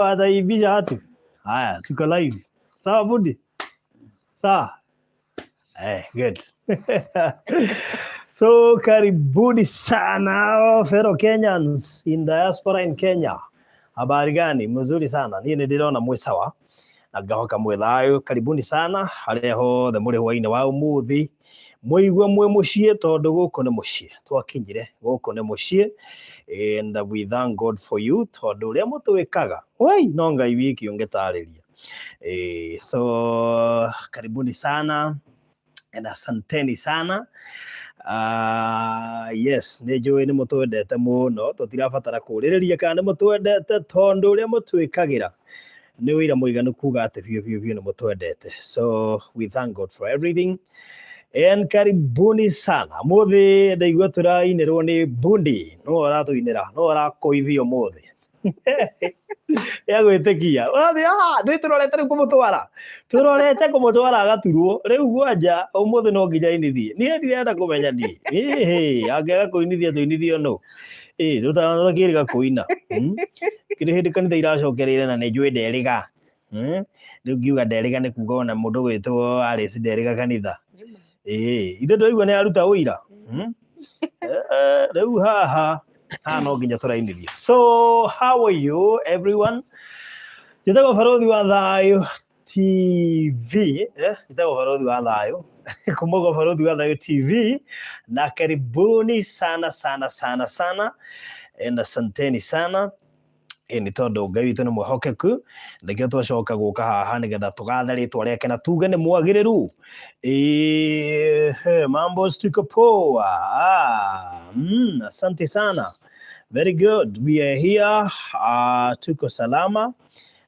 Ataibisha watu. Haya, tuko live. Sawa Budi? Sawa. Good. So karibuni sana fellow Kenyans in diaspora in Kenya. Habari gani? Mzuri sana. Niĩ nĩndĩrona mwĩ sawa na ngahoka mwĩ thayũ. Karibuni sana harĩa hothe mũrĩ hwainĩ wa ũmũthĩ. Mũigua mwĩ mũciĩ tondũ gũkũ nĩ mũciĩ. Twakinyire gũkũ nĩ mũciĩ. And we thank God for you tondũ ũrĩa mũtwĩkaga. Wai no Ngai wiki ũngĩtarĩria. So karibuni sana and asanteni sana. Yes, nĩ njũĩ nĩ mũtwendete mũno, tũtirabatara kũrĩrĩria kana nĩ mũtwendete tondũ ũrĩa mũtwĩkagĩra nĩ wĩra mũiganu kuga atĩ biũ nĩ mũtwendete. So we thank God for everything. And karibuni sana. Mũthĩ ndaigua tũrainĩrwo nĩ Bundi. No aratũinĩra, no arakũithio mũthĩ. Ya gwĩtĩkia. Wathi nĩ tũrorete rĩu kũmũtwara. Tũrorete kũmũtwara agaturwo. Rĩu gwanja ũmũthĩ no nginya inithie. Niĩ ndirenda kũmenya niĩ. Angĩaga kũinithia tũinithio no. Tũtakĩrĩga kũina. Kĩrĩ hĩndĩ kanitha iracokereire na nĩ njũĩ nderiga. Rĩu ngiuga nderiga nĩ kuga ona mũndũ gwĩtwo Alice nderiga kanitha. Ithe ndũigua nĩ aruta ũira. Rĩu haha no nginya tũrainithio. So how are you everyone? Njĩtagwo Barothi wa Thayũ TV. Njĩtagwo Barothi wa Thayũ. Kumbuka Barothi wa Thayũ TV. Na karibuni sana sana sana sana. And asanteni sana. Nĩ tondũ Ngai witũ nĩ mwĩhokeku, nĩkĩo twacoka gũka haha nĩgetha tũgathe rĩtwa rĩake na tuge nĩ mwagĩrĩru. Mambo tuko poa. Asante sana. Very good. We are here. Tuko salama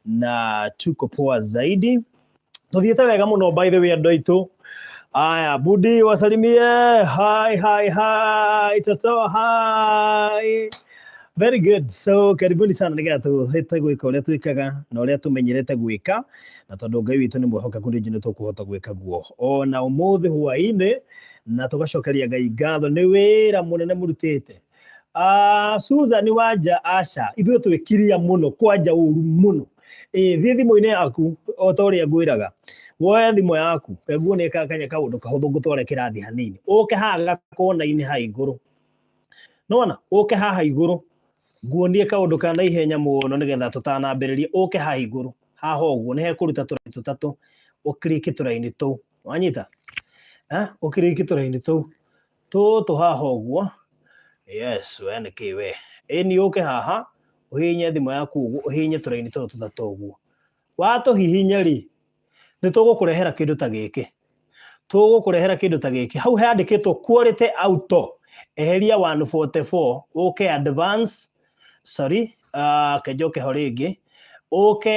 na tuko poa zaidi. Tuthiĩte wega mũno by the way andũ aitũ. Aya, Budi wasalimie. Hi. Toto, hi. Very good. So karibuni sana nĩgetha tũhete gwĩka ũrĩa twĩkaga na ũrĩa tũmenyerete gwĩka, na tondũ Ngai witũ nĩ mwĩhokeku nĩ tũkũhota gwĩka guo ona ũmũthĩ hwaĩ-inĩ, na tũgacokeria Ngai ngatho nĩ wĩra mũnene mũrutĩte. Susan Wanja aca ithuĩ twĩkiria mũno kwanja ũru mũno. Thiĩ thimũ-inĩ yaku o ta ũrĩa ngwĩraga, woe thimũ yaku kaguo nĩ kanya kaũndũ kahũthũ ngũtware kĩrathi hanini, ũke haha gakona-inĩ ha igũrũ, nona ũke haha igũrũ nguonie kaũndũ ka naihenya mũno nĩgetha tũtanambĩrĩria. Ũke haha igũrũ haha ũguo nĩ hekũruta tũraini tũtatũ, ũkiriki tũraini tũu, wanyita ũkiriki tũraini tũu tũtũ haha ũguo. Yes, we nĩkĩ we ĩni ũke haha ũhihinye thimũ yaku ũguo ũhihinye tũraini tũtũ tũtatũ ũguo. Watũhihinya rĩ nĩ tũgũkũrehera kĩndũ ta gĩkĩ, hau handĩkĩtwo quality auto, eheria 144 ũke advance, sorry, kenjoke ho rĩngĩ ũke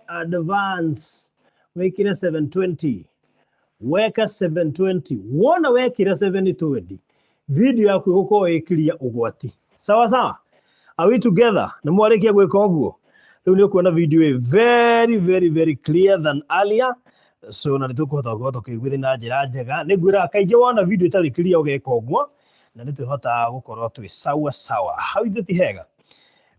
advance wĩkĩre 720, weka 720, wona wekĩra 720 video yaku ĩgũkorwo ĩkĩria ũgwati. Sawa. Are we together? Nĩ mwarĩkia gwĩka ũguo? Rĩu nĩ ũkuona video ĩ very clear than earlier. So na nĩtũkũhota gũkorwo tũkĩiguithia na njĩra njega. Nĩngwĩraga kaingĩ wona video ĩtarĩ clear ũgeka ũguo na nĩtũhotaga gũkorwo twĩ sawa. Hau ithe ti hega.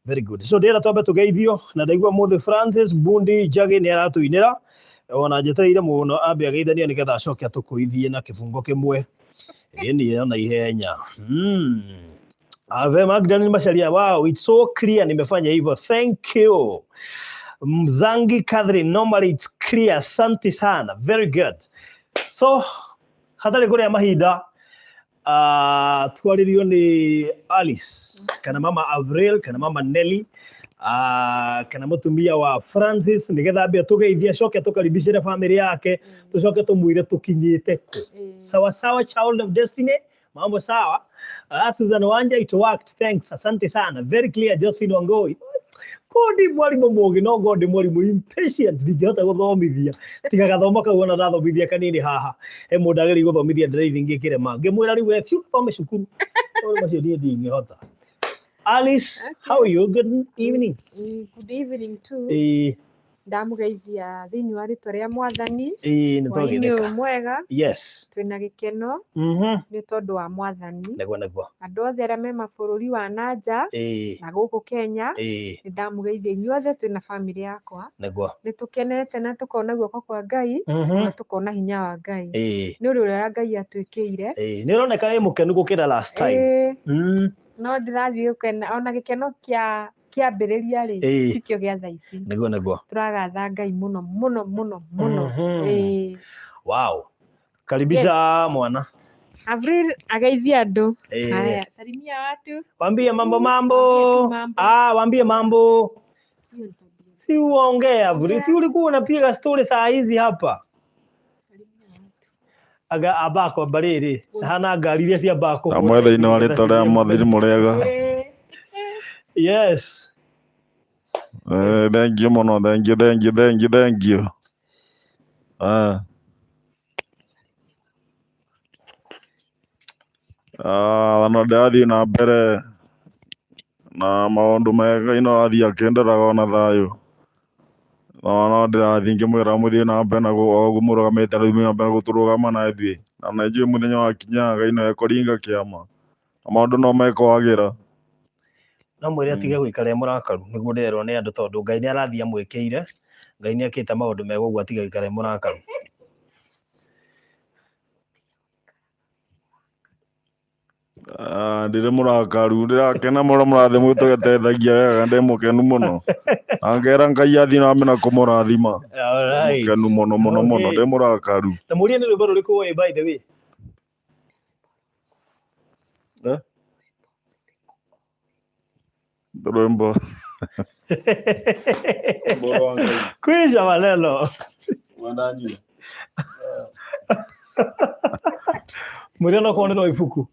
Very good. So ndĩrenda twambe tũgeithio na ndaigua mũthĩ Francis Bundi Njagi nĩ aratũinĩra, ona njetereire mũno ambe ageithania nĩgetha acoke atũkũithie na kĩbungo kĩmwe. Ĩni na ihenya. Ave Magdalene Macharia, wow, it's so clear, nimefanya hivyo. Thank you. Mzangi Catherine, normally it's clear. Asante sana. Very good. So hatarĩ kũrĩa mahinda, twarĩrio nĩ Alice kana mama Avril kana mama Nelly, kana mũtumia wa Francis, nĩgetha ambia tũgeithia coke tũkaribicĩre family yake, tũcoke tũmwĩre tũkinyĩte kũ. Sawa, child of destiny. Mambo sawa. Susan Wanja, it worked. Thanks. Asante sana. Very clear. Josephine Wangoi. Godi mwarimu mũgĩ no Godi mwarimu impatient, ndingĩhota gũthomithia tiga gathoma kau ona ndathomithia kanini haha. He mũndũ agĩrĩire gũthomithia driving gĩkĩrema, ngĩmwĩra rĩu we biũ thome cukuru. Maũndũ macio niĩ ndingĩhota. Alice, how are you? Good evening. Good evening too. ndamugeithia thiini wa ritwa ria Mwathani nĩ hwainĩ mwega yes twina gĩkeno nĩ tondũ wa Mwathani naguo andũ othe arĩa me mabũrũri wa nanja na gũkũ Kenya nĩ ndamugeithia inyuothe twina family yakwa nĩ tũkenete na tũkona guoko kwa Ngai na tũkona hinya wa Ngai nĩ ũrĩa Ngai atwĩkĩire nĩ ũroneka wĩ mũkenu gũkĩra last time no ndĩrathiĩ gũkena ona gĩkeno kĩambĩrĩria rĩ tikĩo gĩa thaa ici nĩguo tũragatha Ngai mũno mũno mũno mũno wow karibisha mwana Avril ageithia andũ haya salimia watu waambie mambo waambie mambo si uongee Avril si ulikuwa unapiga story saa hizi hapa aga abako bariri hana ngari iria cia bako na mwetha-inĩ wa rĩtwa rĩa Mwathani mũrega yes thank you mũno thank you no ndĩrathiĩ na mbere na maũndũ mega ino rathiĩ akĩenderaga ona thayũ no ndĩrathiĩ ngĩmwĩra mũthiĩ na mbere na ũguo mũrũgamĩte rĩu na mbere gũtũrũgama na ithuĩ na nĩnjũĩ mũthenya wa kinya Ngai no ekũringa kĩama na maũndũ no mekwagĩra no mwĩre atige gũikara mũrakaru nĩguo nderwo nĩ andũ tondũ Ngai nĩ arathiĩ amwĩkĩire Ngai nĩ akĩte maũndũ mega ũguo atige gũikara mũrakaru ndirĩ mũrakaru ndĩrakena mũno mũrathiĩ mũtũgetethagia wega ndĩ mũkenu mũno angera Ngai athiĩ na mbere na kũmũrathima mũkenu mũno ndĩ mũrakaru na mũria nĩ rwĩmbo rũrĩkũ woĩ by the way rwĩmbo kwisha maneno mũria no kuonerwo ibuku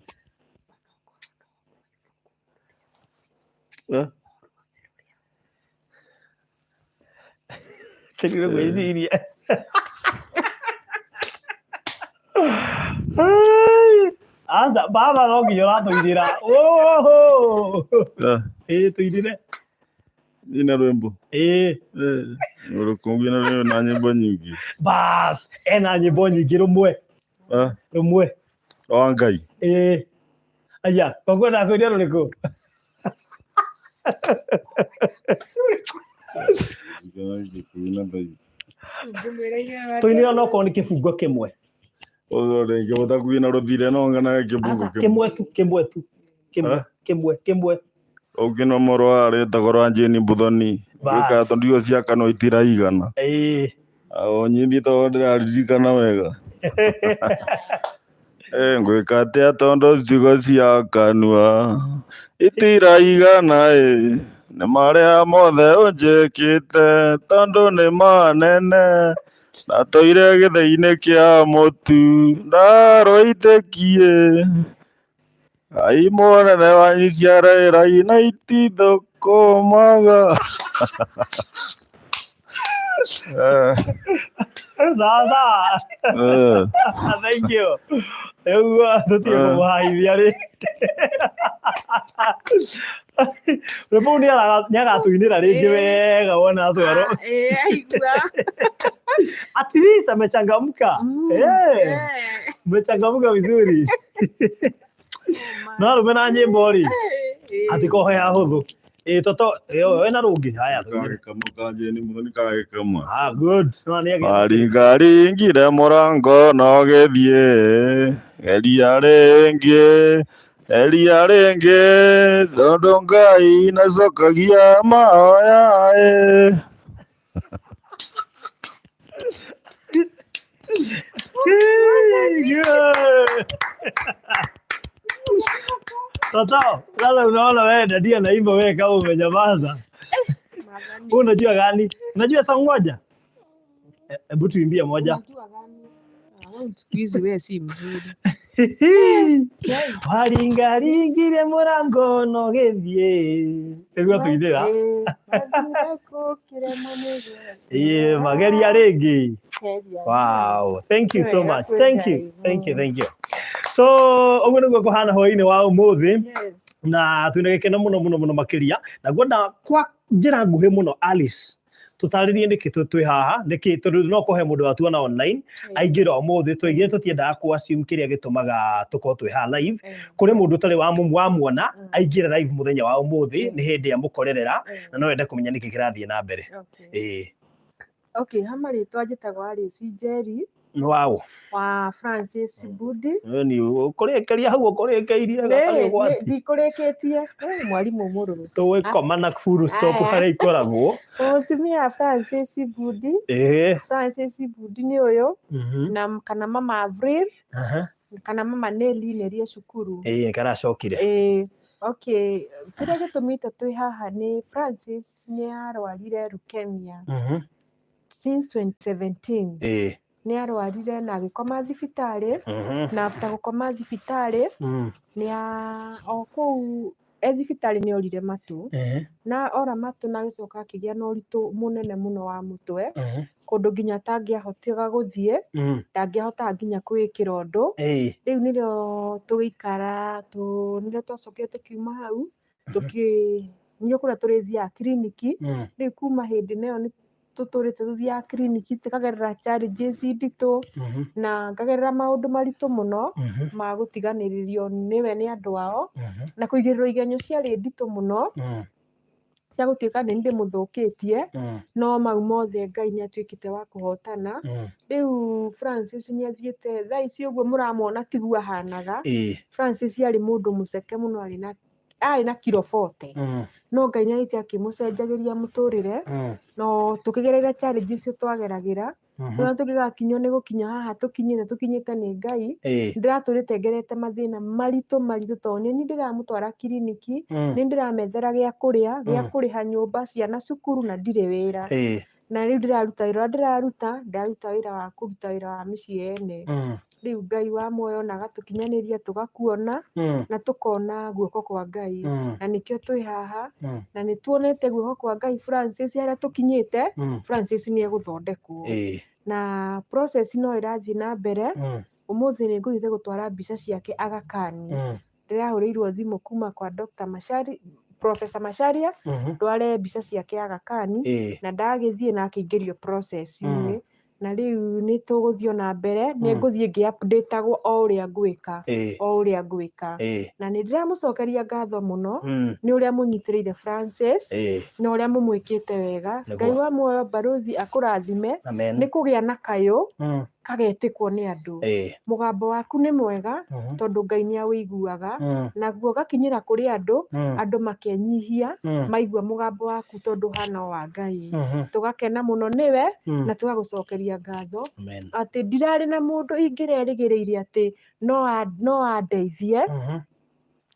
tegire gwĩciria asa baba no nginya ũratũithĩra tũithire ina rwĩmbo ũrũkũngĩ na nyĩmbo nyingĩ bas ena nyĩmbo nyingĩ rũmwe wa Ngai aya kwenda kwĩria rũrĩkũ tũinĩra no korwo nĩ kĩbungo kĩmwe ngĩhota kuina rũthire no ngana kĩmwe tu kĩmwe ũngĩ mũrũ wa rĩtagwo rwa Jane Muthoni gwĩka tondũ ciaka no itiraigana nyimbi tondũ ndĩraririkana wega ngwĩka atĩa tondũ ciugo ciakanua itiraigana nĩ marĩa mothe ũnjĩkĩte tondũ nĩ manene natũire gĩthĩ-inĩ kĩa mũtu ndarũitĩkie ai mũnene wanyu ciarera na itithũkũmaga thank you ewa tutie kũmũhaithia rĩ rwĩmbo nĩ agatũinĩra rĩngĩ wega wona atwarwo at least amechangamka amechangamka vizuri no arũme na nyĩmbo rĩ atikohoya hũthũ toto wena rũngĩ haya aringaringire mũrango no gĩthiĩ eria rĩngĩ tondũ Ngai nacokagia mahoya Toto, sasa unaona wewe dadia naimba wewe kama umenyamaza. Unajua gani? Unajua song moja? Hebu tuimbie moja. Unajua gani? Hizi wewe si mzuri. Waringaringire mũrango no gĩthiĩ. Nĩguo tuithĩra. Mageria rĩngĩ. Wow, thank you so much. Thank you. So ũguo nĩguo kũhana hwaĩ-inĩ wa ũmũthĩ na twĩna gĩkeno mũno makĩria na ngwenda kwa njĩra nguhĩ mũno Alice tutaririe niki twi haha niki tondu no kuhe mundu atuona online aingira umuthi twigire tutiendaga ku assume kiria gitumaga tuko twi haha live kuri mundu tari wa muona aingira live muthenya wa umuthi ni hindi amukorerera na no ende kumenya niki kirathie na mbere. Okay, hama ritwa njitagwo Alice Njeri. Wow. Wa Francis Budi. Ni ukurekeria hau ukurekeirie gatari gwati. Ndikureketie. Mwalimu mururu. Tuwekoma na full stop haria ikoragwo. Mutumia Francis Budi. Francis Budi ni uyu. Na kana mama Avril. Kana mama Nelly nerie cukuru. Karacokire. Okay, kiria gitumite twi haha ni Francis ni arwarire leukemia. Since 2017. Ni arwarire na agikoma thibitari na after gukoma thibitari ni o kuu thibitari ni orire matu na ora matu na gicoka akigia na uritu munene muno wa mutwe kundu nginya tangiahotaga guthie ndangiahota nginya kwikira undu riu nirio tugikara nirio twacokire tukiuma hau niyo kuria turithia kliniki riu kuma hindi nayo ni tuturite tuthia kliniki tukagerera challenges nditu na ngagerera maundu maritu muno ma gutiganiririo niwe ni andu ao na kuigirirwo igenyo ciari nditu muno cia gutuika ni ndi muthukitie no mau mothe Ngai ni atuikite wa kuhotana. Riu Francis ni athiete thaa ici uguo muramwona tigua hanaga. Francis ari mundu muceke muno ari na kilo 40 no Ngai ni aiti akimucenjagiria muturire no tukigereria challenges cio twageragira no tugigakinywo ni gukinya haha tukinyite ni Ngai ndiraturite ngerete mathina maritu to ni ndiramutwara kliniki ni ndiramethera gia kuria gia kuriha nyumba ciana cukuru na ndire wira na riu ndiraruta wira wa kuruta wira wa micii ene. Riu Ngai wa moyo na gatukinyaniria tugakuona na tukona guoko kwa Ngai na nikio twi haha na ni tuonete guoko kwa Ngai. Francis aria tukinyite Francis ni eguthondekwo na process no irathie na mbere. Umuthi ni nguthiite gutwara mbica ciake Aga Khan. Ndirahurirwo thimu kuma kwa Dr. Mashari Professor Masharia ndware mbica ciake Aga Khan na ndagithie na akiingirio process ini na riu ni tuguthio na mbere ni nguthie ngi updateagwo o uria ngwika na ni ndiramucokeria ngatho muno ni uria munyitiriire Francis na uria mumwikite wega. Ngai wa moyo barothi akurathime ni kugia na kayo kagetikwo ni andu. Mugambo waku ni mwega tondu Ngai ni awiguaga na guo gakinyira kuri andu makenyihia maigua mugambo waku tondu hana wa Ngai. Tugakena muno niwe na tugagucokeria ngatho ati ndirari na mundu ingirerigiriire ati no andeithie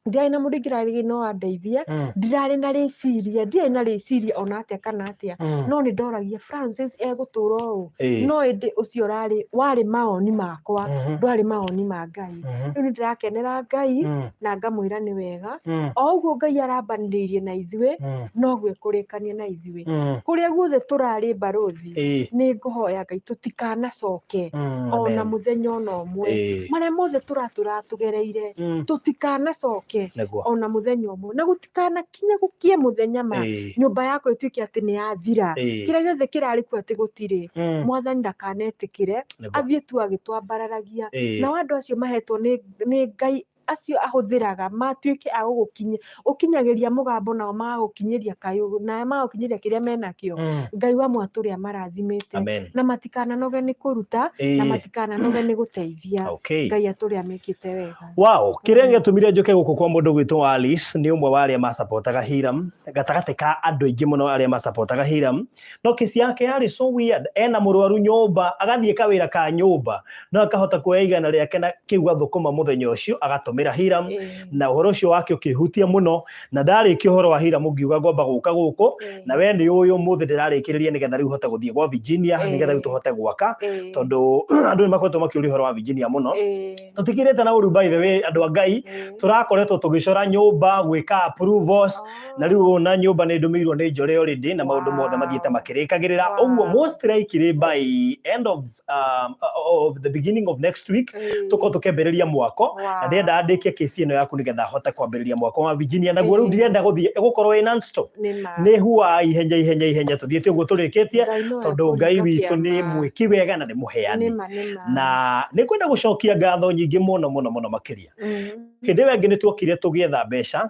ndiari na mundu ingirarigi no andeithie ndirari na riciria ona atia kana atia no ni ndoragia Francis egutura u no indi ucio wari maoni makwa ndwari maoni ma Ngai. Riu ni ndirakenera Ngai na ngamwira ni wega o uguo Ngai arambaniriirie na ithue no gwe kurikania na ithue kuria guothe turari barothi. Ni nguhoya Ngai tutikanacoke ona muthenya ona umwe maria mothe turatugereire tutikanacoke ona muthenya umwe na gutikana kinya gukie muthenya ma nyumba yako ituike ati ni yathira kira giothe kirari ku ati gutiri mwathani ndakanetikire athie tu agitwambararagia na andu acio mahetwo ni Ngai acio ahuthiraga matuike a ukinyagiria mugambo nao magukinyiria kayo na magukinyiria kiria menakio. Ngai wa mwaturi amarathimite na matikana noge ni kuruta na matikana noge ni guteithia. Ngai aturi amikite wega. Wow, kiria ngetumire njuke guku kwa mundu gwitwo Alice ni umwe wa aria ma supportaga Hiram gatagate ka andu aingi muno aria ma supportaga Hiram. No kesi yake yari so weird. Ena murwaru nyumba agathie kawira ka nyumba no akahota kueigana riake na kiugwa thukuma muthenya ucio agatumira Hiram na uhoro ucio wake ukihutia muno na ndariki uhoro wa Hiram ngiuga ngomba guka guku na we ni uyu muthi ndirarikiriria nigetha riu hote guthie gwa Virginia nigetha riu tuhote gwaka tondu andu ni makoretwo makiuri uhoro wa Virginia muno tutikirite na uru by the way andu a Ngai turakoretwo tugicora nyumba gwika approvals na riu na nyumba ni ndumirwo ni njore already na maundu mothe mathiete makirikagirira uguo most likely by end of the beginning of next week tuko tukembereria mwako na ndenda ndĩkie kesi ĩno yaku nĩgetha hote kwambĩrĩria mwaka wa Virginia naguo rĩu ndirenda gũthiĩ gũkorwo ĩ non-stop nĩ huwa ihenya tũthiĩte ũguo tũrĩkĩtie tondũ Ngai witũ nĩ mwĩki wega na nĩ mũheani na nĩ kwenda gũcokia ngatho nyingĩ mũno makĩria hĩndĩ ĩyo ĩngĩ nĩ tuokire tũgĩetha mbeca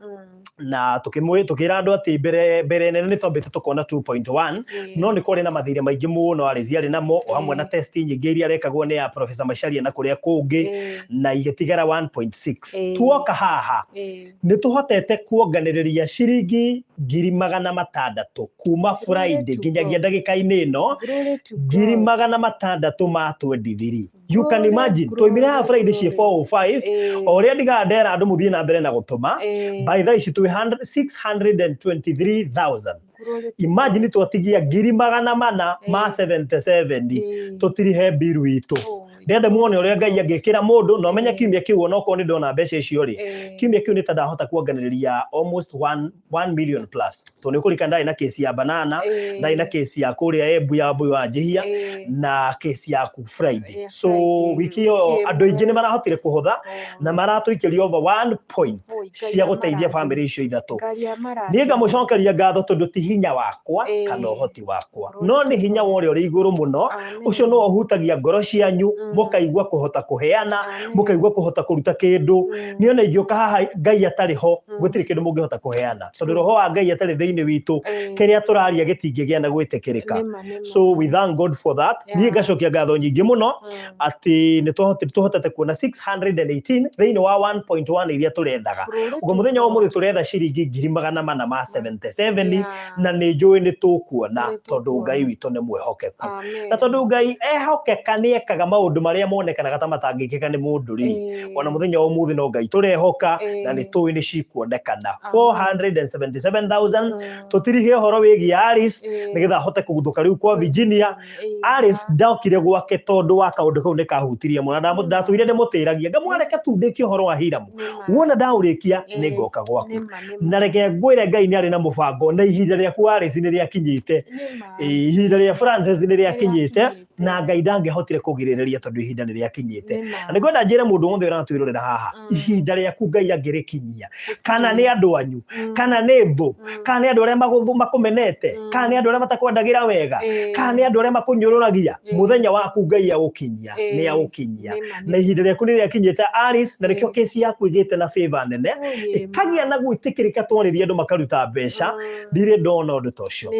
na tukĩra andũ atĩ mbere nene nĩ twambĩte tũkona 2.1 no nĩ kwarĩ na mathĩna maingĩ mũno arĩciarĩ namo o hamwe na test nyingĩ iria rekagwo nĩ ya Professor Macharia na kũrĩa kũngĩ na igĩtigara 1.6 tuoka haha nĩ tũhotete kuonganĩrĩria ciringi 600,000 kuma Friday nginyagia ndagĩka-inĩ ĩno 600,000 matwendithirie. You can imagine twaimire ha Friday cie 405 o ũrĩa ndiga ndera andũ mũthiĩ na mbere na gũtũma by thaa ici 623,000. Imagine twatigia 477 tutirihe bill witũ ndenda muone ũrĩa Ngai angĩkĩra mũndũ no menya kiumia kĩu onako nĩ ndona mbeca icio rĩ kiumia kĩu nĩ tandahota kuonganĩrĩria almost 1 million plus to nĩ kũrika ndari na kesi ya banana ndari na kesi ya kũrĩa Embu ya Mbui wa Njihia na kesi ya ku Friday so wiki ĩyo andũ aingĩ nĩ marahotire kũhotha na maratũikĩria over 1 point cia gũteithia family icio ithatũ niĩ ngamũcokeria ngatho tondũ ti hinya wakwa kana ũhoti wakwa no nĩ hinya wa ũrĩa ũrĩ igũrũ mũno ũcio no ũhutagia ngoro cianyu mũkaigua kũhota kũheana mũkaigua kũhota kũruta kĩndũ niĩ ona ingĩũka haha Ngai atarĩ ho gũtirĩ kĩndũ mũngĩhota kũheana tondũ roho wa Ngai atarĩ thĩinĩ witũ kĩrĩa tũraria gĩtingĩgĩa na gwĩtĩkĩrĩka so we thank God for that niĩ ngacokia ngatho nyingĩ mũno atĩ nĩ tũhotete kuona 618 thĩinĩ wa 1.1 iria tũrethaga ũguo mũthenya wa ũmũthĩ tũretha ciringi 477 na nĩ njũĩ nĩ tũkuona tondũ Ngai witũ nĩ mwĩhokeku na tondũ Ngai ehokeka nĩ ekaga maũndũ marĩa monekanaga ta matangĩkĩka nĩ mũndũ rĩ ona mũthenya wa ũmũthĩ no Ngai tũrehoka na nĩ tũĩ nĩ cikuonekana 477,000 tũtirige ũhoro wĩgiĩ Alice nĩgetha ahote kũguthũka rĩu kwa Virginia Alice ndokire gwake tondũ wa kaũndũ kau nĩ kahutirie mũno ndatũire ndĩmũtĩragia ngamwareke tu ndĩkie ũhoro wa Hiramu wona ndaũrĩkia nĩ ngoka gwaku na reke ngwĩre Ngai nĩ arĩ na mũbango na ihinda rĩaku Alice nĩ rĩakinyĩte ihinda rĩa Francis nĩ rĩakinyĩte na Ngai ndangĩhotire kũgirĩrĩria tondũ ihinda nĩ rĩakinyĩte na nĩ kwenda njĩre mũndũ wothe ũratwĩrorera haha ihinda rĩaku Ngai angĩrĩkinyia kana nĩ andũ anyu kana nĩ thũ kana nĩ andũ arĩa makũmenete kana nĩ andũ arĩa matakwendagĩra wega kana nĩ andũ arĩa makũnyũrũragia mũthenya waku Ngai agũkinyia nĩ agũkinyia na ihinda rĩaku nĩ rĩakinyĩte Alice na rĩkĩo kesi yaku ĩgĩte na favor nene ĩkagĩa na gwĩtĩkĩrĩka twarĩria andũ makaruta mbeca ndirĩ ndona ũndũ ta ũcio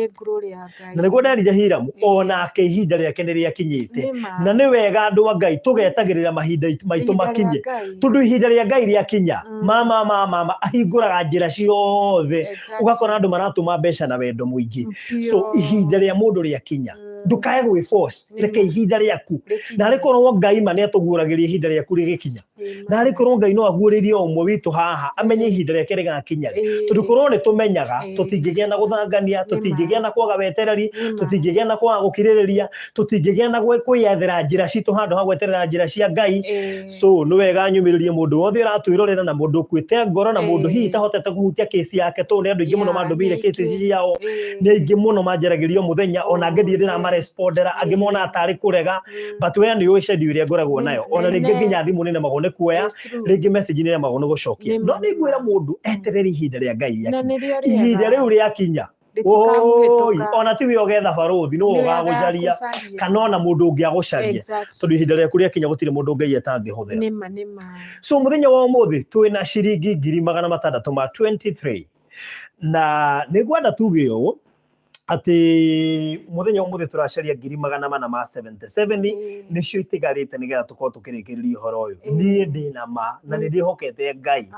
na nĩguo nderire Hiramu onake ihinda rĩake nĩ rĩakinyĩte na nĩ wega andũ a Ngai tũgetagĩrĩra mahinda maitũ makinye tondũ ihinda rĩa Ngai rĩakinya mama ahingũraga njĩra ciothe ũgakora andũ maratũma mbeca na wendo mũingĩ so ihinda rĩa mũndũ rĩakinya ndukae gwĩforce reke ihinda rĩaku na rĩkorwo Ngai ma nĩ atũguũragĩria ihinda rĩaku rĩgĩkinya na rĩkorwo Ngai no aguũrĩrie ũmwe witũ haha amenye ihinda rĩake rĩgakinya tondũ korwo nĩ tũmenyaga tũtingĩgĩa na gũthangania tũtingĩgĩa na kwaga wetereri tũtingĩgĩa na kwaga gũkirĩrĩria tũtingĩgĩa na kwĩyethera njĩra citũ handũ ha gweterera njĩra cia Ngai so nĩ wega nyumĩrĩrie mũndũ wothe ũratwĩrorera na mũndũ ũkuĩte ngoro na mũndũ hihi tahotete kũhutia kesi yake tondũ nĩ andũ aingĩ mũno mandũmĩire kesi ciao nĩ aingĩ mũno manjaragĩrio mũthenya ona ngĩthiĩ ndĩramarespondera angĩ mona atarĩ kũrega but we nĩ ũĩ schedule ĩrĩa ngoragwo nayo ona rĩngĩ nginya thimũ nĩ nemagwo nĩ kuoya rĩngĩ message nĩ nemagwo nĩ gũcokia no nĩ ngwĩra mũndũ eterere ihinda rĩa Ngai rĩakinya ihinda rĩu rĩakinya ona tiwe ũgetha barothi no ũgagũcaria kana ona mũndũ ũngĩ agũcarie tondũ ihinda rĩaku rĩakinya gũtirĩ mũndũ Ngai atangĩhũthĩra so mũthenya wa ũmũthĩ twĩna ciringi 623 na nĩ ngwenda tuge ũũ ati muthenya ũmũthĩ tũracaria 477 nĩcio itigarĩte nĩgetha tũkorwo tũkĩrĩkĩrĩria ũhoro ũyũ niĩ ndĩna ma na nĩ ndĩhokete Ngai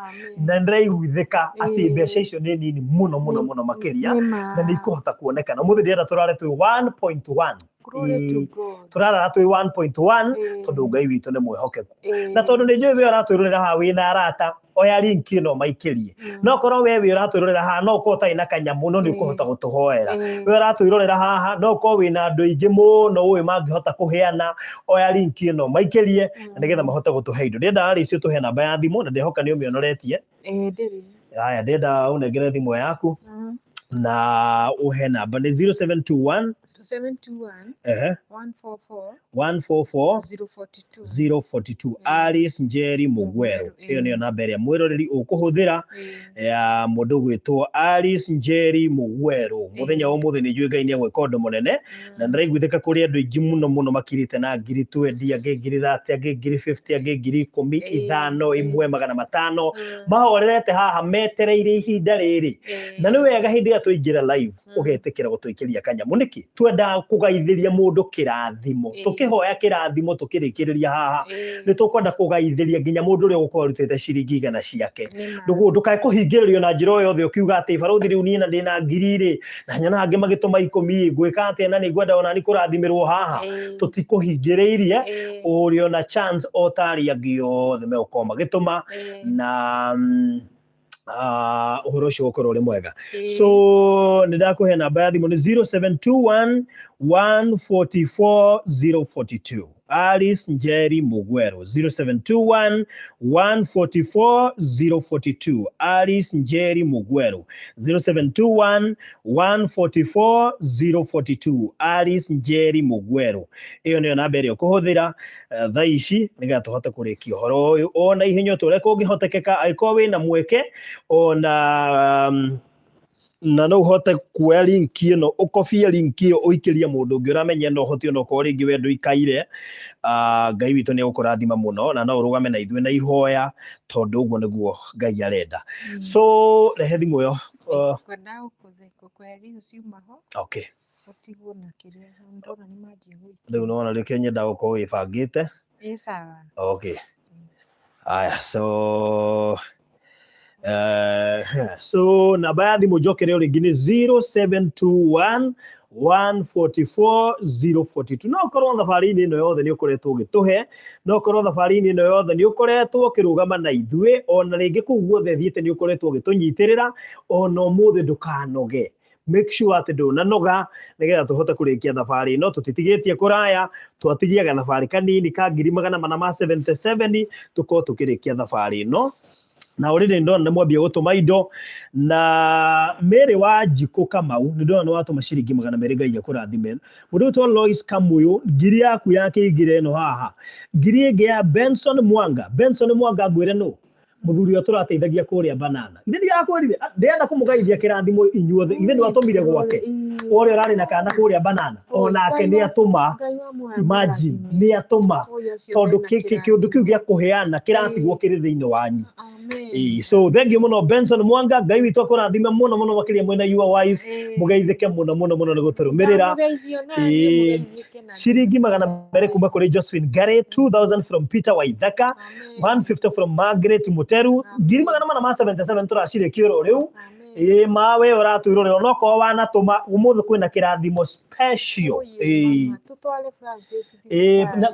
na ndĩraiguithĩka atĩ mbeca icio nĩ nini mũno makĩria na nĩ ikũhota kuonekana ũmũthĩ ndĩrenda tũrare twĩ 1.1 turara twĩ 1.1 tondũ Ngai witũ nĩ mwĩhokeku na tondũ nĩ njũĩ we ũratwĩrorera haha wĩna arata oya link ĩno maikĩrie no korwo we ũratwĩrorera haha no ũkorwo ũtarĩ na kanyamũ no nĩ ũkũhota gũtũhoera we ũratwĩrorera haha no ũkorwo wĩna andũ aingĩ mũno ũĩ mangĩhota kũheana oya link ĩno maikĩrie na nĩgetha mahote gũtũhe indo ndĩrenda Alice ũtũhe namba ya thimũ na ndĩhoka nĩ ũmĩonoretie haya ndĩrenda ũnengere thimũ yaku na ũhe namba nĩ 0721 0721 144 042 042. Alice Njeri Mugweru iyo niyo namba ĩrĩa mwĩroreri ũkũhũthĩra ya mũndũ gwĩtwo Alice Njeri Mugweru. Mũthenya wa ũmũthĩ nĩ njũĩ Ngai nĩ egwĩka ũndũ mũnene na ndĩraiguithĩka kũrĩ andũ aingĩ mũno makirĩte na ngiri 20 angĩ ngiri 30 angĩ ngiri 50 angĩ ngiri 10 5 1,500 mahorerete haha metereire ihinda rĩrĩ na nĩ wega hĩndĩ ĩrĩa twaingĩra live ũgetĩkĩra gũtwĩkĩria kanyamũ nĩkĩ twenda kũgaithĩria mũndũ kĩrathimo tũkĩhoya kĩrathimo tũkĩrĩkĩrĩria haha nĩ tũkwenda kũgaithĩria nginya mũndũ ũrĩa ũgũkorwo arutĩte ciringi 100 ciake ndũkae kũhingĩrĩrio na njĩra o yothe ũkiuga atĩ barũthi rĩu niĩ na ndĩna ngiri na nyona angĩ magĩtũma 10 ngwĩka atĩa na nĩ ngwenda ona nĩ kũrathimirwo haha tũtikũhingĩrĩirie ũrĩo na chance o tarĩ angĩ othe megũkorwo magĩtũma na ũhoro ũcio ũkorwo ũrĩ mwega. So nĩ ndakũhe namba ya thimũ nĩ 0721 144 042. Alice Njeri Mugweru 0721 144 042. Alice Njeri Mugweru 0721 144 042. Alice Njeri Mugweru iyo niyo namba ĩrĩa ũkũhũthĩra thaa ici nĩgetha tũhote kũrĩkia ũhoro ũyũ ona ihenya ũrĩa kũngĩhotekeka angĩkorwo wĩna mweke ona na no uhote kuoya link ĩno ũkobia link ĩyo ũikĩria mũndũ ũngĩ ũramenya no ũhoti ona ũkorwo rĩngĩ wendo ikaire Ngai witũ nĩ egũkũrathima mũno na no ũrũgame na ithuĩ na ihoya tondũ ũguo nĩguo Ngai arenda. So rehe thimũ ĩyo kwenda gũkũheri ciuma ho okay ũtigwo na kĩrĩa ndona nĩ manjia gũikio rĩu no rĩu nyenda gũkorwo wĩbangĩte sawa okay aya so namba ya thimũ njokere rĩngĩ nĩ 0721 144 042. No korwo thabarĩ-inĩ ĩno yothe nĩ ũkoretwo ũgĩtũhe no korwo thabarĩ-inĩ ĩno yothe nĩ ũkoretwo ũkĩrũgama na ithuĩ ona rĩngĩ kũu guothe thiĩte nĩ ũkoretwo ũgĩtũnyitĩrĩra ona ũmũthĩ ndũkanoge make sure atĩ ndũnanoga nĩgetha tũhote kũrĩkia thabarĩ ĩno tũtitigĩtie kũraya twatigia gathabarĩ kanini ka 477 tũkorwo tũkĩrĩkia thabarĩ ĩno na already ndona nĩ mwambia gũtũma indo na Mary wa Njikũ Kamau nĩ ndona nĩ watũma ciringi 200 Ngai akũrathime mũndũ wĩtwo Lois Kamuyu ngiri yaku yakĩingĩra ĩno haha ngiri ĩngĩ ya Benson Mwanga ngwĩre nũ mũthuri ũyũ tũrateithagia kũrĩa banana ithe ndigakwĩrire ndĩenda kũmũgaithia kĩrathimo inyuothe ithe nĩ watũmire gwake ũrĩa ũrarĩ na kana kũrĩa banana onake nĩ atũma imagine nĩ atũma tondũ kĩũndũ kĩu gĩa kũheana kĩratigwo kĩrĩ thĩinĩ wanyu. So thank you muno Benson Mwanga Ngai witũ akũrathime mũno makĩria mwena your wife mũgeithĩke mũno nĩ gũtũrũmĩrĩra ciringi 200 kuma kũrĩ Josephine Gare 2000 from Peter Waithaka 150 from Margaret Muteru 477 tũracirĩkia oro rĩu mawe ũratwĩrorera no ko wanatũma ũmũthĩ kwĩna kĩrathimo special tutware Francis na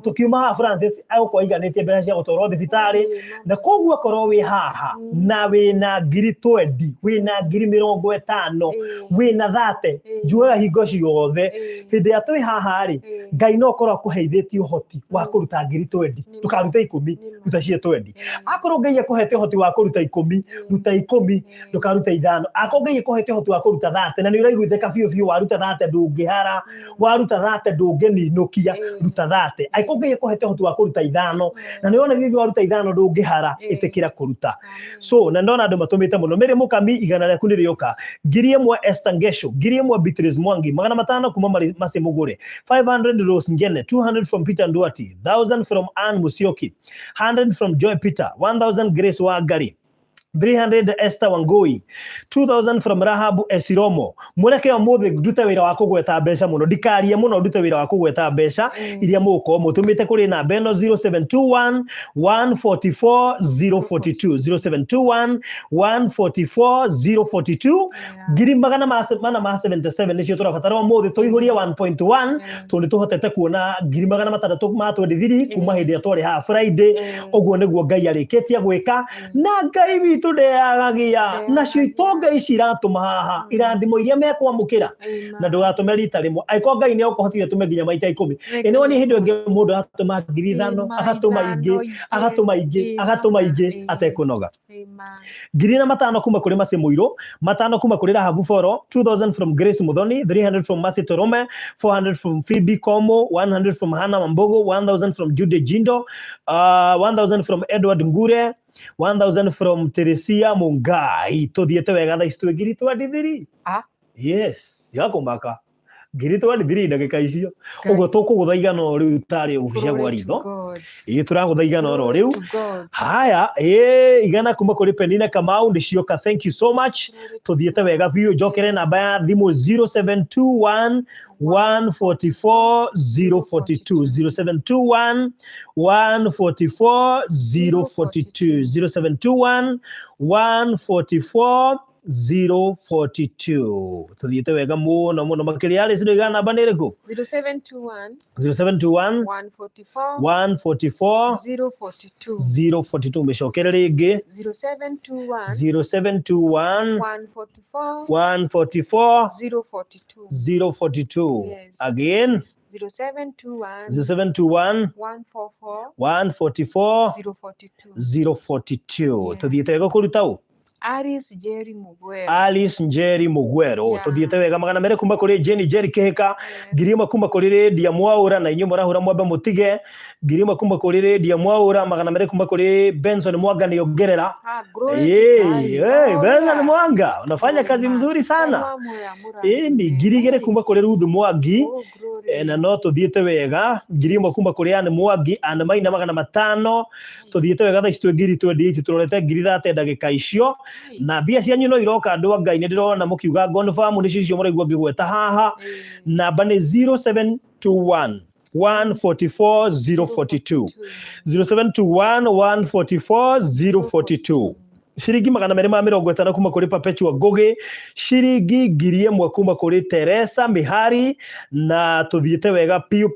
tukiuma ha Francis agũkorwo iganĩtie mbeca cia gũtwarwo thibitarĩ na koguo korwo wĩ haha na wĩna ngiri 20 wĩna ngiri 50 wĩna 30 njuoya hingo ciothe hĩndĩ ya twĩ haha rĩ Ngai no korwo akũheithĩtie ũhoti wa kũruta ngiri 20 ndũkaruta 10 ruta cie 20 akorwo Ngai akũhete ũhoti wa kũruta 10 ruta 10 ndũkaruta 5 akorwo Ngai akũhete ũhoti wa kũruta 30 na nĩ ũraiguithĩka biũ waruta 30 ndũngĩhara waruta 30 ndũngĩninũkia ruta 30 akorwo Ngai akũhete ũhoti wa kũruta 5 na nĩ wona biũ waruta 5 ndũngĩhara ĩtĩkĩra kũruta. So na ndona andũ matũmĩte mũno Mary Mũkami igana rĩaku nĩ rĩoka ngiri 1 Esther Ngesho ngiri 1 Beatrice Mwangi 500 kuma Masi Mugure 500 Rose Ngene 200 from Peter Nduati 1000 from Ann Musyoki 100 from Joy Peter 1000 Grace Wangari 300 Esther Wangui 2000 from Rahabu Esiromo mureke umuthi ndute wira wa kugweta mbeca muno ndikarie muno ndute wira wa kugweta mbeca iria muko mutumite kuri na beno 0721 144 042 0721 144 042 ngiri magana ma 77 nicio turabatara umuthi tuihurie 1.1 tundi tuhotete kuona ngiri magana matandatũ ma 23 kuma hindi ya twari ha Friday uguo niguo Ngai arikitie gwika na Ngai witu itu ndeagagia nacio itonga ici iratuma haha irathimo iria mekwamukira na ndugatume rita rimwe aiko Ngai ni okuhotithia tume nginya maita 10 ino ni hindu ngi mundu atuma 5,000 agatuma ingi atekunoga 5,000 kuma kuri Masi Muiro 5,000 kuma kuri Rahabu Foro 2,000 from Grace Muthoni 300 from Masi Torome 400 from Phoebe Komo 100 from Hannah Mambogo 1,000 from Jude Jindo 1,000 from Edward Ngure 1,000 from Teresia Mungai tuthiete wega tha istu ngiri 23 yes yakumaka ngiri 23 ndagika icio uguo tukugutha igano riu tari oficia gwa ritho turagutha igano ro riu haya igana kuma kuri Penina Kamau ndicioka thank you so much tuthiete wega biu jokere namba ya thimu 0721 144 042 0721 144 042 0721 144 042 tuthiete wega muno muno makiria ari cidiga namba ni riku 0721 144 042 mecokere ringi 0721 144 042 again 0721 144 042 tuthiete wega kurutau Alice Njeri Mugwero tuthiete wega magana mere kuma kuri Jenny Jerry Kihika ngirima kuma kuri Redia Mwaura na inyu murahura mwamba mutige ngirima kuma kuri Redia Mwaura magana mere kuma kuri Benson Mwanga ni ongerera Benson Mwanga unafanya kazi mzuri sana ni ngirigere kuma kuri Ruth Mwangi na no tuthiete wega ngirima kuma kuri Anne Mwangi ana maina magana 5 tuthiete wega tha istu ngiri 28 turorete ngiri 30 ndagika icio na bia cianyu no iroka andu a Ngai ni ndirona mukiuga confirm ni cicio muraigua ngigweta haha namba ni 0721 144 042 0721 144 042 shiringi magana mere ma 50 kuma kuri Perpetua Goge shiringi ngiri 1 kuma kuri Teresa Mihari na tuthiete wega piu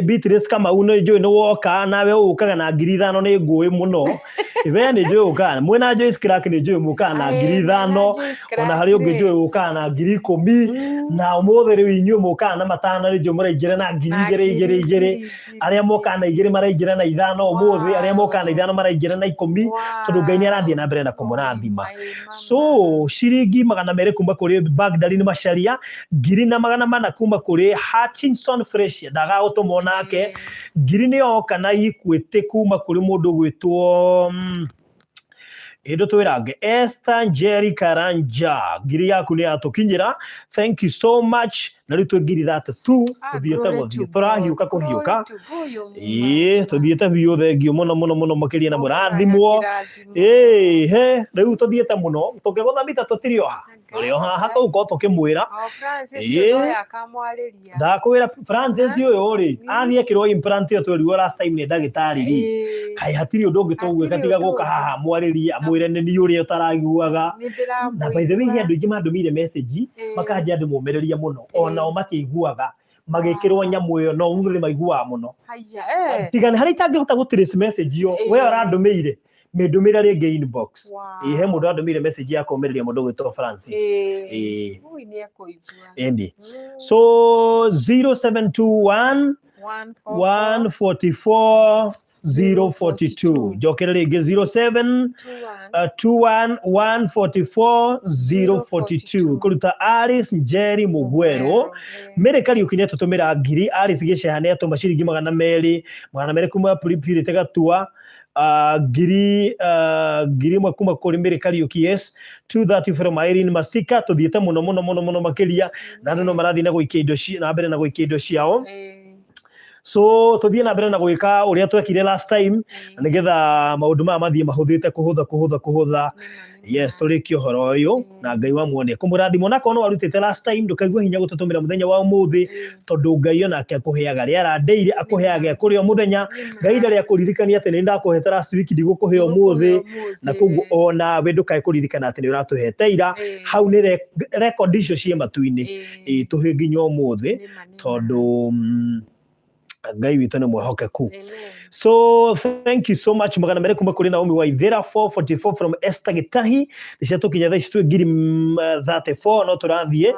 Beatrice kama uno jo no woka nawe ukaga na ngiri 5 ni ngui muno ibe ni jo uka mwena Joyce Crack ni jo muka na ngiri 5 ona hari ungi jo uka na ngiri 10 na umuthe ri inyu muka na 5 ri jo muraingira na ngiri igere aria moka na igere maraingira na 5 umuthe aria moka na 5 maraingira na 10 tondu Ngai ni arathie na mbere na kumurathima so shiringi magana mere kuma kuri Bagdalini Masharia ngiri na magana 4 kuma kuri Hutchinson Fresh daga utumonake ngiri ni oka na ikwite kuma kuri mundu gwitwo Edo tuirange Esther Njeri Karanja ngiri yaku ni atukinyira thank you so much na ritu ngiri 32 tuthiete guthie turahiuka kuhiuka tuthiete biu thengio muno makiria na murathimwo riu tuthiete muno tukigutha mita tutirio haha tuko tukimwira ndakwira Francis uyu ri athiekirwo implant iyo tweriwo last time ni ndagitari ri kai hatiri undu ungi tugwika tiga guka haha mwariria amwire ni uri utaragiguaga na by the way andu ingi mandumire message makanja andu mumereria muno ona o matiiguaga magikirwo nyamu iyo no nguri maiguaga muno tigani hari itangihota gutrace message yo we urandumeire medumira ringi inbox he mundu andumire message yako umereria mundu gwitwo Francis ni akuigua endi so 0721 144 042 jokera ringi 0721 144 042 kuruta Alice Njeri Mugwero mere kari ukinya tutumira ngiri Alice gicehane atuma ciringi magana meri kuma Purity Gatua ngiri 1 kuma kuri mere kari yes 230 from Irene Masika tuthiete muno makiria na no marathi na guikia indo na mbere na guikia indo ciao so tuthie na mbere na gwika uria twekire last time nigetha maundu ma mathie mahuthite kuhutha yes turiki uhoro uyu na Ngai wa muone kumurathimo na kono warutite last time ndukaigua hinya gututumira muthenya wa umuthi tondu Ngai onake akuheaga riara ndeire akuheaga kurio muthenya Ngai ndari akuririkania ati ni ndakuhete last week ndigukuhe umuthi na kugu ona we ndukae kuririkana ati ni uratuhete ira hau ni record icio cie matuini tuhe nginya umuthi tondu Ngai witu ni mwehokeku So thank you so much magana mere kuma kuri Naomi Waithera 444 from Esther Gitahi nicatukinya thaa ici ngiri 34 no turathie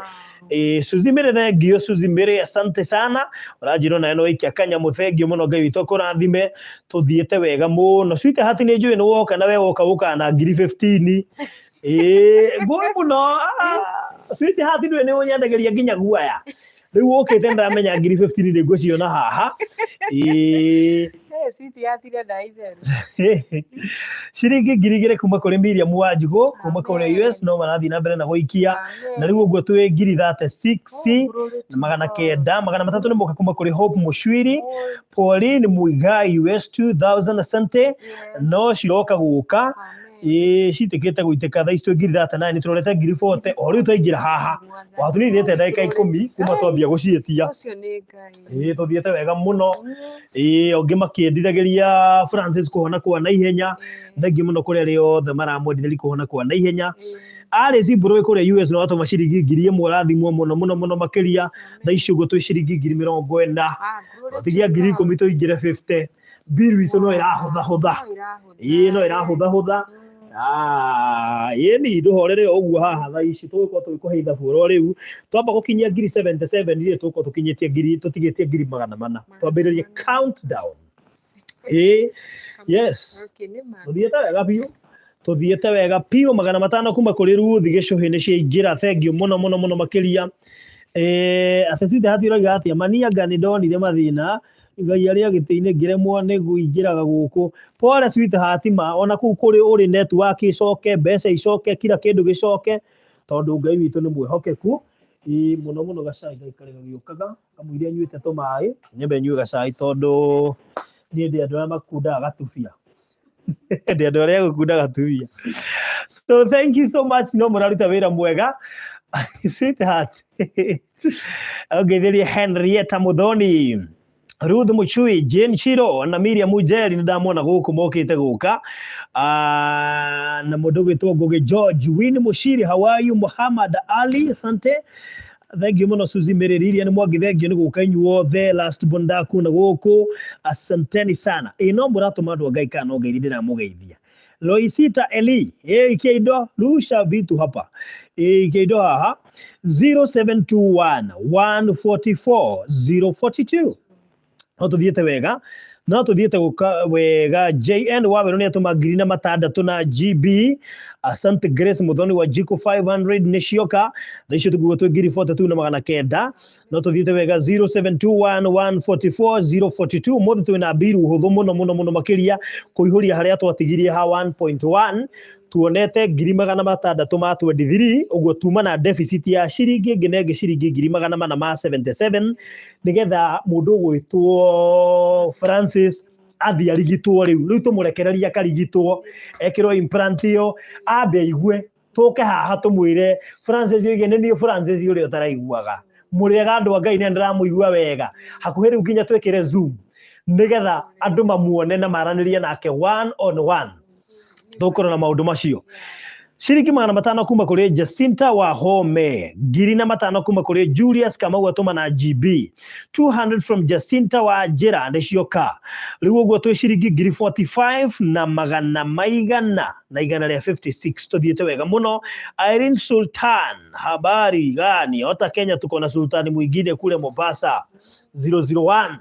Suzy Mere thengio Suzy Mere asante sana urajiro na eno iki akanya muthengio muno ngai wito kurathime tuthiete wega muno Sweetheart ni njui ni woka na we woka na ngiri 15 ngoi muno Sweetheart ni unyandageria nginya guaya riu wokite ndamenya ngiri 15 ni nguciona haha Sweetheart nda itheru ciringi ngiri igiri kuma kuri Miriam Wanjigu kuma kuri US no marathi na mbere na guikia na riu uguo twi ngiri 36 na magana kenda magana matatu ni moka kuma kuri Hope Mushwiri Pauline Muigai US 2000 asante no ciroka guka citikite guiteka thaa ici twi ngiri 39 turorete ngiri 40 o riu twaingira haha watunirite ndagika 10 kuma twambia gucietia ucio ni ngai tuthiete wega muno onge makiendithagiria Francis kuhona kwa na ihenya thengi muno kuri ri othe maramwendithĩria kuhona kwa na ihenya ari Zimbabwe kuri US no watu maciringi ngiri 1 rathimwo muno makiria thaa ici uguo twi ciringi ngiri 40 tigia ngiri 10 tuingire 50 bill witu no irahutha no irahutha ni nduhorere uguo haha thaa ici tugukorwo tugikuheitha bũrũri riu twamba gukinyia ngiri 77 ire tugukorwo tukinyitie ngiri tutigitie ngiri 400 twambiririe countdown yes tuthiete wega piu 500 kuma kuri Ruthi Gicuhi ni ciaingira thengio muno makiria atecite hatiraga atia manianga ni ndonire mathina ngai aria gitiine ngiremwo ni guingiraga guku pole Sweetheart ma ona ku kuri uri network icoke mbeca icoke kila kindu gicoke tondu ngai witu ni mwihokeku muno gacai gaikare gagiukaga kamwiria nyuite tumai nyembe nyue gacai tondu ni ndi andu makunda gatubia ndi andu aria gukunda gatubia so thank you so much no muraruta wira mwega Sweetheart ogetheria Henrietta Muthoni Ruth Muchui, Jane Chiro na Miriam Mujeri ni ndamona guku mokite guka na mundu gwitwo Ngugi George Win Mushiri how are you Muhammad Ali asante thank you muno Suzy Mere riria ni mwangi thengio ni guka inyuothe last bondaku na guku asanteni sana no muratuma andu ngai kana ngai ndina mugeithia Loisita Eli ikeindo rusha vitu hapa ikeindo haha 0721 144 042 no tuthiete wega no tuthiete wega JN wawe ni atuma ngiri na matandatu na GB asante Grace Muthoni wa Jiko 500 ni cioka thaicio tuguo twi ngiri 42 na magana kenda no tuthiete wega 0721 144 042 mothe twina biru huthu muno makiria kuihuria haria twatigirie ha 1.1 tuonete ngiri magana matandatu ma 23 uguo tuma na deficit ya ciringi nginenge ciringi ngiri magana mana ma 77 nigetha mundu gwitwo Francis athi arigitwo riu tumurekereria karigitwo ekirwo implant iyo ambe igwe tuke haha tumwire Francis yigene ni Francis uri utaraiguaga muriega andu ngai ne ndiramuigua wega hakuhe riu nginya twekire Zoom nigetha andu mamuone na maranirie nake one on one tukoro na maundu macio ciringi 500 kuma kuri Jacinta wa Home ngiri na 5 kuma kuri Julius Kamau atuma na GB 200 from Jacinta wa Jera ndicioka riu uguo twi ciringi ngiri 45 na magana maigana na igana ria 56 tuthiete wega muno Irene Sultan habari gani hata Kenya tuko na sultani mwingine kule Mombasa 001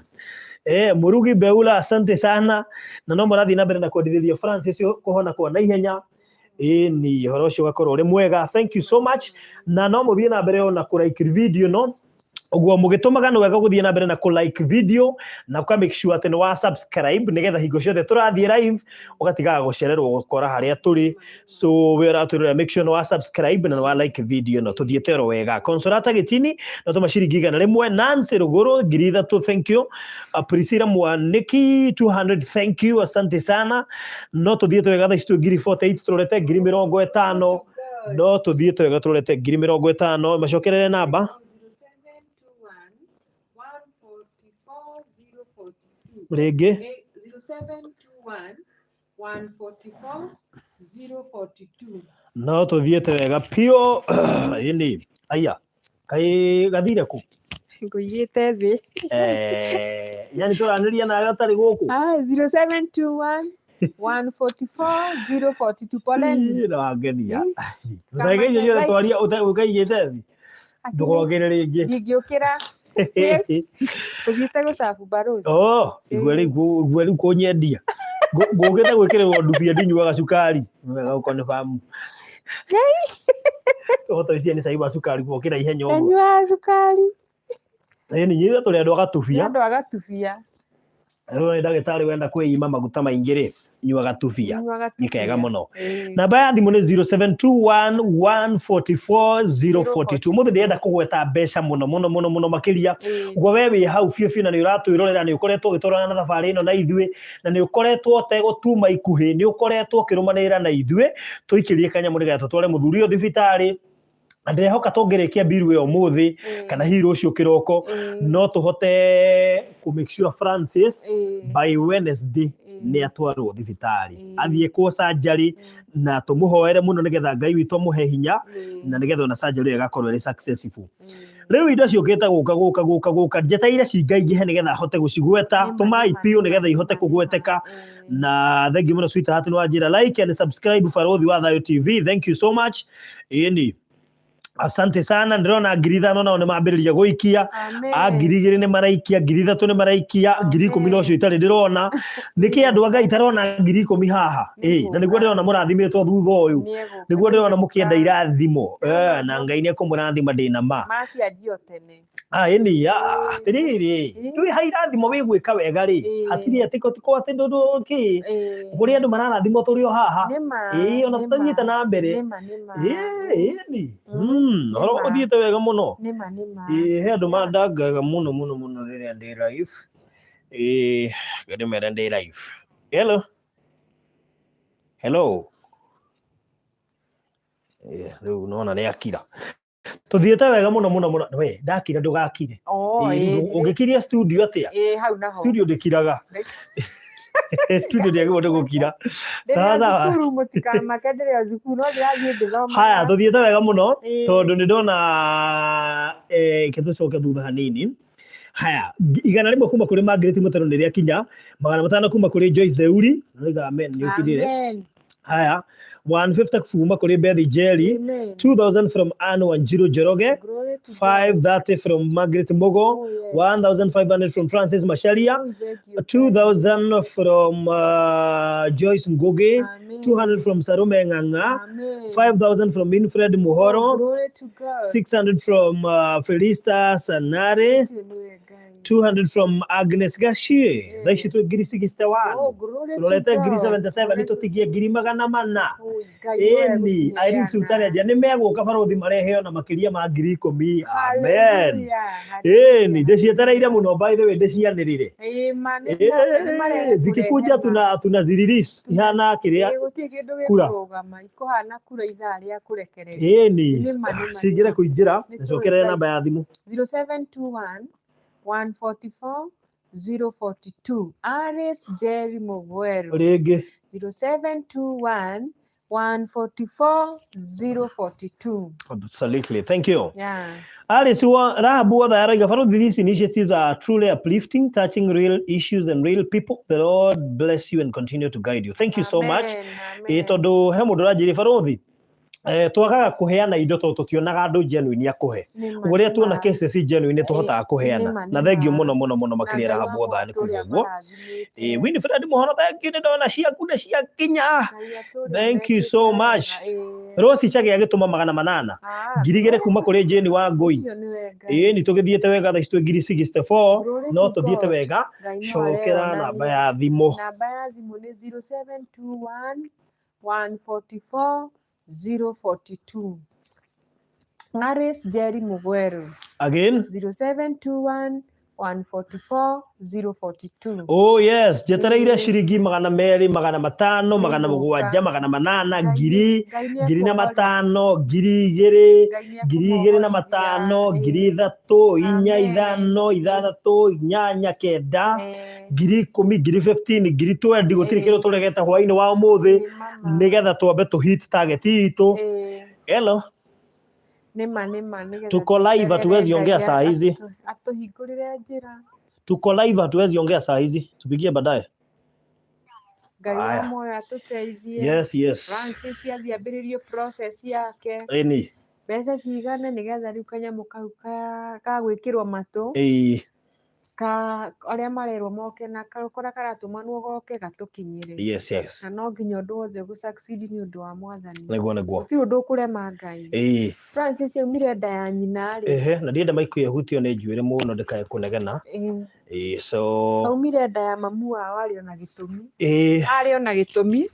Murugi Beula asante sana na no marathi na mbere na kwendithia Francis kuhona kwa na ihenya ni horocio gakorwo ri mwega thank you so much na no muthie na mbere na ku like video no uguo mugitumaga no wega guthie na mbere na ku like video na ku make sure ati ni wa subscribe nigetha hingo ciothe turathie live ugatigaga gucererwo gukora haria turi so we are to make sure no wa subscribe na wa like video no tuthiete ro wega Consolata Gitini na tuma ciringi igana rimwe Nancy Ruguru ngiri 3 thank you Priscilla Mwaniki 200 thank you asante sana no tuthiete wega thaa ici ngiri 48 turorete ngiri 50 no tuthiete wega turorete ngiri 50 macokerere namba Rege 0721 144 042 no tuthiete wega pio ini aya kai gathire ku ngũigĩte thĩ. Yani tũranĩria nawe ũtarĩ gũkũ. 0721 144 042 poleni. Wangenia. Ũtarĩga icio ciothe twaria ũkaigĩte thĩ. Ndũgokĩre rĩngĩ. Ndingĩũkĩra. Ũthiĩte gũcabu mbarũthi. Igua rĩu kũnyendia. Ngũkĩte gwĩkĩrĩrwo ndubia ndinyuaga cukari. Wega ũkonĩbamu. Oto ici ni saiba cukari gũkĩra ihenya ũguo. Nyua cukari. Ni nyithe tũrĩ andũ agatubia. Andũ agatubia. Rĩu nĩ ndagĩtarĩ wenda kwĩima maguta maingĩ rĩ, nyua gatubia. Nĩ kega mũno. Namba ya thimũ nĩ 0721 144 042. Mũthĩ ndĩrenda kũgweta mbeca mũno makĩria. Gwa we wĩ hau biũ na nĩ ũratwĩrorera, nĩ ũkoretwo ũgĩtwarana na thabarĩ ĩno na ithuĩ, na nĩ ũkoretwo ũtegũtuma ikuhĩ, nĩ ũkoretwo ũkĩrũmanĩrĩra na ithuĩ, tũikĩrie kanyamũ nĩgetha tũtware mũthuri ũyũ thibitarĩ. Ndĩrehoka tũngĩrĩkia biru ĩyo ũmũthĩ kana hihi rũciũ kĩroko, no tũhote ku make sure Francis by Wednesday nĩ atwarwo thibitarĩ, athiĩ kwa surgery na tũmũhoere mũno nĩgetha Ngai witũ amũhe hinya na nĩgetha ona surgery ĩyo ĩgakorwo ĩrĩ successful. Rĩu indo ciũkĩte gũka njeteire cingaingĩhe nĩgetha ahote gũcigweta, tũmai piũ nĩgetha ihote kũgweteka. Na thank you mũno sweetheart, nĩ wanjĩra like and subscribe Barũthi wa Thayũ TV. Thank you so much. Asante sana. Ndĩrona 5,000 nao nĩ mambĩrĩria gũikia, 2,000 nĩ maraikia, 3,000 nĩ maraikia, 10,000 no cio itarĩ ndĩrona. Nĩkĩ andũ a Ngai itarona 10,000 haha? Na nĩguo ndĩrona mũrathimĩtwo thutha ũyũ, nĩguo ndĩrona mũkĩenda irathimo, na Ngai nĩ ekũmũrathima ndĩna ma. Macianjio tene. Atĩrĩrĩ, ndũĩ ha irathimo wĩgwĩka wega rĩ, hatirĩ atĩ tiko atĩ ndũndũ kĩ kũrĩ andũ mararathimwo tũrĩ o haha, ona tũthiĩte na mbere. Horo ũthiĩte wega mũno. He andũ mandangaga mũno rĩrĩa ndĩ live. Ndĩmere ndĩ live. Hello. Rĩu nona nĩ akira. Tũthiĩte wega mũno. We ndakira ndũgakire. Ũngĩkiria studio atĩa? Hau naho. Studio ndĩkiraga. Studio ndĩagĩrĩirwo nĩ gũkira. Sawa. Thukuru mũtikamake ndĩrĩ o thukuru, no ndĩrathiĩ ngĩthoma. Haya, tũthiĩte wega mũno tondũ nĩ ndona tũcoke thutha hanini. Haya, 100 kuma kũrĩ Margaret Mũtero nĩ rĩakinya, 500 kuma kũrĩ Joyce Theuri. Amen, nĩ ũkirire. Haya, 150 kuma kũrĩ Bethy Jerry, 2,000 from Anne Wanjiru Njoroge, 530 from Margaret Mogo, 1,500 from Francis Masharia, 2,000 from Joyce Ngugi, 200 from Sarume Nganga, 5,000 from Winfred Muhoro, 600 from Felista Sanare, 200 from Agnes Gashie. Thaici tu ngiri 61. Turolete ngiri 77 ni tutigie ngiri 400. Eni Irene Sultania ni megũka Barũthi mareheo na makiria ma ngiri 10. Amen. Eni ndĩcietereire mũno, by the way ndĩcianĩrĩre. Zikikuja tunazirelease ihana kiria kura. Ikuhana kura ithaa rĩa kũrekereria. Eni cingire kũingĩra nĩcokerere namba ya thimũ 0721 144 042. Ares Jerry Mugweru. Rĩngĩ 0721 144 042. Absolutely. Thank you. Yeah. Alice Rahabu wa Thayaraiga Barũthi, these initiatives are truly uplifting, touching real issues and real people. The Lord bless you and continue to guide you. Thank you so much. Tondũ he mũndũ ũranjĩrĩ Barũthi, twagaga kũheana indo tondũ tũtionaga andũ genuine a kũhe. Ũrĩa tuona cases genuine tũhotaga kũheana. Na thengiũ mũno makĩria Rahabu wa Thayaraiga nĩ kuuga ũguo. Winifred Muhoro, thank you, nĩ ndona ciaku nĩ ciakinya. Thank you so much. Rose Chage agĩtũma 800. 2,000 kuma kũrĩ Jane wa Ngũi. Nĩ tũgĩthiĩte wega thaa ici 64, no tũthiĩte wega. Cokera namba ya thimũ. Namba ya thimũ nĩ 0721 144 042. Ares Jerry Mugweru. Again 0721 144 042. Oh yes, jetereire ciringi 200, 500, 700, 800, 1000, 500, 2000, 2500, 3,500, 10,000, 10,000, 20, gũtirĩ kĩndũ tũregete hwainĩ wa ũmũthĩ nĩgetha twambe tũ hit target itũ. Hello. Nima tuko live, hatuwezi ongea saa hizi. atuhingurire njira. Tuko live, hatuwezi ongea saa hizi, tupigie baadaye. Ngai wa moyo atuteithie. Yes. Francis athiambĩrĩrie process yake. Ĩni. Mbeca cigane nĩgetha rĩu kanyamũ kau ka gwĩkĩrwo matũ. Arĩa marerwo moke na kora karatũmanwo goke gatũkinyĩre. Yes. Na no nginya ũndũ wothe gũsucceed nĩ ũndũ wa Mwathani. Nĩguo. Gũtirĩ ũndũ ũkũrema Ngai. Francis aumire nda ya nyina rĩ. Na ndienda maikũ yehutio nĩ njuĩrĩ mũno ndikae kũnegena. So aumire nda ya mamu wao arĩ ona gĩtũmi. Arĩ ona gĩtũmi.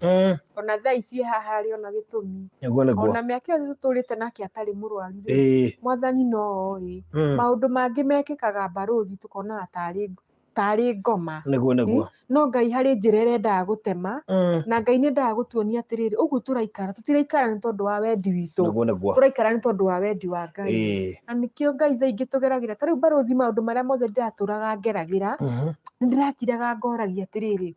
Ona thaa ici haha arĩ ona gĩtũmi. Nĩguo. Ona mĩaka yothe tũtũrĩte nake atarĩ mũrwaru rĩ. Mwathani no oĩ. Maũndũ mangĩ mekĩkaga mbarũthi tũkonaga tarĩ ngoma. Nĩguo. No Ngai harĩ njĩra ĩrĩa endaga gũtema, na Ngai nĩ endaga gũtuonia atĩrĩrĩ, ũguo tũraikara tũtiraikara nĩ tondũ wa wendi witũ. Nĩguo. Tũraikara nĩ tondũ wa wendi wa Ngai. Na nĩkĩo Ngai thaa ingĩ tũgeragĩra. Ta rĩu mbarũthi maũndũ marĩa mothe ndĩratũraga ngeragĩra, nĩ ndĩrakiraga ngoragia atĩrĩrĩ,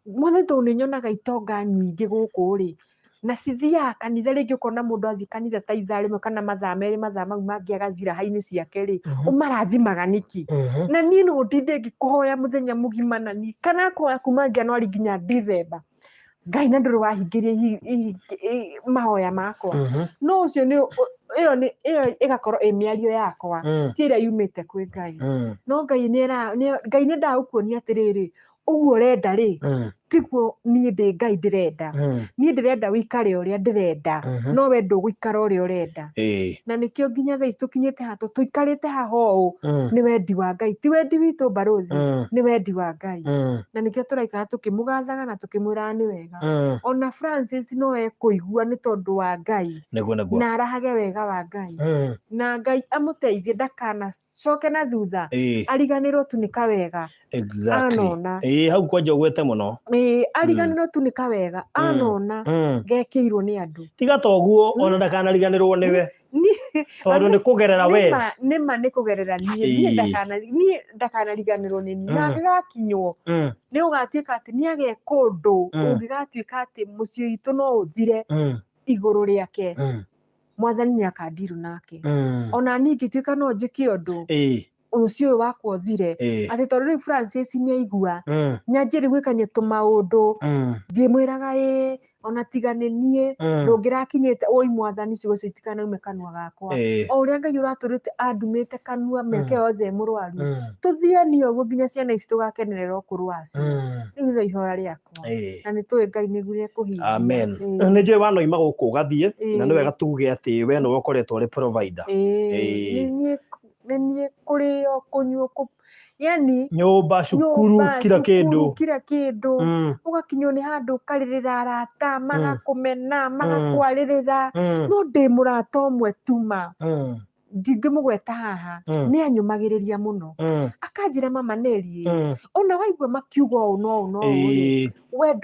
Mwathani tondũ nĩ nyonaga itonga nyingĩ gũkũ rĩ, na cithiaga kanitha rĩngĩ ũkona mũndũ athiĩ kanitha ta ithaa rĩmwe kana mathaa merĩ, mathaa mau mangĩ agathira haini ciake rĩ, ũmarathimaga nĩki? Na niĩ no ndinde ngĩkũhoya mũthenya mũgima na niĩ kana kũhoya kuma Januari nginya December, Ngai na ndũrĩ wahingĩria mahoya makwa. No ũcio ĩyo ĩgakorwo ĩ mĩario yakwa, ti ĩrĩa yumĩte kwĩ Ngai. No Ngai nĩ endaga gũkuonia atĩrĩrĩ, ũguo ũrenda rĩ, tiguo niĩ ndĩ Ngai ndĩrenda. Niĩ ndĩrenda ũikare ũrĩa ndĩrenda, no we ndũgũikara ũrĩa ũrenda. Na nĩkĩo nginya thaa ici tũkinyĩte haha tũikarĩte haha ũũ, nĩ wendi wa Ngai, ti wendi witũ mbarũthi, nĩ wendi wa Ngai. Na nĩkĩo tũraikara tũkĩmũgathaga na tũkĩmwĩraga nĩ wega. Ona Francis no ekũigua nĩ tondũ wa Ngai, na arahage wega wa Ngai, na Ngai amũteithie ndakanacoke na thutha, ariganĩrwo tu nĩ kawega anona. Hau kwanja ũgwete mũno. Ariganĩrwo tu nĩ kawega anona gekĩirwo nĩ andũ. Tiga toguo ona ndakanariganĩrwo nĩwe, tondũ nĩ kũgerera we. Nĩma nĩ kũgerera niĩ ndakanariganĩrwo nĩ niĩ, na angĩgakinywo nĩ ũgatuĩka atĩ nĩ ageka ũndũ ũngĩgatuĩka atĩ mũciĩ witũ no ũthire igũrũ rĩake, Mwathani nĩ akandiru nake. Ona niĩ ingĩtuĩka no njĩke ũndũ ũcio ũyũ wakwa ũthire, atĩ tondũ rĩu Francis nĩ aigua nyanjĩrĩ gwĩkania tũmaũndũ, ngĩmwĩraga ona tiga nĩ niĩ ndũngĩrakinyĩte ũi Mwathani ciugo icio itikanaume kanua gakwa. O ũrĩa Ngai ũratũrĩte andumĩte kanua mĩaka yothe mũrwaru, tũthieni ũguo nginya ciana ici tũgakenerera ũkũrũ wacio. Rĩu nĩ ihoya rĩakwa na nĩ tũĩ Ngai nĩguo ekũhingia. Amen. Nĩ njũĩ wanoima gũkũ ũgathiĩ, na nĩ wega tuge atĩ we nĩwe ũkoretwo ũrĩ provider. Nĩ niĩ kũrĩo kũnyuo, yani nyũmba, cukuru, kila kĩndũ. Ũgakinywo nĩ handũ ũkarĩrĩra arata, magakũmena, magakwarĩrĩra, no ndĩ mũrata ũmwe tuma ndingĩmũgweta haha, nĩ anyũmagĩrĩria mũno, akanjĩra mama Neri, ona waigua makiuga ũũ no ũũ, we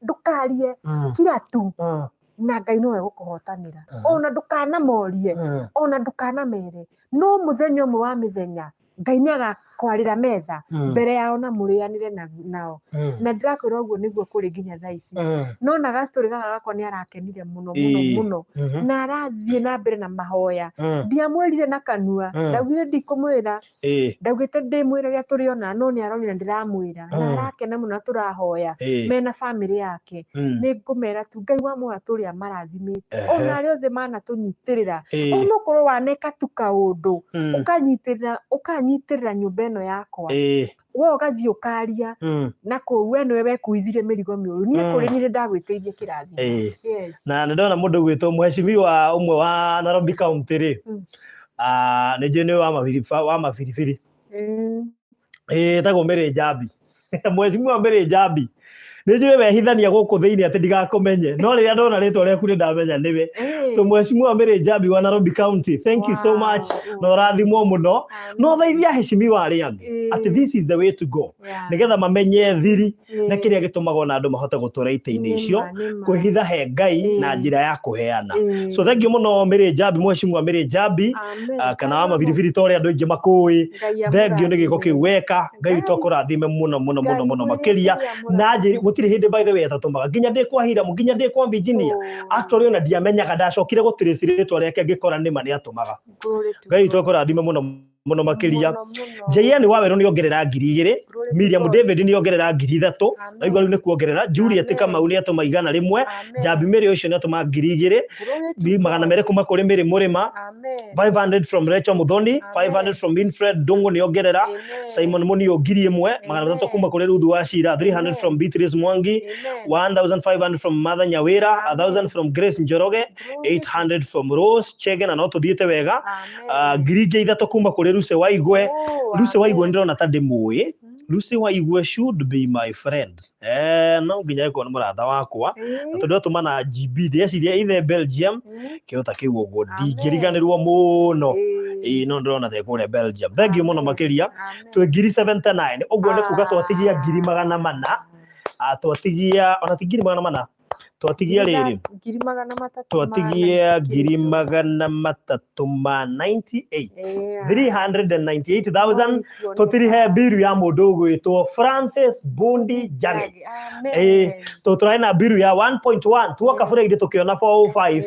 ndũkarie kira tu, na Ngai nowe gũkũhotanĩra. Ona ndũkanamorie, ona ndũkanamere, no mũthenya ũmwe wa mĩthenya Ngai nĩ agakwarĩra metha mbere yao na mũrĩanĩre nao. Na ndĩrakwĩra ũguo nĩguo kũrĩ nginya thaa ici. No na gastori gaka gakwa nĩ arakenire mũno, na arathiĩ na mbere na mahoya. Ndiamwĩrire na kanua, ndaugire ndikũmwĩra, ndaugĩte ndĩmwĩre rĩrĩa tũrĩona, no nĩ aronire ndĩramwĩra, na arakena mũno tũrahoya mena bamĩrĩ yake. Nĩ ngũmera tu Ngai wa mũoyo atũrĩa marathimĩte, ona arĩa othe manatũnyitĩrĩra, onokorwo waneka tu kaũndũ ũkanyitĩrĩra nyũmba ĩno yakwa, we ũgathiĩ ũkaria na kũu we nĩwe wekuithirie mĩrigo mĩũru, niĩ kũrĩ niĩ ndagwĩtĩirie kĩrathimo. Na nĩ ndona mũndũ gwĩtwo mheshimiwa ũmwe wa Nairobi County rĩ, nĩ njũĩ nĩ wa mabiribiri, etagwo Mary Njambi. Mheshimiwa Mary Njambi, nĩ njũĩ wehithania gũkũ thĩinĩ atĩ ndigakũmenye, no rĩrĩa ndona rĩtwa rĩaku nĩ ndamenya nĩwe. So Mheshimiwa Mary Njambi wa Nairobi County, thank you so much, na ũrathimwo mũno, no thaithia heshimiwa arĩa angĩ atĩ this is the way to go, nĩgetha mamenye thiri na kĩrĩa gĩtũmaga ona andũ mahote gũtũra itĩ-inĩ icio, kwĩhitha he Ngai na njĩra ya kũheana. So thank you mũno Mary Njambi, Mheshimiwa Mary Njambi, kana wa mabiribiri ta ũrĩa andũ aingĩ makũĩ. Thank you nĩ gĩko kĩu weka, Ngai witũ akũrathime mũno makĩria, na gũtirĩ hĩndĩ by the way atatũmaga nginya ndĩkwahira nginya ndĩkwa Virginia, actually ona ndiamenyaga, ndacokire gũtirĩcirĩtwa rĩake ngĩkora nĩma nĩ atũmaga. Ngai witũ akũrathime mũno. muno makiria JN Waweru ni ongerera 2,000 Miriam David ni ongerera 3,000 na igwa ni kuongerera Juliet Kamau ni atuma 100 Jabi Mary ucio ni atuma 2,000 200 kuma kuri Mary Murima 500 from Rachel Muthoni 500 from Winfred Dungu ni ongerera Simon Munio 1,000 300 kuma kuri Ruthu Wachira 300 from Beatrice Mwangi 1,500 from Mother Nyawira 1,000 from Grace Njoroge 800 from Rose Chege na no tuthiete wega 3,000 kuma kuri Lucy Waigwe Lucy Waigwe ndona ta ndimui Lucy Waigwe should be my friend no nginya iko na muratha wakwa tondu atumana GB ndeciria ithe Belgium kiota kiu uguo ndingiriganirwo muno no ndona te kure Belgium thank you muno makiria twe 79 uguo ni kuga twatigia 400 twatigia ona ti 400 twatigia riri twatigia 398,000 tutirihe biru ya mundu gwitwo Francis Bundi Jage tuturaina biru ya 1.1 tuoka bure tukiona 405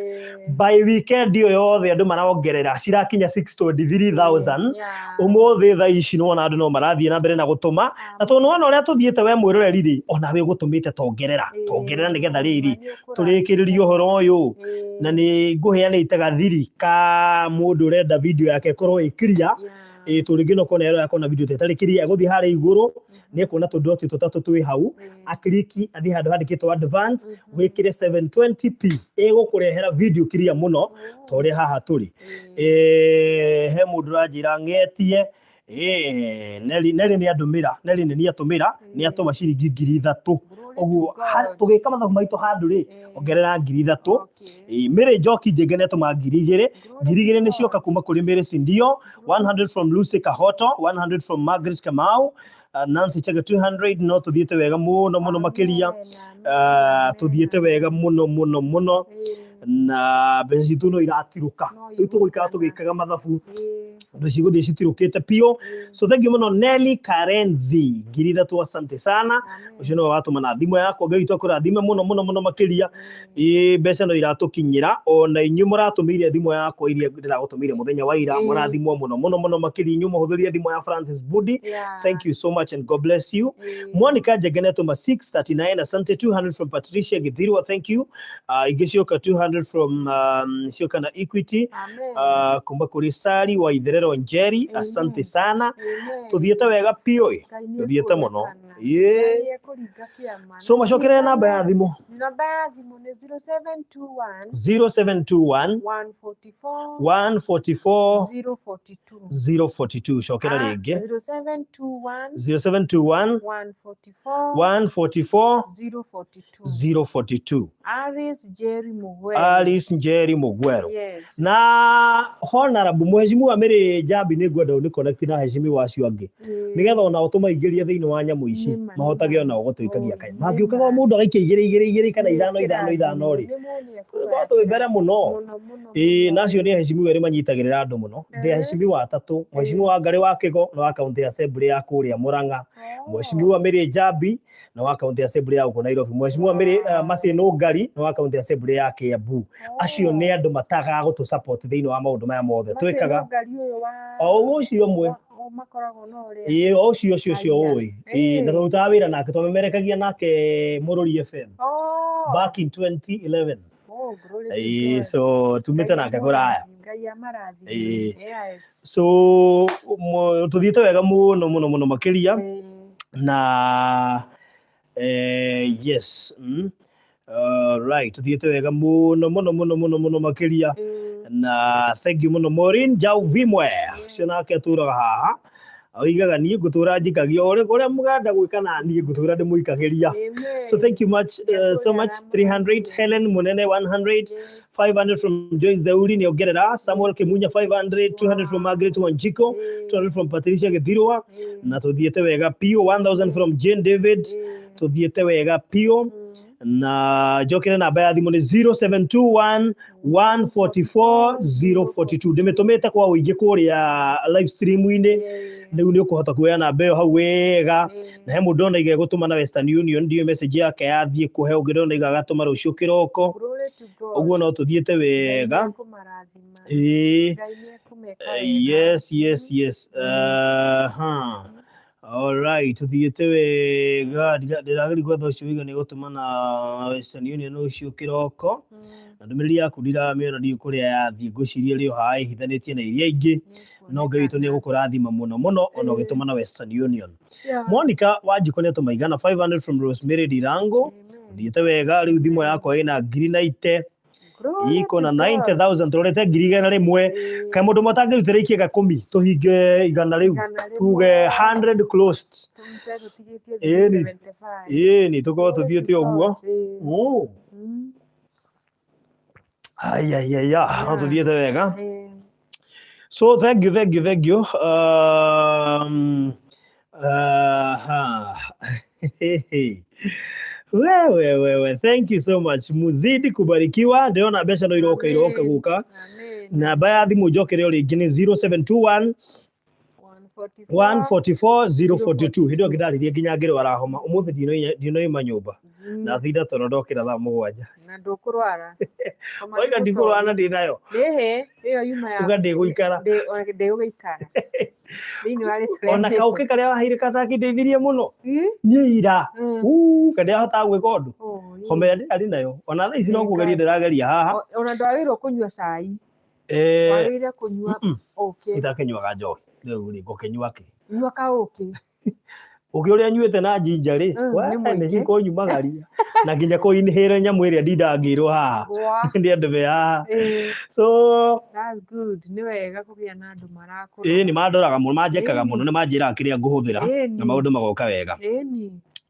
by weekend yo yothe andu maraongerera cirakinya 623,000 umuthi tha ici no ona andu no marathie na mbere na gutuma na tunuona uria tuthiete we mwiroreri ri ona we gutumite tongerera nigetha riri turikiririo horo uyu na ni nguheanite gathiri ka mundu urenda video yake korwo ikiria turingino kona yero yakona video tetari kiria guthi hare iguru ni kuona tudoti tutatu twi hau akliki athi handu handikitwo advance wikire 720p igukurehera video kiria muno tori haha turi he mundu rajira ngetie neri ni andumira neri ni atumira ni atuma ciringi 3,000 oguo tugika mathabu maitu handu ri ongerera 3,000 Mary Njoki Njengene tuma 2,000 ni cioka kuma kuri Mary Sindio 100 from Lucy Kahoto 100 from Margaret Kamau Nancy Chege 200 no tuthiete wega muno makiria tuthiete wega muno na bezi tuno iratiruka riu tuguikara tugikaga mathabu ndo ciguthie citirukite pio so thank you muno Nelly Karenzi 3,000 asante sana ucio no watuma na thimo yako ngai twakurathime muno makiria mbeca no iratukinyira ona inyu muratumire thimo yako iria ndiragutumire muthenya wa ira murathimwo muno makiria inyu muhuthuria thimo ya Francis Budi thank you so much and God bless you Monica Njengene tuma 639 asante 200 from Patricia Githirwa thank you igicioka 200 from sioka na Equity kumba kuri Sari wa Itherero Njeri asante sana tuthiete wega pio tuthiete muno so macokere namba ya thimu ni 0721 144 042 cokera ringi 0721 144 042 Alice Njeri Mugwero na honorable mheshimiwa wa Mary Jabi ni ngwenda ni connect na heshimiwa wacio angi nigetha ona utuma ingiria thiini wa nyamu ici mahotage ona gutuikagia kai mangiukaga mundu agaikia igiri kana 5 ri watu wibere muno nacio ni heshimiwa ri manyitagirira andu muno ndi heshimiwa atatu mheshimiwa Ngari wa Kigo na county assembly ya kuria Muranga mheshimiwa Mary Jabi na county assembly ya Nairobi mheshimiwa Mary Maseno Ngari na county assembly ya Kiambu acio ni andu mataga gutu support thiini wa maundu maya mothe twikaga ucio mwe makoragwo no ri ucio oi na turuta wira nake twamemerekagia nake Mururi FM back in 2011 so tumite nake kuraya so tuthiete wega muno makiria na yes right tuthiete wega muno makiria na thank you muno Maureen Jauvimwe cio nake turaga haha oigaga nie ngutura njikagio uria muganda gwikana nie ngutura ndimuikagiria so thank you much so much 300 Helen Munene 100 500 from Joyce Daudi ni ongerera Samuel Kimunya 500 200 from Margaret Wanjiko 200 from Patricia Githirwa na tuthiete wega pio 1000 from Jane David tuthiete wega pio na jokere namba ya thimu ni 0721 144 042 ndimetumite kwa uingi kuria live stream ine riu ni ukuhota kuya namba yo hau wega na he mundu ona ige gutuma na Western Union ndio message yake yathie kuhe ungirona iga gatuma rucio kiroko uguo no tuthiete wega Yes. All right, tuthiete wega ndirageri gwetha ucio wiga ni gutumana Western Union ucio kiroko na ndumiriri yaku ndiramiona ndiu kuria yathie ngwiciria rio haha ihithanitie na iria ingi no Ngai witu ni egukurathima muno ona ugitumana Western Union. Monica Wanjiku ni tumaigana 500 from Rosemary Dirango. Tuthiete wega riu thimo yakwa ina 90 iko na 90,000 turete 100,000 kai mundu matangirutira ikiega 10 tuhinge igana riu tuge 100 closed ni tuko tuthiete oguo no tuthiete wega. So thank you wewe thank you so much, muzidi kubarikiwa. Ndiona mbeca no iroka guka. Namba ya thimu njokere ringi ni 0721 144 042. Hindio ngidaririe nginya ngiro arahoma umuthi ndinoima nyumba na thinda torondokera thaa 7 na ndukurwara oiga ndikurwana ndinayo iyo yuma ya uga ndiguikara thini wari ona kauke karia wahire kathaki ndeithirie muno nyira karia hota gwika undu homera ndari nayo ona thaa ici no kugeria ndirageria haha ona ndwagirwo kunyua cai wagirire kunyua itakenywaga njohi riu ri ngukenywa ki nyua kauki uki uria nyuite na jinja ri ni ciko nyumagaria na nginya kuinhira nyamu iria ndindangirwo haha ndi andu me haha so that's good ni wega kugia na andu marakura ni mandoraga muno manjekaga muno ni manjiraga kiria nguhuthira na maundu magoka wega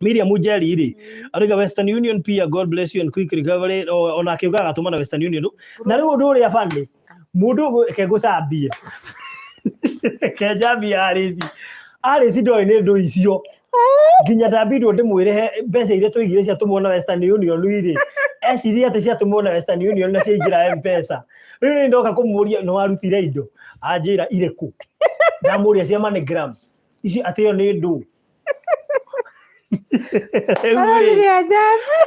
Miriam Mujeri ri ariga Western Union pia God bless you and quick recovery ona akiuga atumana Western Union na riu ndu uri afande mundu kegucambie kejambia arisi ndoi ni ndu icio nginya ndambirwo ndimwire mbeca iria tuigire cia tumona Western Union riri eciria ati cia tumona Western Union na ciingira M-Pesa riu ni ndoka kumuria no arutire indo anjira ireku ndamuria cia MoneyGram ici atio ni ndu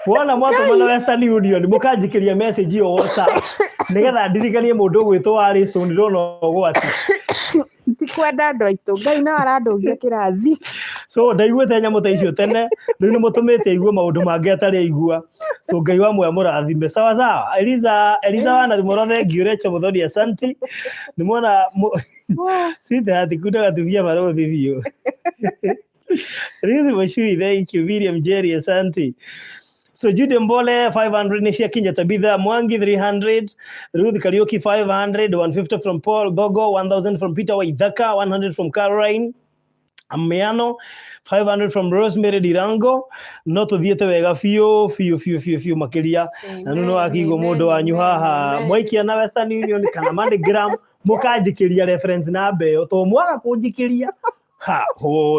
wona mwatumana Western Union mukanjikiria message yo WhatsApp nigetha ndirikanie mundu gwitwo Aristo ndirona ugwati tikwenda ndo aitu Ngai na arandungia kirathi so ndaiguite nyamo ta icio tene riu ni mutumite igua maundu mangi atari igua so Ngai wa moya murathime sawa Eliza wana rimoro thengiu Recho Muthoni asante nimona sita hati kuda gatuvia marothi bio really washui thank you Miriam Jerry asante. So Jude Mbole 500 Nishia Kinja Tabitha Mwangi 300 Ruth Karaoke 500 150 from Paul Gogo 1000 from Peter Waithaka 100 from Caroline Ameano 500 from Rosemary Dirango no tuthiete wega fiu makiria na nuno akigo mundu wanyu haha mwaikia na Western Union kana MoneyGram mukanjikiria reference na mbeo to mwaga kunjikiria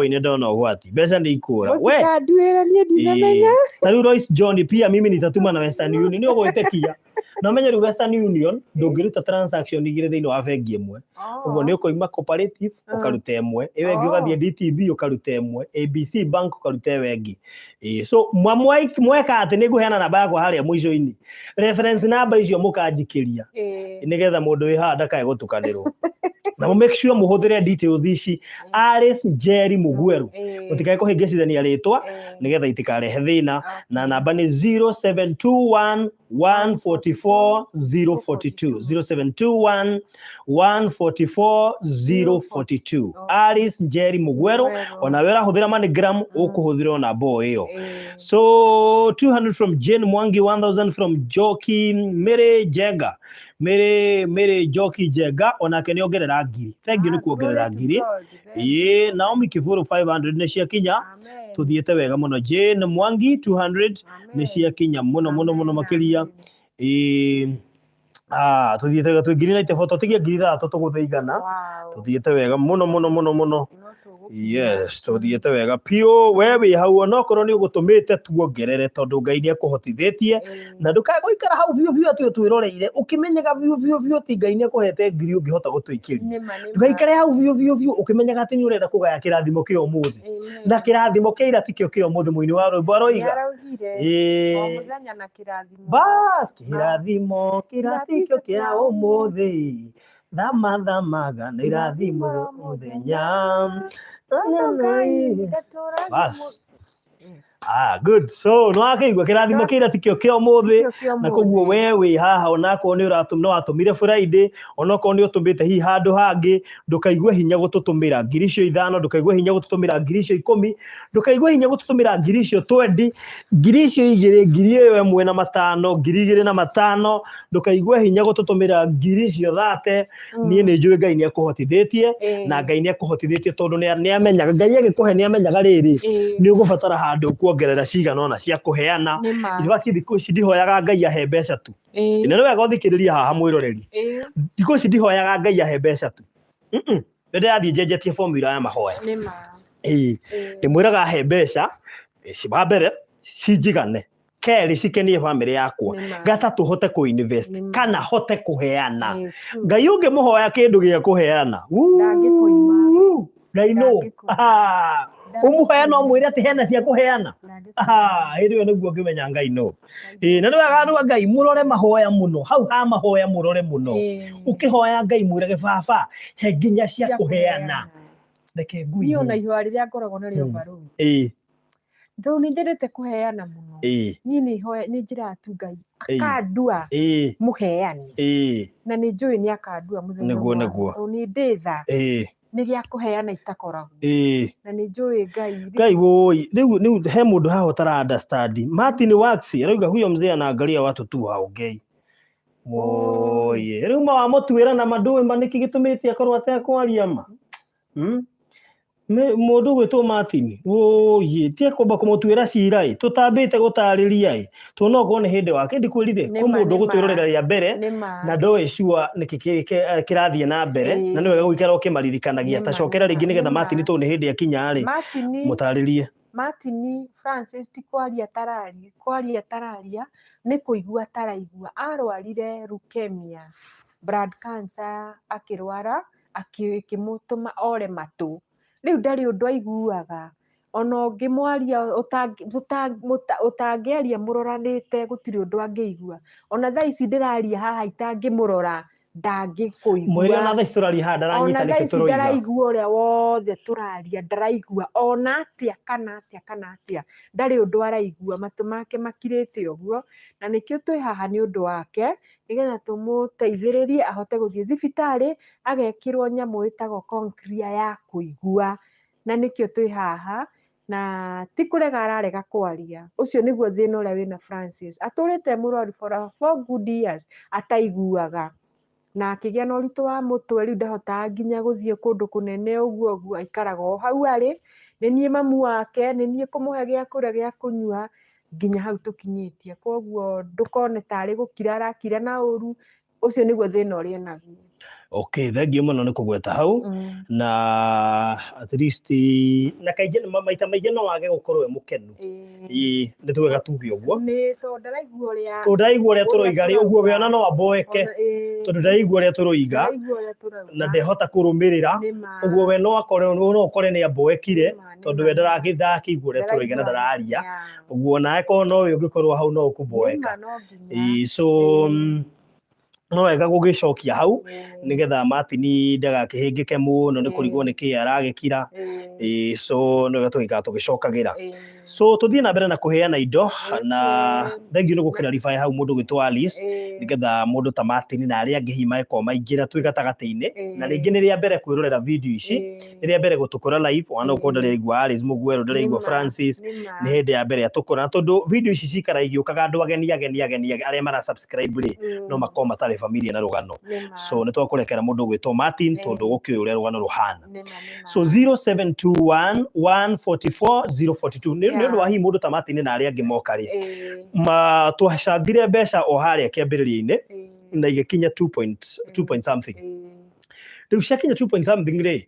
ine ndona ugwati mbeca ni ikura we nduira nie ndinamenya tariu Royce John pia mimi nitatuma na Western Union ni ugwitekia no menye ru Western Union ndungiruta transaction igire thiini wa bengi imwe uguo ni ukoima cooperative ukaruta imwe iwe ngi ugathie DTB ukaruta imwe ABC Bank ukaruta wengi so mweka ati ni guheana namba yakwa haria mwico-ini reference number icio mukanjikiria nigetha mundu wi handa kae gutukanirwo na mu make sure muhuthire details ici Alice Jerry Mugweru utikae kuhingicithania ritwa nigetha itikarehe thina na namba ni 0721 144 042 0721 144 042 Alice Jerry Mugweru ona wera huthira MoneyGram ukuhuthira namba iyo so 200 from Jane Mwangi 1000 from Joki Mere Jega Mere Joki Jega ona ke niongerera ngiri thank you ni kuongerera ngiri Naomi Kifuru 500 ni cia kinya tuthiete wega muno Jane Mwangi 200 ni cia kinya muno makiria tuthiete wega twingiri na itefoto tigia ngiri 3 tugutheigana tuthiete wega muno yes tuthiete wega pio wewe hau ona korwo ni ugutumite tuongerere tondu Ngai ni akuhotithĩtie na ndukae guikara hau biu ati twiroreire ukimenyaga biu ti Ngai ni akuhete ngiri ungihota gutwikiria ndugaikare hau biu ukimenyaga ati ni urenda kugaya kirathimo kia umuthi na kirathimo kia ira tikio kia umuthi muini wa rwimbo aroiga muthenya na kirathimo bas kirathimo kiratikio kia umuthi thamaga nĩ irathimwo mũthenya. Bas. Good. So no akaigua kĩrathimo kĩrĩa tikĩo kĩa ũmũthĩ, na koguo we wĩ haha onakorwo nĩ watũmire Friday, onakorwo nĩ ũtũmĩte hihi handũ hangĩ, ndũkaigue hinya gũtũtũmĩra 5,000, ndũkaigue hinya gũtũtũmĩra 10,000, ndũkaigue hinya gũtũtũmĩra 20,000, 2,000, 1,000 na 500, 2,000 na 500, ndũkaigue hinya gũtũtũmĩra 30,000. Niĩ nĩ njũĩ Ngai nĩ ekũhotithĩtie, na Ngai nĩ ekũhotithĩtie tondũ nĩ amenyaga, Ngai agĩkũhe nĩ amenyaga rĩrĩ nĩ ũgũbatara handũ kuongerera cigana ona cia kuheana. Ibati thikũ ici ndihoyaga Ngai ahe mbeca tu. Nĩ wega ũthikĩrĩria haha mwĩroreri. Thikũ ici ndihoyaga Ngai ahe mbeca tu. Ndĩrathiĩ njenjetie formula ya mahoya. Ndĩmwĩraga ahe mbeca wa mbere cinjigane, kerĩ cikenie family yakwa, gatatũ hote kũ-invest kana hote kũheana. Ngai ũngĩmũhoya kĩndũ gĩa kũheana Ngai no ũmũhoya no mwĩre atĩ hena cia kũheana. Hĩndĩ ĩyo nĩguo ũngĩmenya Ngai no. Na nĩ wega andũ a Ngai mũrore mahoya mũno, hau ha mahoya mũrore mũno. Ũkĩhoya Ngai mwĩrage baba he nginya cia kũheana. Reke ngui. Niĩ ona ihũa rĩrĩa ngoragwo narĩo mbarũthi. Tondũ nĩ nyendete kũheana mũno. Niĩ nĩ njĩraga tu Ngai akandua mũheani. Na nĩ njũĩ nĩ akandua mũthenya ũmwe. Tondũ nĩ ndĩ tha. Nĩ gĩa kũheana itakoragwo. Na nĩ njũĩ Ngai woi, rĩu he mũndũ haha ũtara understand. Martin Wax arauga huyo mzee anaangalia watu tu haongei. Oye, rĩu ma wamũtuĩra na mandũĩ manĩki gĩtũmĩte akorwo atekwaria ma. Mũndũ gwĩtwo Martin, oye, tie kwamba kũmũtuĩra cira tũtambĩte gũtarĩria tuonokorwo nĩ hĩndĩ wake ndikwĩrire kwĩ mũndũ gũtwĩrorera rĩa mbere na ndoĩ sure nĩkĩ kĩrathiĩ na mbere, na nĩ wega gũikara ũkĩmaririkanagia tacokera rĩngĩ nĩgetha Martin tondũ nĩ hĩndĩ akinya mũtarĩrie. Martin Francis ti kwaria tararia nĩ kũigua taraigua. Arwarire leukemia, blood cancer, akĩrwara akĩmũtũma ore matũ. Rĩu ndarĩ ũndũ aiguaga, ona ũngĩmwaria ũtangĩaria mũroranĩte gũtirĩ ũndũ angĩigua. Ona thaa ici ndĩraria haha itangĩmũrora ndangĩkũigua. Mwĩrĩ ona thaa ici tũraria haha ndaranyita nĩkĩ tũroiga. Ona thaa ici ndaraigua ũrĩa wothe tũraria, ndaraigua ona atĩa kana atĩa. Ndarĩ ũndũ araigua, matũ make makirĩte ũguo, na nĩkĩo twĩ haha nĩ ũndũ wake, nĩgetha tũmũteithĩrĩrie ahote gũthiĩ thibitarĩ agekĩrwo nyamũ ĩtagwo cochlear ya kũigua. Na nĩkĩo twĩ haha, na ti kũrega ararega kwaria. Ũcio nĩguo thĩna ũrĩa wĩna Francis. Atũrĩte mũrwaru for 4 good years ataiguaga. Na akĩgĩa na ũritũ wa mũtwe, rĩu ndahotaga nginya gũthiĩ kũndũ kũnene ũguo, aikaraga o hau arĩ. Nĩ niĩ mamu wake, nĩ niĩ kũmũhe gĩa kũrĩa gĩa kũnyua nginya hau tũkinyĩtie. Koguo ndũkone tarĩ gũkira arakira na ũru. Ũcio nĩguo thĩna ũrĩa naguo. Okay, thengiũ mũno nĩ kũgweta hau, na at least na kaingĩ maita maingĩ no wage gũkorwo mũkenu. Nĩ twega tuge ũguo. Nĩ tondũ ndaraigua ũrĩa tũroiga rĩ, ũguo we ona no aboeke tondũ ndaraigua ũrĩa tũroiga na ndehota kũrũmĩrĩra, ũguo we no ũkore nĩ aboekire tondũ we ndarakĩigua ũrĩa tũroiga na ndararia, ũguo nawe korwo no we ũngĩkorwo hau no ũkũboeka. So no wega gũgĩcokia hau nĩgetha Martin ndagakĩhĩngĩke mũno nĩ kũrigwo nĩkĩ aragĩkira. So no wega tũgĩikara tũgĩcokagĩra. So tũthiĩ na mbere na kũheana indo, na thengiũ nĩ gũkĩrarify hau mũndũ gwĩtwo Alice, nĩgetha mũndũ ta Martin na arĩa angĩ hihi mangĩkorwo maingĩra twĩ gatagatĩ-inĩ, na rĩngĩ nĩ rĩa mbere kwĩrorera video ici, nĩ rĩa mbere gũtũkora live, ona ũkorwo ndĩraigua Alice Mũgwero, ndĩraigua Francis, nĩ hĩndĩ ya mbere atũkora, tondũ video ici cikara igĩũkaga andũ ageni arĩa mara subscribe rĩ no makorwo matarĩ familia na rũgano. So nĩ twakũrekera mũndũ gwĩtwo Martin tondũ gũkĩũĩ ũrĩa rũgano rũhana. So 0721 144 042 nĩ ũndũ wa hihi mũndũ ta Martin na arĩa angĩ moka rĩ, twacangire mbeca o harĩa kĩambĩrĩria-inĩ na igĩkinya 2 point something. riu ciakinya 2 something ri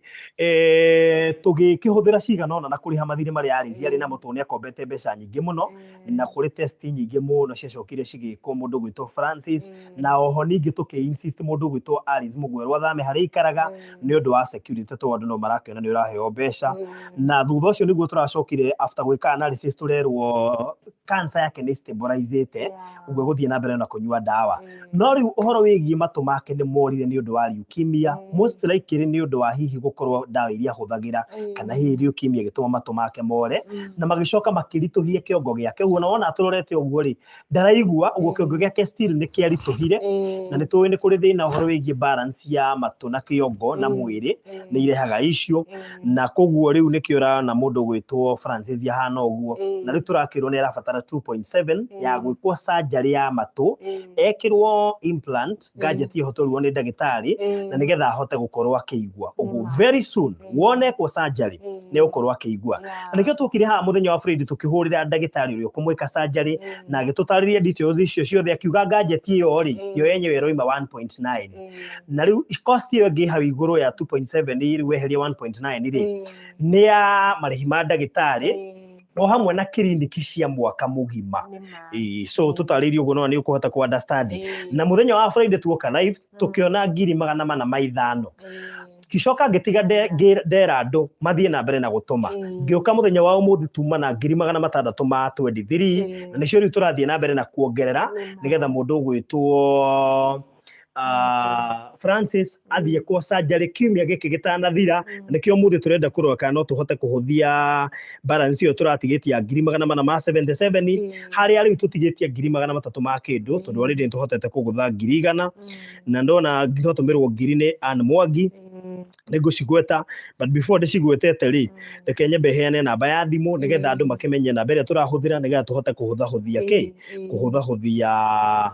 tugikihuthira cigana ona na kuriha mathire mari ari na mutu ni akombete mbeca nyingi muno na kuri test nyingi muno ciacokire cigikwo mundu gwitwo Francis na oho ningi tuki-insist mundu gwitwo Alice Mugweru athame hari ikaraga ni undu wa security tondu no marakiona ni uraheo mbeca na thutha ucio niguo turacokire after gwika analysis turerwo cancer yake ni stabilizate uguo guthie na mbere na kunyua dawa no riu uhoro wigie matu make ni morire ni undu wa leukemia most likely ni undu wa hihi gukorwo dawa iria huthagira kana hihi leukemia gituma matu make more na magicoka makirituhie kiongo giake uguo wona aturorete uguo ri ndaraigua uguo kiongo giake still ni kiarituhire na ni tuwi ni kuri thina uhoro wigie balance ya matu na kiongo na mwiri ni irehaga icio na koguo riu nikio na mundu gwitwo Francis yahana uguo na riu turakirwo ni arabatara 2.7 ya gwikwo surgery ya matu ekirwo implant gadget ihotorirwo ni ndagitari na nigetha ahote gukorwo akigwa uguo very soon wone kwa surgery ni ukorwo akigwa na nikio tukire ha muthenya wa Friday tukihurira ndagitari urio kumwika surgery na agitutariria details icio ciothe akiuga gadget iyo ri yo yenyewe roima 1.9 na riu cost iyo ngi hau iguru ya 2.7 iri weheria 1.9 ri ni ya marihi ma ndagitari o hamwe na kiriniki cia mwaka mugima so tutaririo uguo no ni ukuhota ku understand na muthenya wa Friday tuoka live tukiona 405 kishoka ngitiga ndera andu mathie na mbere na gutuma ngioka muthenya wa umuthi tuma na 600 ma 23 na nicio riu turathie na mbere na kuongerera nigetha mundu gwitwo Francis athie kwa surgery kiumia giki gitanathira nikio muthi turenda kuroka no tuhote kuhuthia balance iyo turatigitia 477 hari ari tutigitia 300 ma kindu tondu already tuhotete kugutha 100 na ndona ngitotumirwo 100 ni Anne Mwangi nigucigweta but before ndicigwetete ri reke nyambe heane namba ya thimu nigetha andu makimenye namba iria turahuthira nigetha tuhote kuhuthahuthia kuhuthahuthia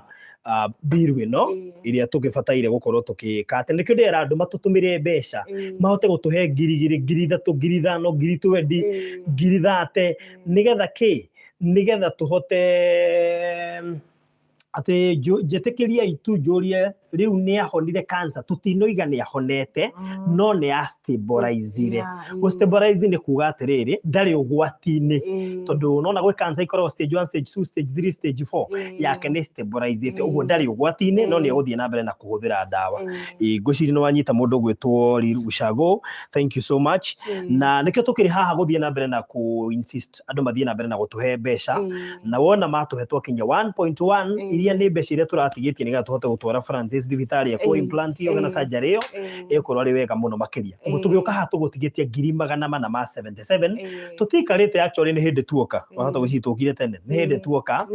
biru ino iria tugibataire gukorwo tukikate nikio ndera andu matutumire mbeca mahote gutuhe 2,000 2,300 2,020 2,030 nigetha tuhote ati jetikiria itu jurie riu ni ahonire cancer tutinoiga ni ahonete no ni stabilize go stabilize ni kuga atiriri ndari ugwati-ini tondu nona gwe cancer ikorwo stage 1 stage 2 stage 3 stage 4 yake ni stabilize uguo ndari ugwati-ini no ni guthie na mbere na kuhuthira dawa ngwiciri no wanyita mundu gwitwo Liru Gushago thank you so much na nikio tukiri haha guthie na mbere na ku insist andu mathie na mbere na gutuhe mbeca na wona matuhetwo kinya 1.1 iria ni mbeca iria turatigitie niga tuhote gutwara Francis thibitari ya ku implant iyo na surgery iyo ikorwo ri wega muno makiria uguo tugioka ha tugutigitie 477 tutikarite actually ni hindi tuoka wahota gucitukire tene ni hindi tuoka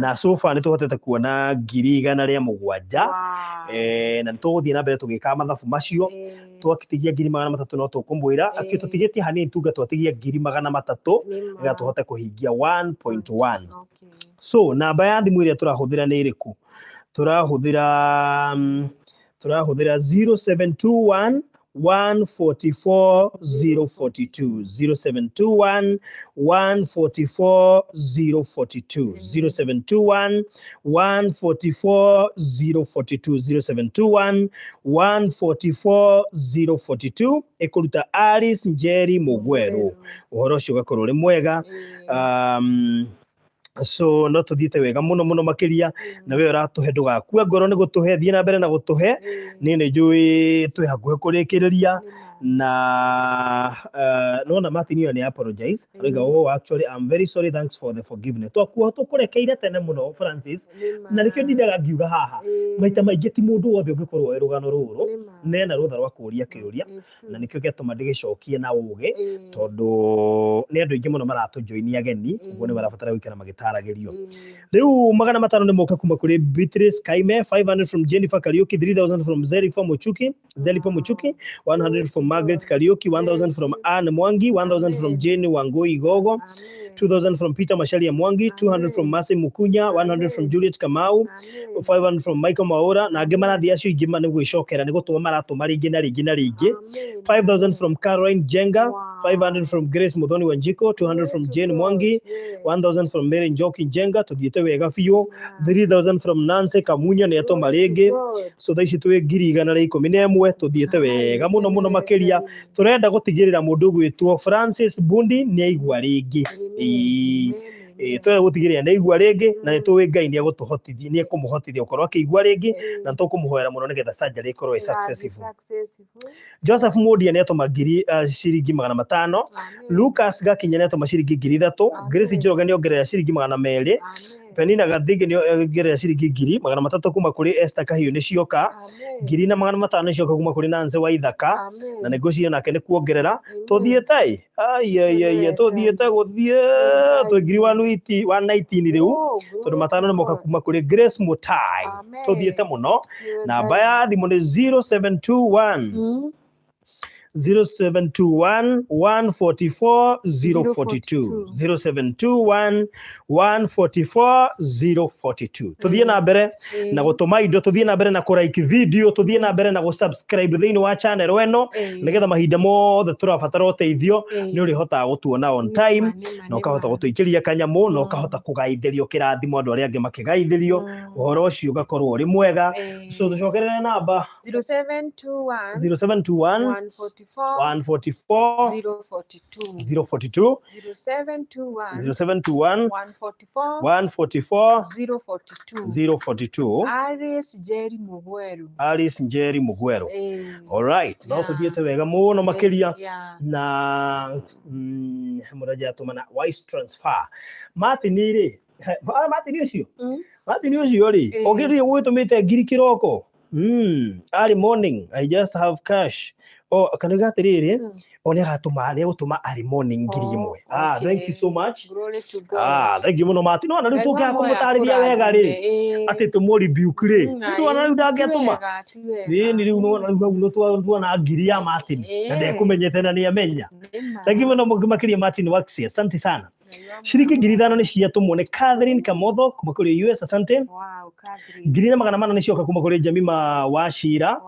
na so far ni tuhotete kuona 107 na tuguthie na mbere tugika mathabu macio twakitigia 300 no tukumwira akio tutigitie hanini tuga twatigia 300 niga tuhote kuhingia 1.1 so namba ya thimu iria turahuthira ni iriku turahuthira 0721 144 042 0721 144 042 0721 144 042 0721 144 042 ekuruta Alice Njeri Mugweru uhoro ucio gakorwo ri mwega so no tuthiite wega muno makiria na we uratuhe ndugakua ngoro ni gutuhe thie na mbere na gutuhe ni njui twi hakuhe kurikiriria na no Martin ni apologize riga actually I'm very sorry thanks for the forgiveness tukurekeire tene muno Francis na nikio ndindaga ngiuga haha maita maingi ti mundu wothe ungikorwo rugano ruru nena rutha rwa kuria kiuria na nikio getuma ndigicokie na uge tondu ni andu ingi muno maratujoinia ageni uguo ni barabatara gwikara magitaragirio riu 500 ni moka kuma kuri Beatrice Kaime 500 from Jennifer Kariuki 3000 from Zelipo Muchuki 100 from Margaret Kariuki 1000 from Anne Mwangi 1000 from Jane Wangui Gogo 2,000 from Peter Masharia Mwangi, 200 from Masi Mukunya, 100 from Juliet Kamau, 500 from Michael Maura, na angĩ marathi acio ingĩ nĩ gwĩcokera nĩ gũtũma maratũma rĩngĩ na rĩngĩ na rĩngĩ. 5,000 from Caroline Jenga, 500 from Grace Muthoni Wanjiko, 200 from Jane Mwangi, 1,000 from Mary Njoki Jenga, tuthiĩte wega biũ. 3,000 from Nancy Kamunya nĩ atũma rĩngĩ. So thaa ici twĩ 111 tuthiĩte wega mũno mũno makĩria. Tũrenda gũtigĩrĩra mũndũ gwĩtwo Francis Bundi nĩ aigua rĩngĩ. Tũrenda gũtigĩrĩra nĩ aigua rĩngĩ na nĩ tũĩ Ngai nĩ egũtũhotithia, nĩ ekũmũhotithia gũkorwo akĩigua rĩngĩ na tũkũmũhoera mũno nĩgetha surgery ĩkorwo ĩ successful. Joseph Mũndia nĩ atũma ciringi 500. Lucas Gakinya nĩ atũma ciringi 3,000. Grace Njoroge nĩ ongerera ciringi 200. Penina Gathingi nĩ ongerera ciringi 300 kuma kũrĩ Esther Kahiũ nĩ cioka. 500 nĩ cioka kuma kũrĩ Nancy Waithaka na nĩ ngwĩciria nake nĩ kuongerera. Tũthiĩte tũthiĩte gũthiĩ twĩ 119 rĩu tondũ 5 nĩ moka kuma kũrĩ Grace Mutai. Tũthiĩte mũno. Namba ya thimũ nĩ 0721 0721 144 042 0721 144 042. Tuthiĩ na mbere na gũtũma indo, tuthiĩ na mbere na kũlike video, tuthiĩ na mbere na gũsubscribe thĩinĩ wa channel ĩno nĩgetha mahinda mothe tũrabatara ũteithio nĩ ũrĩhotaga gũtuona on time na ũkahota gũtũikĩria kanyamũ na ũkahota kũgaithĩrio kĩrathimo andũ arĩa angĩ makĩgaithĩrio, ũhoro ũcio ũgakorwo ũrĩ mwega. So tũcokerere namba 0721 144 042 0721 144 042. Alice Njeri Mugweru. All right. No tuthiĩte wega mũno makĩria na mũraja atũmana Wise Transfer. Martin rĩ, Martin ũcio rĩ, ũngĩrĩ gwĩtũmĩte ngiri kĩroko. Early morning, I just have cash. Kana gatirĩrĩ one agatũma nĩ gũtũma early morning ngiri ĩmwe. Thank you so much. Thank you mũno Martin. No na rĩu tũngĩaga kũmũtarĩria wega rĩ atĩ tũmũ-rebuke rĩ nĩndũona rĩu ndangĩatũma. Nĩ rĩu no tuona ngiri ya Martin na ndekũmenyete na nĩ amenya. Thank you mũno makĩria Martin Waxi. Asante sana. Shiringi 5,000 nĩ ciatũmwo nĩ Catherine Kamotho kuma kũrĩ US. Asante. Wow, Catherine. 400 nĩ cioka kuma kũrĩ Jamima Wachira.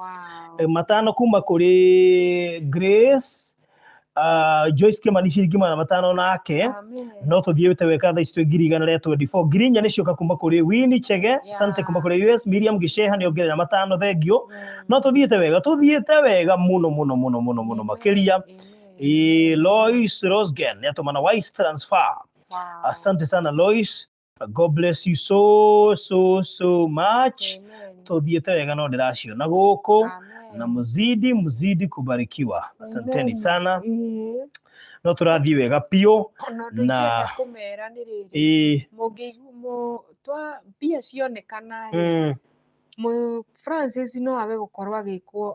500 kuma kũrĩ Grace Joyce Kimani ciringi 500 nake. No tuthiĩte weka thaa ici twĩ 124. Ngirinya nĩ cioka kuma kũrĩ Winnie Chege. Asante kuma kũrĩ US. Miriam Gisheha nĩ ongerera 500 thengio. No tuthiĩte wega mũno makĩria. Lois Rosgen nĩ atũmana Wise Transfer. Asante sana Lois. God bless you so much. Tuthiĩte wega no ndĩraciona gũkũ na muzidi kubarikiwa. Asanteni sana. No tũrathiĩ wega piũ na kumera nĩ rĩrĩ mũngĩiguo twa mbia cionekana Francis no age gũkorwo agĩkwo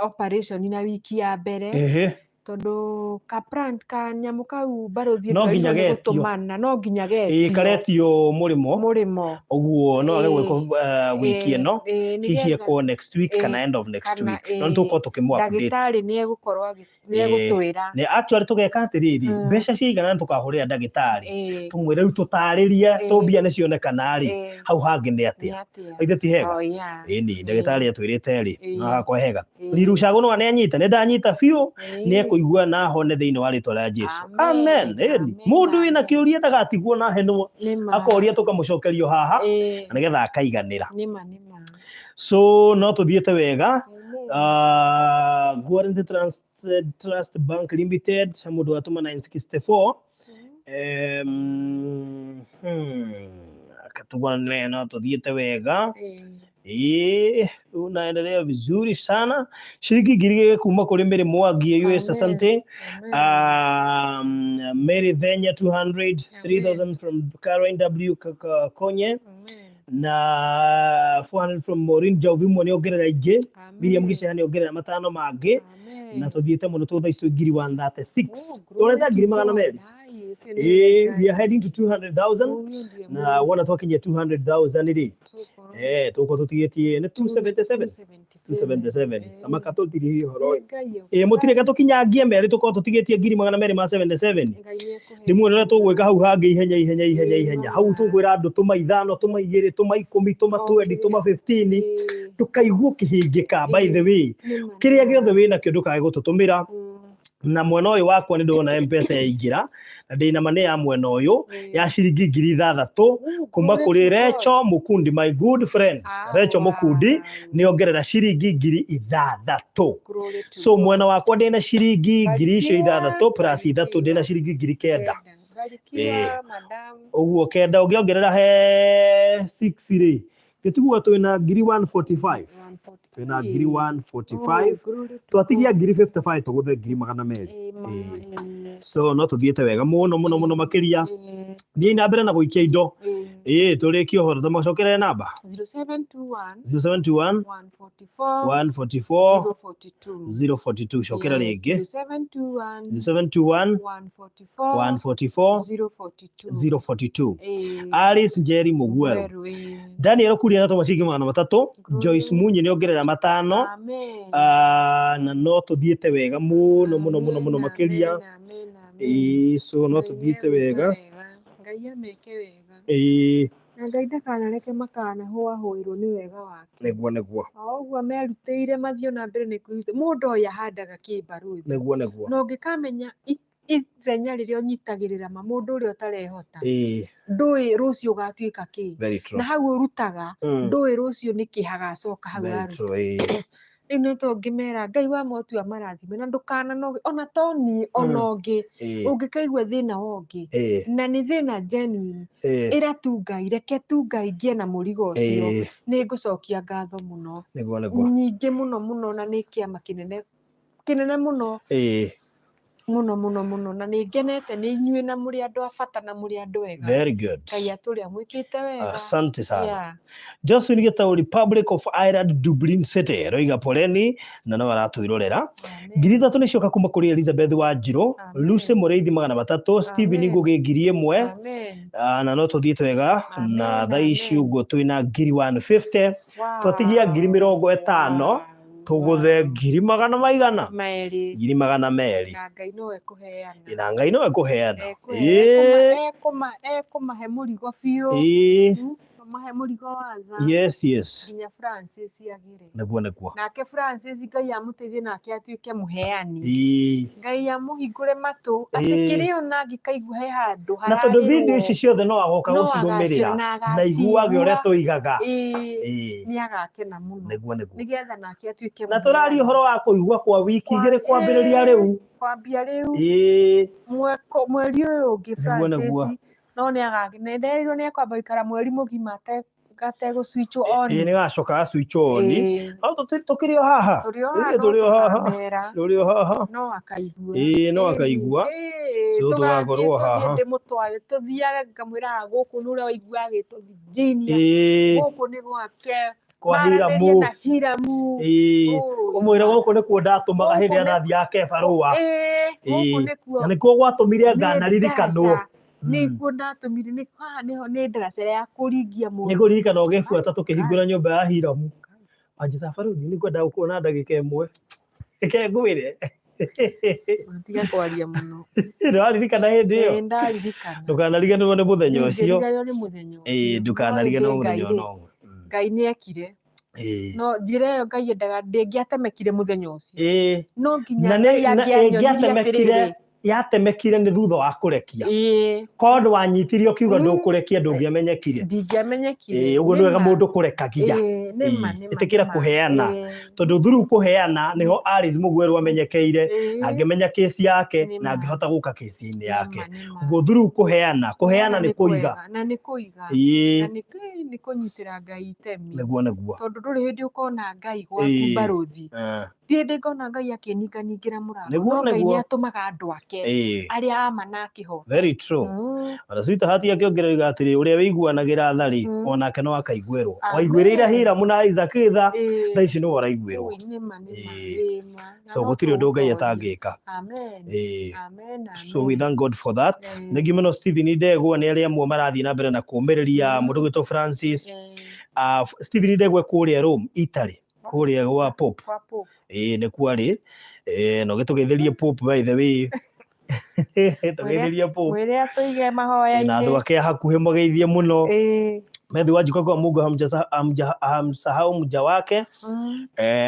operation na wiki ya mbere. Tondũ kanyamũ kau barothi gũtũmana no nginya getio. Karetio mũrĩmo ũguo no age gwĩkwo wiki ĩno hihi ekwo next week kana end of next week. No tũkorwo tũkĩmũ-update. Ndagĩtarĩ nĩ egũkorwo nĩegũtwĩra. Nĩ actually tũgeka atĩrĩrĩ mbeca cigana tũkahũrĩra ndagĩtarĩ tũmwĩre rĩu tũtarĩrie tũmbia nĩ cionekana rĩ hau hangĩ nĩ atĩa. Ithe ti hega. Ĩni ndagĩtarĩ atwĩrĩte rĩ no hakwa hega. Lirucago no ananyita nĩ ndanyita biũ nĩ kũigua na hone thĩinĩ wa rĩtwa rĩa Jesũ. Amen. Mũndũ wĩna kĩũria ndagatigwo na henwo akoria tũkamũcokerio haha na nĩgetha akaiganĩra. So no tuthiĩte wega. Guarantee Trust Bank Limited mũndũ watũma 964. Akatugana no tuthiĩte wega. Unaendelea vizuri sana. Shilingi ngiri kuma kũrĩ Mary Mwangi US. Asante. Mary Thenya 200. 3,000 from Caroline W Konye. Na 400 from Maureen Jovimo nĩ ongerera ingĩ. Miriam Gisheha nĩ ongerera 500 mangĩ. Na tuthiĩte mũno tũthaa ici twĩ ngiri 136. Tũreta ngiri 200. We are heading to 200,000 na wana twakinyia 200,000 rĩ tuko tutigetie ni 277 ama katotiri horo mutire gatukinyangie meri tuko tutigetie 277 ndimwe rero tugwika hau hangi ihenya hau tugwira andu tuma 5 tuma 2 tuma 10 tuma 20 tuma 15 tukaigua kihingika. By the way, kiria giothe wina kio ndukae gututumira na mwena uyu wakwa ni ndona M-Pesa yaingira na ndina mane ya mwena uyu ya ciringi 6,000 kuma kuri Recho Mukundi, my good friend. Recho Mukundi niongerera ciringi 6,000. So mwena wakwa ndina ciringi 6,000 plus 3 ndina ciringi 9,000. Uguo kenda ungiongerera he 6 ri gitiguo twina 145 twina 145 twatigia 55 tuguthe 200. So no tuthiete wega muno makiria thii na mbere na guikia indo turikio horo tamacokerere namba 0721 144 042 cokera ringi 0721 144 042. Alice Njeri Mugweru, Daniel Kuria na Tomasingi magana 3, Joyce Munyi niongerera 5 na no tuthiete wega muno makiria. So no tuthiete wega Ngai ameke wega na Ngai ndakanareke makanahoirwo ni wega wake neguo oguo merutĩire mathio na mbere nĩ kwĩruta mũndũ ũyũ ahandaga kĩmbarũthi neguo na ũngĩkamenya ithenya rĩrĩa ũnyitagĩrĩra mũndũ ũrĩa ũtarehota ndũĩ rũciũ ũgatuĩka kĩ na hau ũrutaga ndũĩ rũciũ nĩkĩ hagacoka hau aruta. Rĩu nĩ tũngĩmera Ngai wa motua marathime na ndũkananoge ona toni ona ũngĩ ũngĩkaigua thĩna wongĩ na nĩ thĩna genuine ĩra tu Ngai, reke tu Ngai ngie na mũrigo ũcio nĩ ngũcokia ngatho mũno nyingĩ mũno na nĩ kĩama kĩnene mũno muno na nĩ ngenete nĩ inyuĩ na mũrĩ andũ a bata na mũrĩ andũ wega. Very good. Ngai atũrĩa mwĩkĩte wega. Asante sana. Johnson Gitau, Republic of Ireland, Dublin City, roiga poleni na no aratwirorera. 3,000 nĩ cioka kuma kũrĩ Elizabeth Wanjiru, Lucy Mũrĩithi 300, Stephen Ngugi 1,000 na no tuthiĩte wega na thaa ici ũguo twĩna 150 twatigia 50,000 tuguthe 200,000 200 na Ngai no ekuheana na Ngai no ekuheana ekumahe mũrigo biũ mahe mũrigo wa tha yes nginya Francis agire neguo nake Francis Ngai amũteithie nake atuĩke mũheani Ngai amũhingũre matũ atĩ kĩrĩa ona angĩkaigua he handũ na tondũ video ici ciothe no agoka gũcirũmĩrĩra na iguage ũrĩa tũigaga nĩ agakena mũno nĩgetha nake atuĩke na tũraria ũhoro wa kũigua kwa wiki 2 kwambĩrĩria rĩu mweri ũyũ ũngĩ Francis no nĩ agakĩnenderirwo nĩ akwamba gũikara mweri mũgima ategũ switch on nĩ gacoka switch on no tũkĩrĩ o haha tũrĩ o haha no akaigua so tũgakorwo haha ndĩmũtware tũthiage ngamwĩra gũkũ nĩ ũrĩa waigua agĩtwo Virginia gũkũ nĩ gwake kwa Hiramu umwire gũkũ nĩkuo ndatũmaga hĩndĩ ĩrĩa ndathiaga Kebarũa na nĩkuo gwatũmire nganaririkanwo nĩguo ndatũmire nĩ ndaraca ya kũringia mũndũ nĩ kũririkana ũgĩbuata tũkĩhingũra nyũmba ya Hiramu wanjĩta barũthi nĩ kwenda gũkuona ndagĩka ĩmwe reke ngwĩre tiga kwaria mũno nĩwaririkana hĩndĩ ĩyo ndaririkana ndũkanariganĩrwo nĩ mũthenya ũcio ndũkanariganĩrwo mũthenya ũno Ngai nĩ ekire no njĩra ĩyo Ngai endaga ndĩngĩatemekire mũthenya ũcio no nginya angĩatemekire yatemekire nĩ thutha wa kũrekia kondo wanyitirio kiuga ndũkũrekia ndũngĩamenyekire ũguo nĩ wega mũndũ kũrekagia ĩtĩkĩra kũheana tondũ through kũheana nĩho Alice Mugweru amenyekeire na angĩmenya kesi yake na angĩhota gũka kesi-inĩ yake ũguo through kũheana nĩ kũiga na nĩ kũnyitĩra Ngai itemi nĩguo tondũ ndũrĩ hĩndĩ ũkona Ngai gwaku barũthi ti hĩndĩ ngona Ngai akĩninganingĩra mũrango no Ngai nĩ atũmaga andũ ake arĩa ama na akĩhota. Very true. Ona sweetheart akĩongerera atĩrĩ ũrĩa wĩiguanagĩra thari onake no akaiguĩrwo waiguĩrĩire Hiramu na Isaac tha ici nĩwe ũraiguĩrwo so gũtirĩ ũndũ Ngai atangĩka. So we thank God for that. Nĩ ngĩmeno Stephen Ndegwa nĩ arĩa amwe marathiĩ na mbere na kũũmĩrĩria mũndũ gwĩtwo Francis Stephen Ndegwa kuria Rome Italy kuria gwa Pope nä kuarä no gä tå geithärie Pope by the way tå geithärie Pope na andå ake hakuhä mageithie må no Methi Wanjikũ kwa Mungu hamsahau mja wake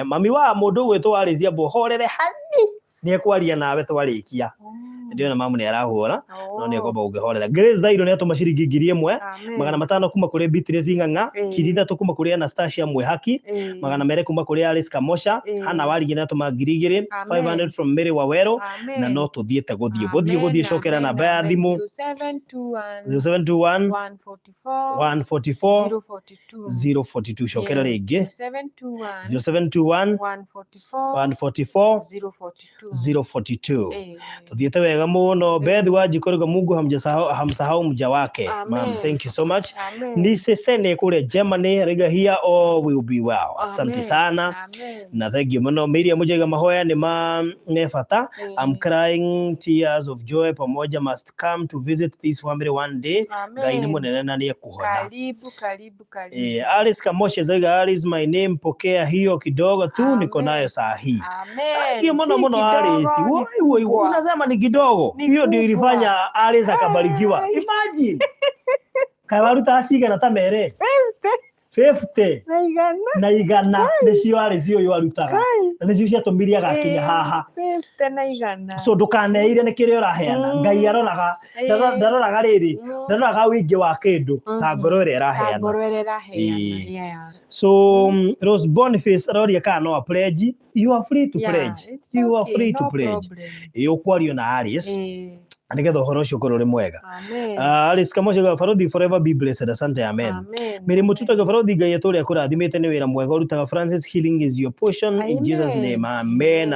mami wa mundu gwitwo arĩcia mbohorere hani nĩ ekwaria nawe twarĩkia ndio na mamu nĩ arahũra no nĩ ekwamba ũngĩhorera Grace Zairo nĩ atũma ciringi 1,000 500 kuma kũrĩ Beatrice Ng'ang'a ngiri 3 kuma kũrĩ Anastasia Mwehaki 200 kuma kũrĩ Alice Kamosha Hana Warigi nĩ atũma 2,000 500 from Mary Wawero na no tũthiĩte gũthiĩ cokera namba ya thimũ 0721 144 042 cokera rĩngĩ 0721 144 042 tũthiĩte wega mũno Methi Wanjikũ Mungu hamsahau mja wake ma'am thank you so much ni sesene kule Germany rega here all will be well asante sana na thank you muno Miriam Mujega mahoya ni bata I'm crying tears of joy pamoja must come to visit this family one day Ngai nĩ mũnene na nĩ ekuhona karibu Alice Kamoshe zaiga Alice my name pokea hiyo kidogo tu niko nayo saa hii hiyo muno Alice wewe unasema ni kidogo hiyo ndio ilifanya Alice akabarikiwa imagine kawaruta asiga na tamere 50 na igana nĩcio Alice yo arutaga na nĩcio ciatũmirie agakinya haha 50 na igana so ndukaneire nĩ kĩrĩa ũraheana Ngai aroraga ndaroraga rĩrĩ ndaroraga wĩingĩ wa kĩndũ ta ngoro ĩrĩa ĩraheana so Rose Boniface aroria kana no pledge you are free to pledge ukwario na Alice Anigetha uhoro ucio ukorwo uri mwega Alice Kamoshe Gabarothi forever be blessed asante amen Miri Mututa Gabarothi Ngai atũre akũrathimĩte nĩ wĩra mwega ũrutaga Francis healing is your portion in Jesus name amen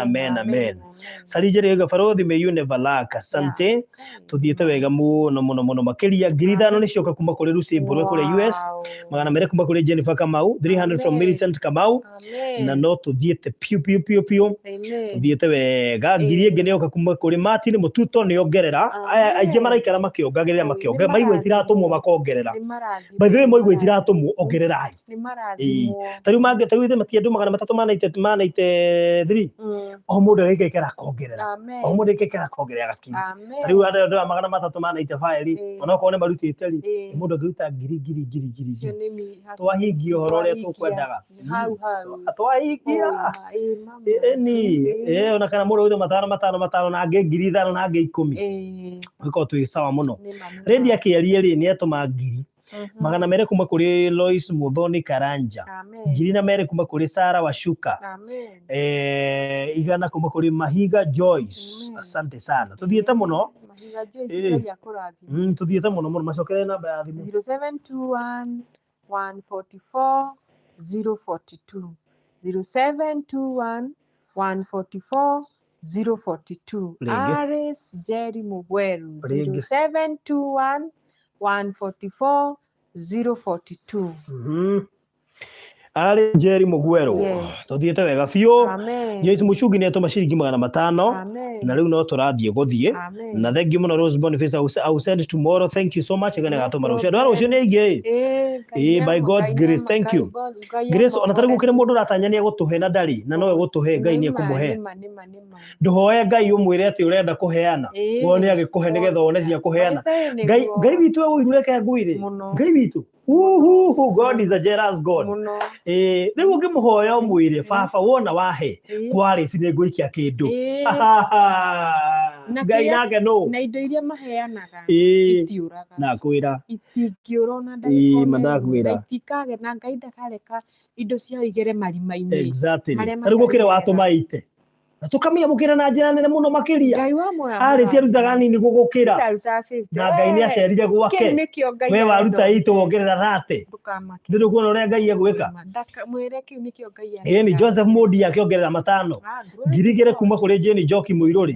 Salijere Gabarothi may you never lack asante tuthiĩte wega mũno makĩria 5,000 nĩ cioka kuma kũrĩ Lucy Mbũrwe kũrĩ US 200 kuma kũrĩ Jennifer Kamau 300 from Millicent Kamau na no tuthiĩte piu tuthiĩte wega 1,000 nĩ yoka kuma kũrĩ Martin Mututo nĩ ongerera aingĩ maraikara makĩongagĩrĩra maigua itiratũmwo makongerera by the way maigua itiratũmwo ongererai tariũ mangĩtarũithĩ matiandũ 393 o mũndũ agaikara akongerera o mũndũ agaikara akongerera gakinya tariũ andũ 395 onokorwo nĩ marutĩte ri mũndũ angĩruta ngiri twahingio ũhoro ũrĩa tũkwendaga twahingia ona kana mũndũ ũthĩ 5 na angĩ 5,000 na angĩ 10 wiko tu sawa muno rendi akĩarie rĩ nĩ atũma 200 kuma kũrĩ Lois Muthoni Karanja 200 kuma kũrĩ Sara Washuka 100 kuma kũrĩ Mahiga Joyce asante sana tuthiĩte muno Mahiga Joyce tuthiĩte muno macokere namba ya thimũ 0721 144 042 0721 144 042 Alice Jerry Mugweru 0721 144 042 Alice Jerry Mugweru tuthiĩte wega biũ Joyce Muchungi nĩ atũma ciringi 500 na rĩu no tũrathiĩ gũthiĩ na thank you muno Rose Boniface I will send tomorrow thank you so much gane gatũma rũciũ rũciũ nĩ ingĩ by God's grace thank you Grace ona tarĩ gũkĩrĩ mũndũ ũratanyania gũtũhe na ndarĩ na no gũtũhe Ngai nĩ ekũmũhe ndũhoe Ngai ũmwĩre atĩ ũrenda kũheana wone agĩkũhe nĩgetha wone cia kũheana Ngai witũ ũirũreke ngũire Ngai witũ God is a jealous God rĩu ũngĩmũhoya ũmwĩre baba wona wahe kwarĩ nĩ ngũikia kĩndũ Ngai nake no na indo iria maheanaga itiũraga na kwĩra itingĩũrona ndakwĩra itikage na Ngai ndakareka indo cia igere marima-inĩ exactly rĩu gũkĩrĩ watũma ite na tũkamĩamũkĩra na njĩra nene mũno makĩria arĩ ciarutaga nini gũgũkĩra na Ngai nĩ acerire gwake we waruta itu wongerera 30 ndĩrĩ kuona ũrĩa Ngai egwĩka mwĩre kĩu nĩkĩo Ngai ni Joseph Modi akĩongerera 5 ngirigire kuma kũrĩ Jane Njoki Mũirũri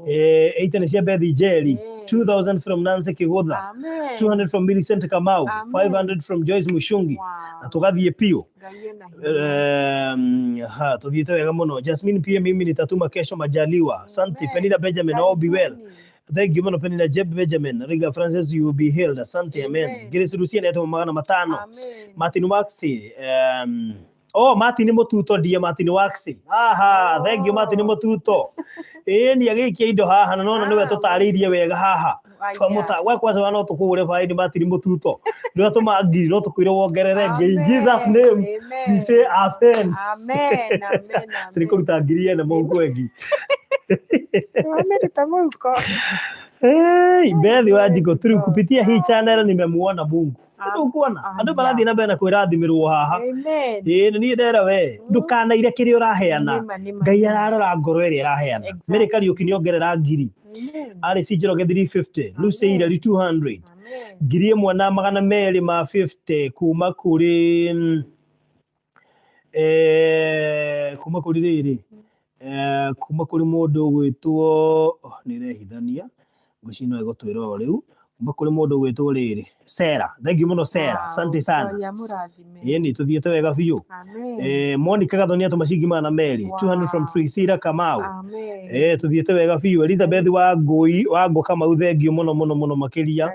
8 nĩ cia Bethi Jerry 2,000 from Nancy Kigutha 200 from Millicent Kamau 500 from Joyce Mushungi na tugathiĩ piũ tuthiĩte wega mũno Jasmine pia mimi nitatuma kesho majaliwa asante Penina Benjamin all be well Thank you, Penina Jeb Benjamin. Riga Francis, you will be healed. Asante, amen. Grace Lucia neto magana matano. Amen. Martin Waxi. Martin Motuto dia Martin Waxi. Thank you Martin Motuto. Ni agikia indo haha na nona niwe tutariirie wega haha. Twamuta we kwanza wana tukugure faidi Martin Motuto. Ndio tumagiri no tukwire wongerere in Jesus name. We say amen. Amen. Tulikuruta ngiri na Mungu wengi. Wamerita Mungu. Bethi Wanjiku turi kupitia hii channel nimemuona Mungu. Ndio kuona. Andu barathi na bena kwirathimirwo haha. Amen. Ni ndera we. Ndukanaire kiri uraheana. Ngai ararora ngoro iri iraheana. Mere Kariuki niongerera ngiri. Ari Njoroge 350. Lucy Ira 200. Ngiri imwe na magana meri ma 50 kuma kuri riri. Kuma kuri mundu gwitwo nirehithania ngucino igotwira riu kuma kuri mundu gwitwo riri Sera. Thank you muno Sera. Asante sana. Ni tuthiete wega biu. Monica Gathonia tumacingi magana meri 200 from Priscilla Kamau. Tuthiete wega biu. Elizabeth Wango Kamau thank you muno makiria.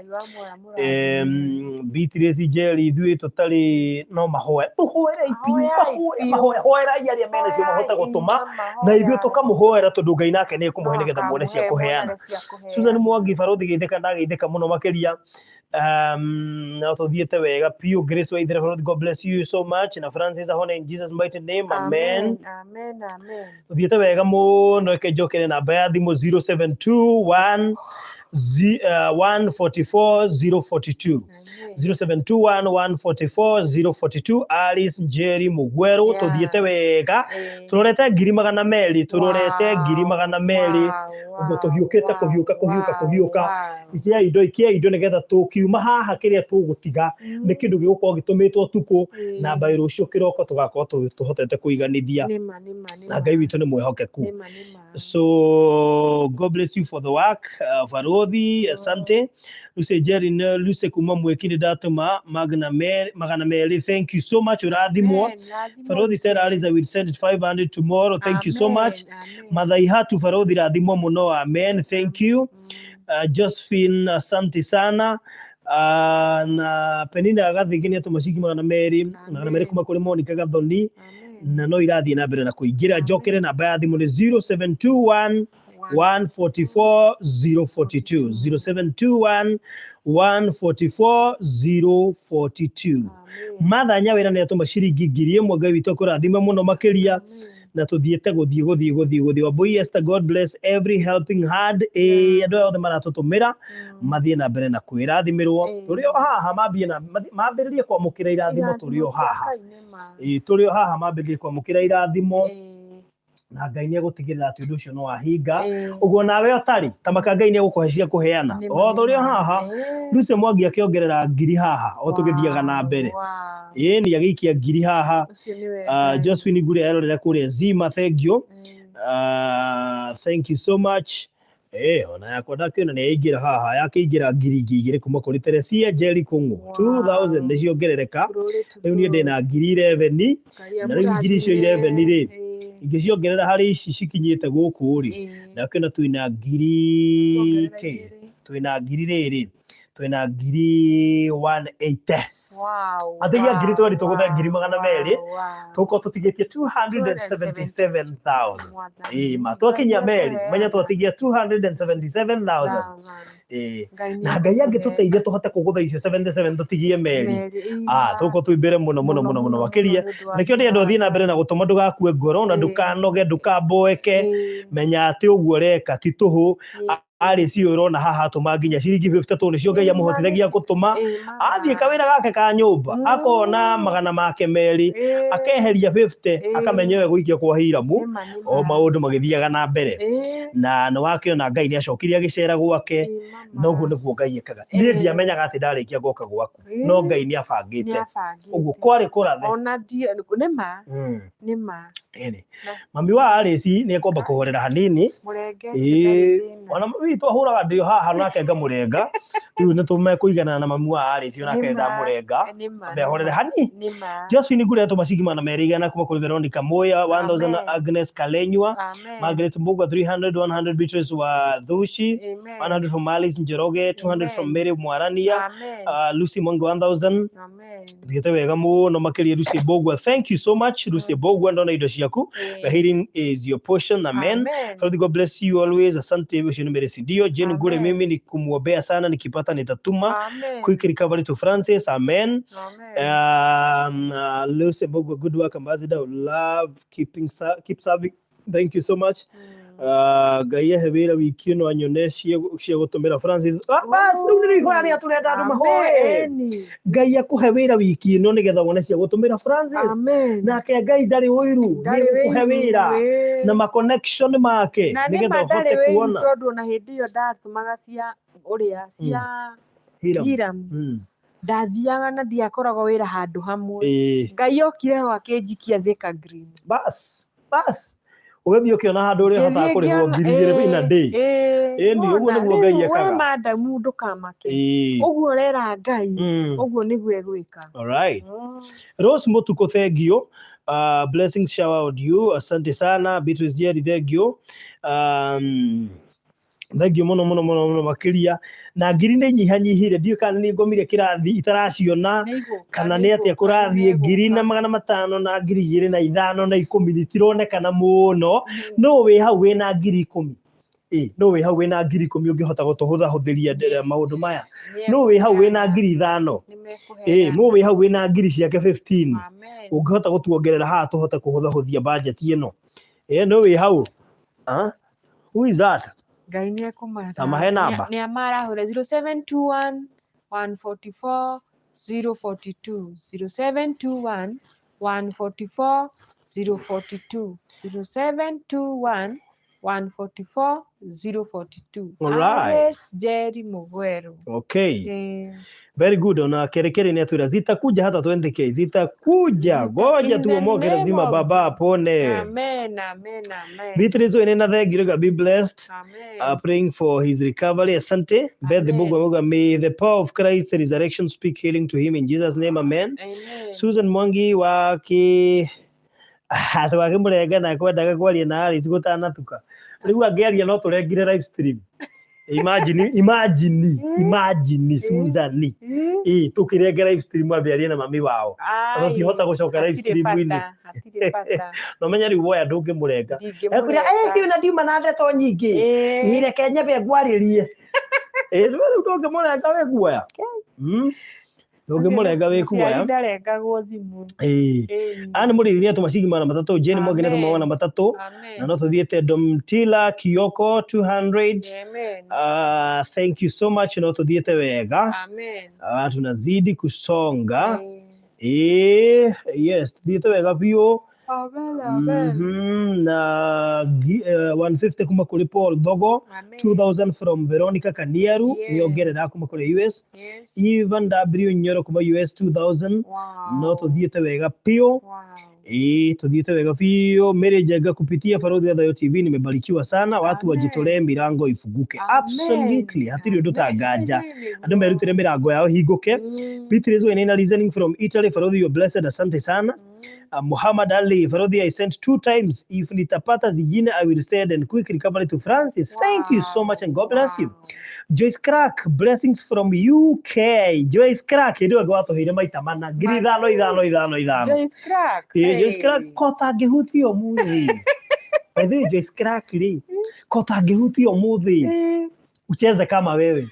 Beatrice Jerry ithui tutari no mahoya tuhoera ipi mahoera yari amene cio mahota gutuma na ithui tukamuhoera tondu Ngai nake ni kumuhe nigetha muone cia kuheana. Susan Mwangi Barothi geitheka ndageitheka muno makiria. Na tuthiete wega piu. Grace Waithera Barothi, God bless you so much. Na Francis Ahone in Jesus mighty name, amen. Tuthiete wega muno ikejokere namba ya thimu 0721 144 042 0721 144 042. Alice Njeri Mugweru. Tuthiete wega turorete ngiri magana meri ugo tuhiukite kuhiuka ikia indo nigetha tukiuma haha kiria tugutiga ni kindu gigukorwo gitumitwo tuku na mbai rucio kiroko tugakorwo tuhotete kuiganithia na Ngai witu ni mwehokeku. So God bless you for the work. Barothi asante. Lucy Jerry Lucy kuma mwekire datuma magana meri. Thank you so much. Urathimwo. Barothi tell Alice I will send it 500 tomorrow. Thank you so much. Mathai hatu Barothi rathimwo muno. Amen. Thank you. Josephine asante sana. Na Penina Gathinginia tumacingi magana meri kuma kuri Monica Gathoni na no irathie na mbere na kuingira. Njokere namba ya thimu ni 0721 144 042 0721 144 042. Matha Nyawira ni atuma ciringi ngiri imwe. Ngai witu akurathime muno makiria na tuthiete guthii Wambui Esther, God bless every helping hand. Andu othe maratutumira mathie na mbere na kwirathimirwo. Turio haha mambiririe kwamukira irathimo. Turio haha mambiririe kwamukira irathimo na Ngai ni agutigirira ati undu ucio no ahinga. Uguo nawe otari tamaka Ngai ni agukuhe cia kuheana. Turio haha Lucy Mwangi akiongerera ngiri haha tugithiaga na mbere. Ni agiikia ngiri haha. Josephine Ngure arorera kuria Zima, thank you. Thank you so much. Ona yakwa ndakiona ni aingira haha yakiingira ngiri igiri kuma kuri Teresia Jerry Kungu 2000 niciongerereka. Riu ni ndina ngiri 11 na riu ngiri icio 11 ri ingiciongerera hari ici cikinyite guku ri ndakiona twina ngiri twina ngiri 180. Athigia ngiri twari tuguthe ngiri magana meri tuko tutigitie 277,000. Ma twakinya meri menya twatigia 277,000. Na Ngai angituteithia tuhote kugutha icio 77 tutigie meri. Tuko twimbire muno makiria. Nikio ndi andu athie na mbere na gutuma ndugakue ngoro na ndukanoge ndukamboeke. Menya ati uguo reka ti tuhu. Alice urona haha tuma nginya ciringi 50 nicio Ngai amuhotithagia gutuma athie kawira gake ka nyumba akona magana make meri akeheria 50 akamenyewe guikia kwa hiramu o maundu magithiaga na mbere na no wakiona Ngai ni acokiria gicera gwake noguo niguo Ngai ekaga. Ni ndiamenyaga ati ndarikia goka gwaku no Ngai ni abangite uguo kwari kurathe ona nima mami wa Alice ni akomba kuhorera hanini ona witu ahuraga ndio haha nake ngamurenga riu ni tumekuigana na mamu wa Alice ona kenda murenga behorere hani Josephine Ngureto macigima na merigana kuma kuri Veronica Moya 1000 Agnes Kalenywa Margaret Mbugwa 300 100 Beatrice wa Dhushi 100 from Alice Njoroge 200 from Mary Mwarania Lucy Mongo 1000 thite wega muno makiria Lucy Mbugwa thank you so much Lucy Mbugwa ndona indo ciaku the healing is your portion amen Father God bless you always asante wewe numere sidio Jane Ngure mimi ni kumuombea sana nikipata nitatuma quick recovery to Francis amen Lucy Mbugwa good work ambassador love keep serving thank you so much Gaia hewera wiki no anyoneshie cia gutumira Francis bas riu ni riko ari aturenda andu mahoe Gaia kuhewera wiki no nigetha wone cia gutumira Francis nake Ngai ndari uiru ni kuhewera na ma connection make nigetha hote kuona tondu na hindi yo ndatumaga cia uria cia Hiram ndathiaga na ndiakoragwo wira handu hamwe Ngai okire ho akinjikia Thika Green bas ugathio kiona handu uri hota kurihwo 2,000 in a day ni uguo niguo Ngai ekaga we madamu ndukamake uguo rera Ngai uguo niguo egwika all right Rose Mutuko thank you blessings shower on you asante sana Beatrice Jerry thank you thank you muno makiria na ngiri ni nyihanyihire ndio kana ni ngomire kirathi itaraciona kana ni atia kurathie ngiri na 500 na ngiri 2,500 na 10 litironekana muno no we hau we na ngiri 10 no we hau we na ngiri 10 ungihota gutuhuthiria maundu maya no we hau we na ngiri 5 no we hau we na ngiri ciake 15 ungihota gutuongerera haha tuhota kuhuthuthia budget ino no we hau who is that Ngai ni ekumara tamahe namba ni amara hore 0721 144 042 0721 144 042 0721 144 042 alright Jerry Mugweru okay very good ona kerekere ni atwira zitakuja hata 20k zitakuja goja tuomoke lazima baba apone amen Beatrice wenena thank you God be blessed praying for his recovery asante Beth the Bugwa may the power of Christ the resurrection speak healing to him in Jesus name amen Susan Mwangi waki hata wakimurenga na kwendaga kwaria na Alice gutanatuka riu angeria no turengire live stream imagine Susan tukirenge live stream abiarie na mami wao totihota gucoka live stream ini no menya riu woya ndungimurenga ekuria na ndiuma na ndeto nyingi ireke nyambe ngwaririe riu ndungimurenga we guoya ndungimurenga we kuoya ndarengagwo thimu ani muriria tumacigima na matatu Jane Mogene tumawana matatu na no tuthiete Domtila Kioko 200 thank you so much no tuthiete wega tunazidi kusonga yes tuthiete wega pio na 150 kuma kuri Paul Dogo 2000 from Veronica Kaniaru niongerera kuma kuri US Ivan W Nyoro kuma US 2000 no tuthiete wega pio tuthiete wega pio Mary Jaga kupitia Farodhi ya Dayo TV nimebarikiwa sana watu wajitolee mirango ifunguke absolutely hatiri undu tangaja andu merutire mirango yao hinguke Beatrice wenena listening from Italy Farodhi you blessed asante sana Muhammad Ali Farodhi I sent 2 times if nitapata zingine I will send and quick recovery to Francis thank you so much and God bless you Joyce Crack blessings from UK Joyce Crack ndio gwato hire maita mana ngiri 5 Joyce Crack kota ngihutio muthi by the way Joyce Crack ri kota ngihutio muthi ucheze kama wewe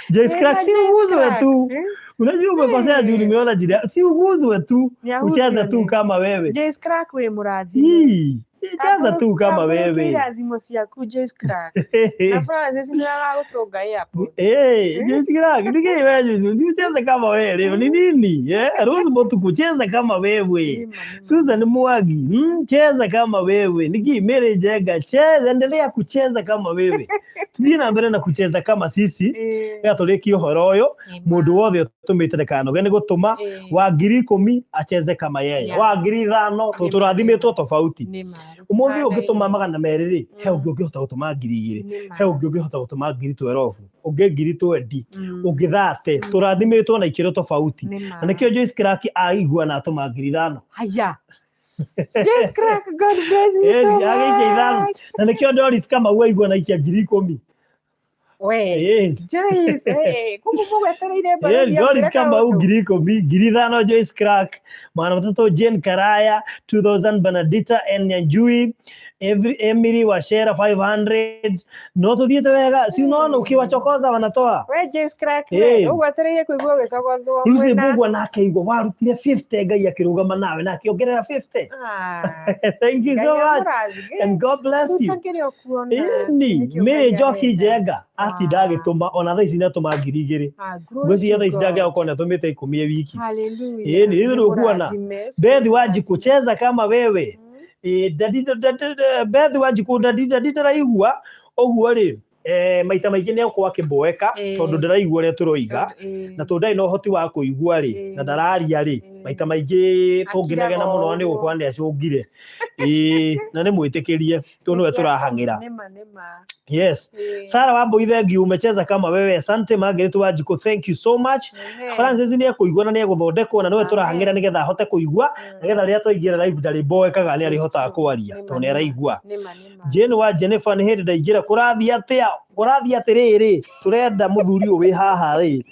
Joyce Crack si uguzwe tu unajua umekosea juu nimeona jida si uguzwe tu ucheze tu kama wewe Joyce Crack we muradhi cheza tu kama wewe ila zimo siaku Joyce Crack na Francis ni ala utoga hapo Joyce Crack ndige wewe ucheze kama wewe leo ni nini Rose Botu kucheza kama wewe Susan Mwagi cheza kama wewe niki Mary Jaga cheza endelea kucheza kama wewe tuna mbere na kucheza kama sisi gatuleki uhoroyo mundu wothe tumite kano gene gutuma wa ngiri 10 acheze kama yeye wa ngiri 5 tuturathimitwo tofauti umuthi ungituma magana meriri he ungihota gutuma 2000 he ungihota gutuma 12 ungi 20 ungi 30 turathimitwo na ikiro tofauti na nikio Joyce Crack aigua na atuma 5000 haya Joyce Crack, God bless you so much. Na nikio Doris kama uaigua na ikia 10,000 we Joyce kumbuka wetereire barabara Doris kama u 10,000 5,000 Joyce Crack mwana mtoto Jane Karaya 2000 Benedita Nyanjui Emily Washera 500 no tuthiete wega si unaona ukiwachokoza wanatoa we Joyce Crack ugwetereire kuigua gicogothwo Ruthi Mungu nake igwa warutire 50 Ngai akirugama nawe nake ongerera 50 thank you so much and God bless you ni Joki Jenga ati ndagituma ona thaa ici natuma 2,000 ngweci thaa ici ndagĩakona tumite 10 wiki haleluya ni ndirikuona Bethi waji kucheza kama wewe Bethi waji kudadida raigua oguo ri maita maingi ni akwa kiboeka tondu ndiraigua ria turoiga na tondai no hoti wa kuigua ri na ndararia ri maita maingi tunginagena muno ni gukwa ndi acungire na ni mwitikirie tu niwe turahangira yes Sara Wambui thank you umecheza kama wewe asante Margaret Wanjiku thank you so much Francis ni akuigua na ni guthondekwo na niwe turahangira nigetha hote kuigua nigetha ria twaingira live ndari boekaga ni arihota kwaria to ni araigua Jane wa Jennifer ni hindi ndaingira kurathi atiriri turenda muthuri wi haha ri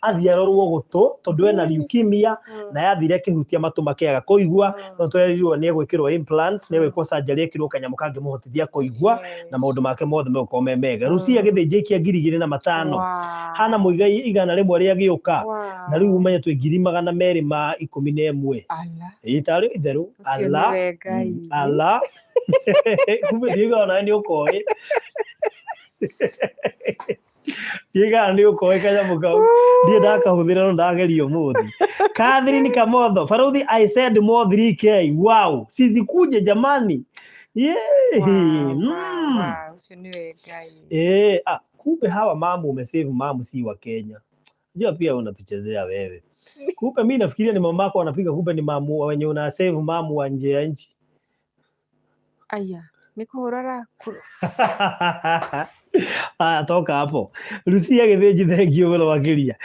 athiarorwo gutu tondu ena leukemia na yathire kihutia matu makiaga kuigua no turerirwo ni gwikirwo implant ni gwikwo surgery ekirwo kanyamu kangi muhotithia kuigua na maundu make mothe meko memega Rucia githinjikia 2,500 hana muigai igana rimwe ria giuka na riu umenye twi 211 itari itheru ala kumbe ndigo na ni ukoi Diga ndio koeka ya mukau die ndakahuthira no ndagerio muthi Catherine Kamotho Faruthi I said more 3K wow sisi kuje jamani kumbe hawa mamu umesave mamu si wa Kenya unajua pia unatuchezea wewe kumbe mimi nafikiria ni mamako anapiga kumbe ni mamu wenye una save mamu wa nje ya nchi aya nikuhurara toka hapo Lucia githinji thank you wala wakiria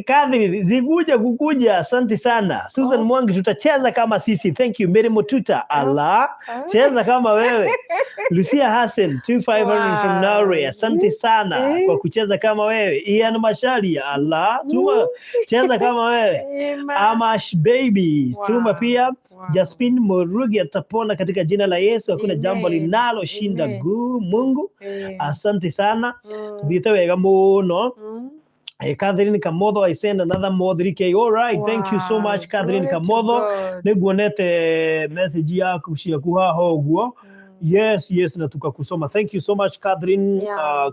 Catherine zikuja kukuja asante sana Susan Mwangi tutacheza kama sisi thank you Mary Mututa cheza kama wewe Lucia Hassan 2500 from Norway asante sana kwa kucheza kama wewe Ian Masharia tuma cheza kama wewe Amash baby tuma pia Jaspin Murugi atapona katika jina la Yesu hakuna jambo linalo shinda Mungu asante sana tuthiete wega muno Catherine Kamotho I send another more 3K all right thank you so much Catherine Kamotho niguonete message yaku ciaku haha uguo yes na tukakusoma thank you so much Catherine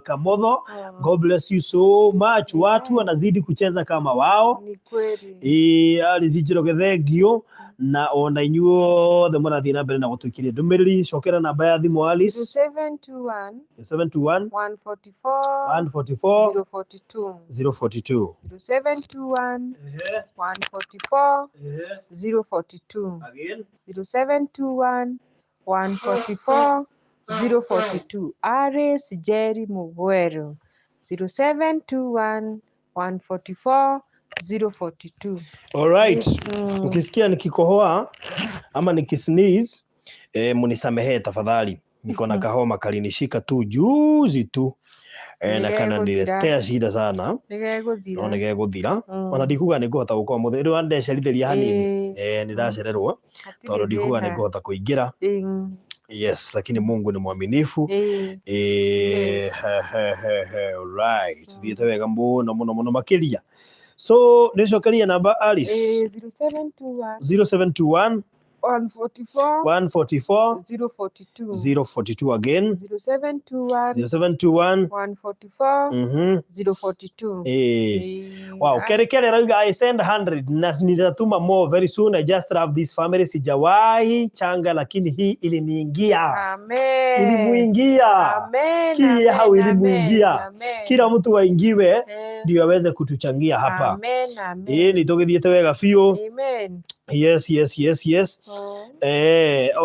Kamotho God bless you so much watu wanazidi kucheza kama wao ni kweli alizijiro gethegio na ona inyuo the murathi na mbere na gutukiria ndumiriri cokera namba ya thimu Alice 721 144 042 721 144 042 again 0721 144 042 Ares Jerry Mugwero 0721 144 042 all right ukisikia nikikohoa ama nikisneeze munisamehe tafadhali niko na kahoma kalinishika tu juzi tu na kana niletea shida sana nigegũthira ona ndikuga nĩngũhota gũkorwo mũtheri wa ndecerithĩria hanini nĩndacererwo tondũ ndikuga nĩngũhota kũingĩra yes lakini Mungu ni mwaminifu right thiete wega muno makiria so nicokeria namba Alice 0721 144 042 again 0721 144 042 wow kere rauga I send 100 na nitatuma more very soon I just have this family sijawahi changa lakini hii iliniingia amen ilimuingia amen kia hau ilimuingia kila mtu waingiwe ndio aweze kutuchangia hapa amen ni tugithiete wega biu amen Yes.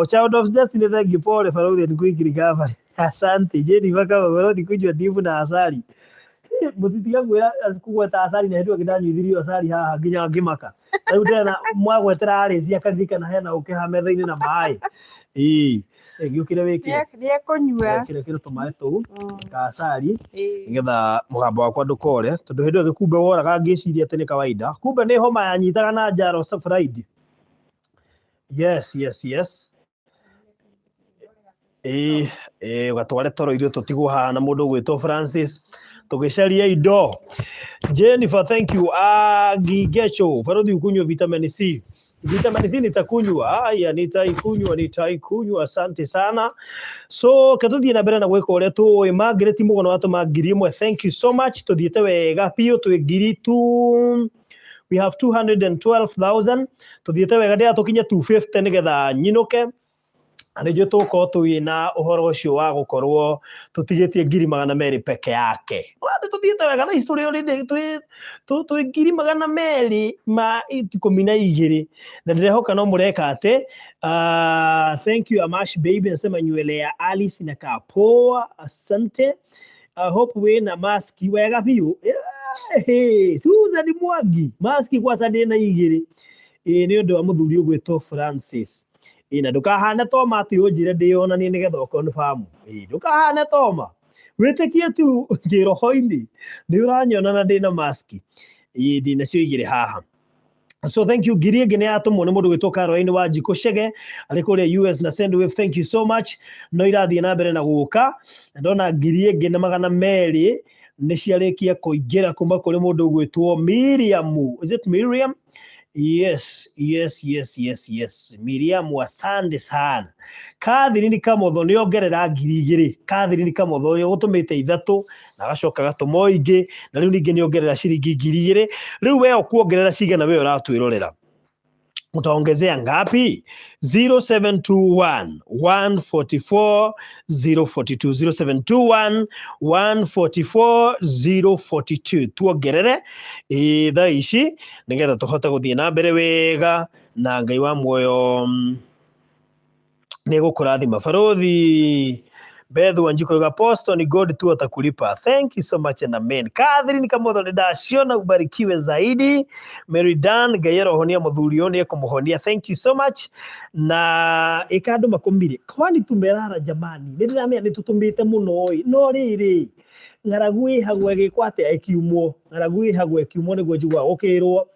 Child of Destiny, thank you pole Farothi ni kuingiriga. Asante. Jeni baka Farothi kujua dimu na asali. Mutitiga gwira kugweta asali na hĩndĩ ngĩndanyuithirio asali haha nginya ngĩmaka. Rĩu tena mwagwetera arĩci akaririkana hena ũkĩ metha-inĩ na maĩ. Gĩũkĩre wĩkĩre. Nĩekũnyua. Kĩrekĩre tũmaĩ tũu ka asali nĩgetha mũgambo wakwa ndũkore tondũ hĩndĩ ĩyo gĩkumbe woraga ngĩciria atĩ nĩ kawaida. Kumbe nĩ homa yanyitaga na njaro Friday. Yes. Gatware toro ithuĩ tũtigwo haha na mũndũ ũgwĩtwo Francis tũgĩcaria indo. Jennifer, thank you. Gigecho, Farothi ukunywa vitamin C. Vitamin C nitakunywa. Haya, nitaikunywa. Asante sana. So, katuthie na mbere na gwĩka ũrĩa tũĩ. Margaret Mugono watũma 1,000. Thank you so much. Tuthiĩte wega biũ twĩ 2,000. We have 212,000. Tuthiĩte wega ndĩa tũkinye 250 nĩgetha nyinũke. Anĩjũ tũkorwo twĩna ũhoro ũcio wa gũkorwo tũtigĩtie 200,000 peke yake. Wande tuthiĩte wega na history already twĩ 200,000 ma 12 na ndĩrehoka no mũreka atĩ. Thank you Amash baby, nasema nywele ya Alice na kapoa. Asante. I hope wĩna mask wega biũ. Susan Mwangi mask kwa sade na 2 nĩ ũndũ wa mũthuri ũgwĩtwo Francis. Na ndũkahane toma atĩ ũnjire ndĩyonanie nĩgetha ũkonfirm. Ndũkahane toma. Wĩtĩkie tu kĩroho-inĩ nĩ ũranyona na ndĩna mask. Ndĩnacio 2 haha. So thank you. Ngiri ĩngĩ nĩ yatũmwo nĩ mũndũ gwĩtwo Caroline wa Njiko Chege arĩ kũrĩa US na Sendwave. Thank you so much. No irathiĩ na mbere na gũka. Ndona ngiri ĩngĩ na 200 nĩ ciarĩkia kũingĩra kuma kũrĩ mũndũ gwĩtwo Miriam. Is it Miriam? Yes. Miriam, asante sana. Catherine Kamotho nĩ ongerera 2,000. Catherine Kamotho yo gũtũmĩte 3 na agacoka gatũmo ingĩ na rĩu ningĩ nĩ ongerera ciringi 2,000. Rĩu we ũkuongerera cigana we ũratwĩrorera. Utaongezea ngapi? 0721 144 042 0721 144 042. Tuongerere thaa ici nĩgetha tũhote gũthiĩ na mbere wega na Ngai wa muoyo nĩ gũkũrathima. Farothi Beth Wanjiko Apostle ni God tu atakulipa. Thank you so much and amen. Catherine Kamotho nĩ ndaciona, ubarikiwe zaidi. Mary Dan Gayero honia mũthuri ni ekumuhonia. Thank you so much. Na ikandũ makomire kwani tumerara jamani. Nĩ ndĩramenya nĩ tũtũmĩte mũno no rĩrĩ ng'aragu ĩhagwo ĩgĩkwo atĩa ĩkiumwo. Ng'aragu ĩhagwo ĩkiumwo nĩguo njigua gũkĩrwo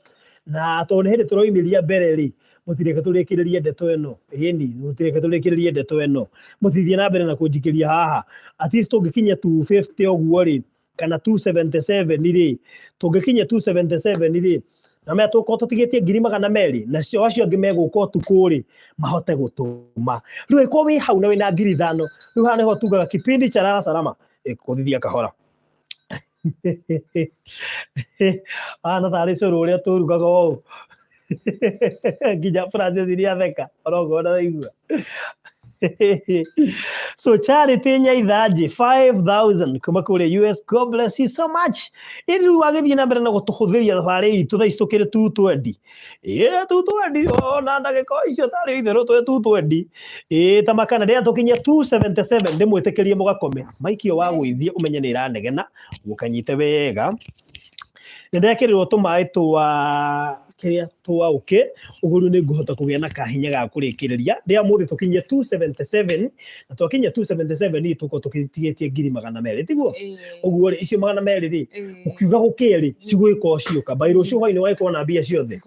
na tondũ hĩndĩ tũroimĩria mbere rĩ mutireke tũrĩkĩrĩrie ndeto ĩno. Ĩni mutireke tũrĩkĩrĩrie ndeto ĩno. Mutithie na mbere na kũnjikĩria haha. At least tũngĩkinya 250 ũguo rĩ kana 277 rĩ. Tũngĩkinya 277 rĩ na mẹ tũkorwo tũtigĩtie 200,000 na cio acio angĩ megũka ũtukũ rĩ mahote gũtũma. Rĩu ĩkorwo wĩ hau na wĩna 5,000 rĩu haha nĩho tugaga kipindi cha lala salama kũthithia kahora. Na tarĩ cũrũ ũrĩa tũrugaga ũũ. Nginya Francis iria theka orogona waigua. So Charity Nyaithanji 5,000 kuma kũrĩa US. God bless you so much. Rĩu agĩthiĩ na mbere na gũtũhũthĩria thabarĩ itũ thaa ici tũkĩrĩ 220. 220 na ndagĩka icio tarĩ itherũ twĩ 220. Ta makana rĩrĩa tũkinyia 277 ndĩmwĩtĩkĩrie mũgakome. Maikio wa gwĩthia ũmenye nĩ iranegena gũkanyite wega. Nĩndekĩrĩrwo tũmaĩ twa kĩrĩa twa ũkĩ ũguo nĩ ngũhota kũgĩa na kahinya ga kũrĩkĩrĩria rĩrĩa mũthĩ tũkinyie 277 na twakinyia 277 nĩ tũko tũtigĩtie 200,000 tiguo ũguo rĩ icio 200,000 rĩ ũkiuga gũkĩrĩ cigwĩka ũcio kabairo ũcio hwainĩ waĩkwo na mbia ciothe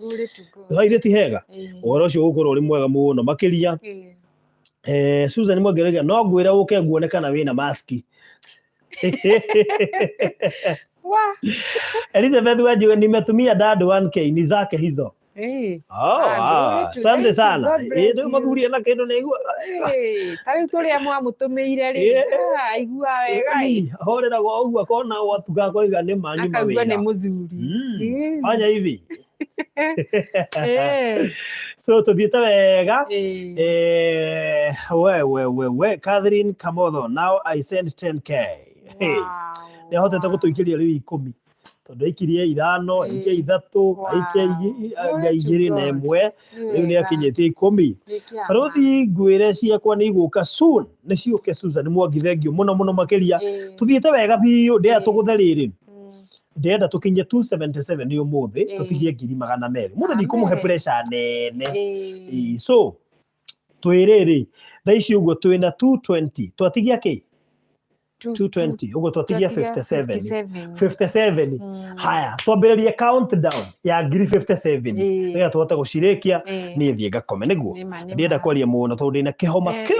haithĩ ti hega ũhoro ũcio ũgũkorwo ũrĩ mwega mũno makĩria. Susan Mwangĩrĩga no ngwĩra ũke nguone kana wĩna maski. Elizabeth Wanjiwe nimetumia dad 1K ni zake hizo. Asante sana. Ndio mathuri na kendo naigua. Tari tũrĩa mwamutumĩire rĩ aigua wega. Horera go ũguo kona watuga koiga nĩ mani mawĩra. Akaigua nĩ mũthuri. Fanya hivi. So tuthiĩte wega. We Catherine Kamotho, now I send 10K. Nĩahotete gũtũikĩria rĩu 10 tondu aikirie 5 aikia 3 aikia 2 na 1 riu ni akinyitie 10 Barothi ngwire ciakwa ni iguka soon ni ciuke Susan Mwangi thengio muno makiria tuthiete wega biu ndia tuguthe riri ndenda tukinye 277 ni umuthi tutigie 200,000 muthe ndikumuhe pressure nene so twiriri thaici uguo twina 220 twatigia ki 220 uguo twatigia 57 haya twambiririe countdown ya 57 niga tuhote gucirikia ni thie ngakome niguo ndienda kwaria muno tondu ndina kihoma kiu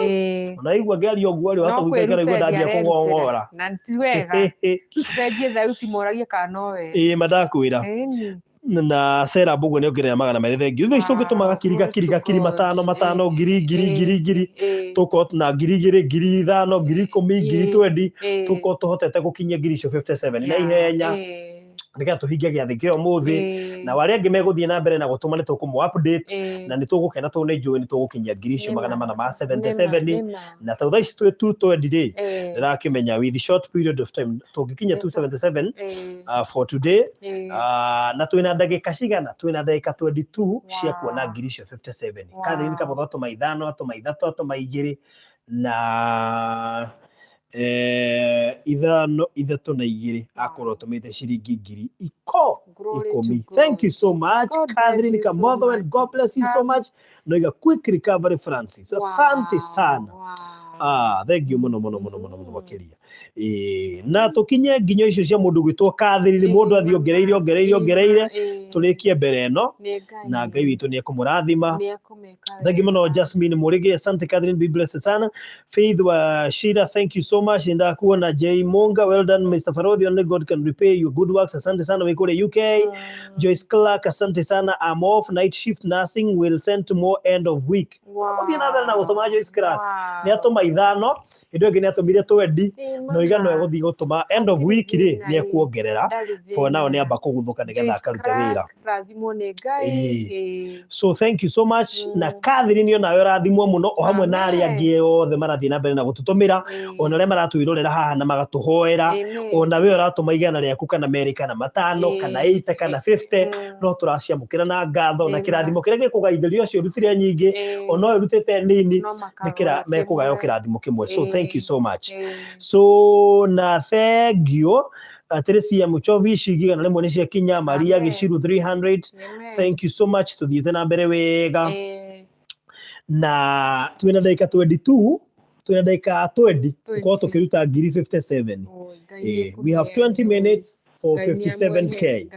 unaigua ngiaria uguo ri watu gwikera igua ndandia kungongora na ntiwega cenjie thauti moragie kana we madakwira na Sera Mbugu ni ongerera 200 thengio thaici tungitumaga kiri matano ngiri tuko na ngiri 5,000 ngiri 10 ngiri 20 tuko tuhotete gukinyia ngiri 57 na ihenya niga tuhingia giathi kio muthi na wari angi meguthie na mbere na gutuma ni tukumu update na ni tugukena tu ni njui ni tugukinyia ngiri 477 na thaici twi 220 ndirakimenya with short period of time tugikinya 277 for today na twina ndagika cigana twina ndagika 22 cia kuona ngiri 57 Catherine Kamutho atuma 5 atuma 3 atuma 2 na 5 3 na 2 akorwo tumite ciringi ngiri 10. Thank you so much Catherine Kamutho and God bless you so much. Noiga quick recovery Francis. Asante sana. Thank you muno makiria na tukinye nginyo icio cia mundu gwitwo Catherine mundu athi ongereire turikie mbere no na Ngai witu ni akumurathima. Thank you muno Jasmine Murigi. Asante Catherine, be blessed sana. Faith wa Shira, thank you so much. Ndakuona J Munga, well done Mr. Farodhi, only God can repay your good works. Asante sana wikule UK. Joyce Clark, asante sana. I'm off night shift nursing, will send to more end of week. Othi another na gutuma Joyce Clark ni atuma 5 indo ingi ni atumire 20 no igano eguthi gutuma end of week ri ni ekuongerera for now ni amba kuguthuka nigetha akarute wira. So thank you so much na Catherine nawe rathimwo muno o hamwe na ari angi othe marathie na mbere na gututumira ona re maratwirorera haha na magatuhoera ona we uratuma igana riaku kana America na 5 kana 8 kana 50 no turaciamukira na ngatho na kirathimo kiria gikugaithirio cio rutire nyingi ona rutite nini nikira mekugayo kirathimo kimwe. So thank you so much. So na thank you Teresia Muchovi shigiga na lemwe cia Kinya Maria Gishiru 300. Thank you so much. Tuthiete na mbere wega na twina ndagika 22 twina ndagika 20 uko tukiruta ngiri 57. We have 20 minutes for 57k.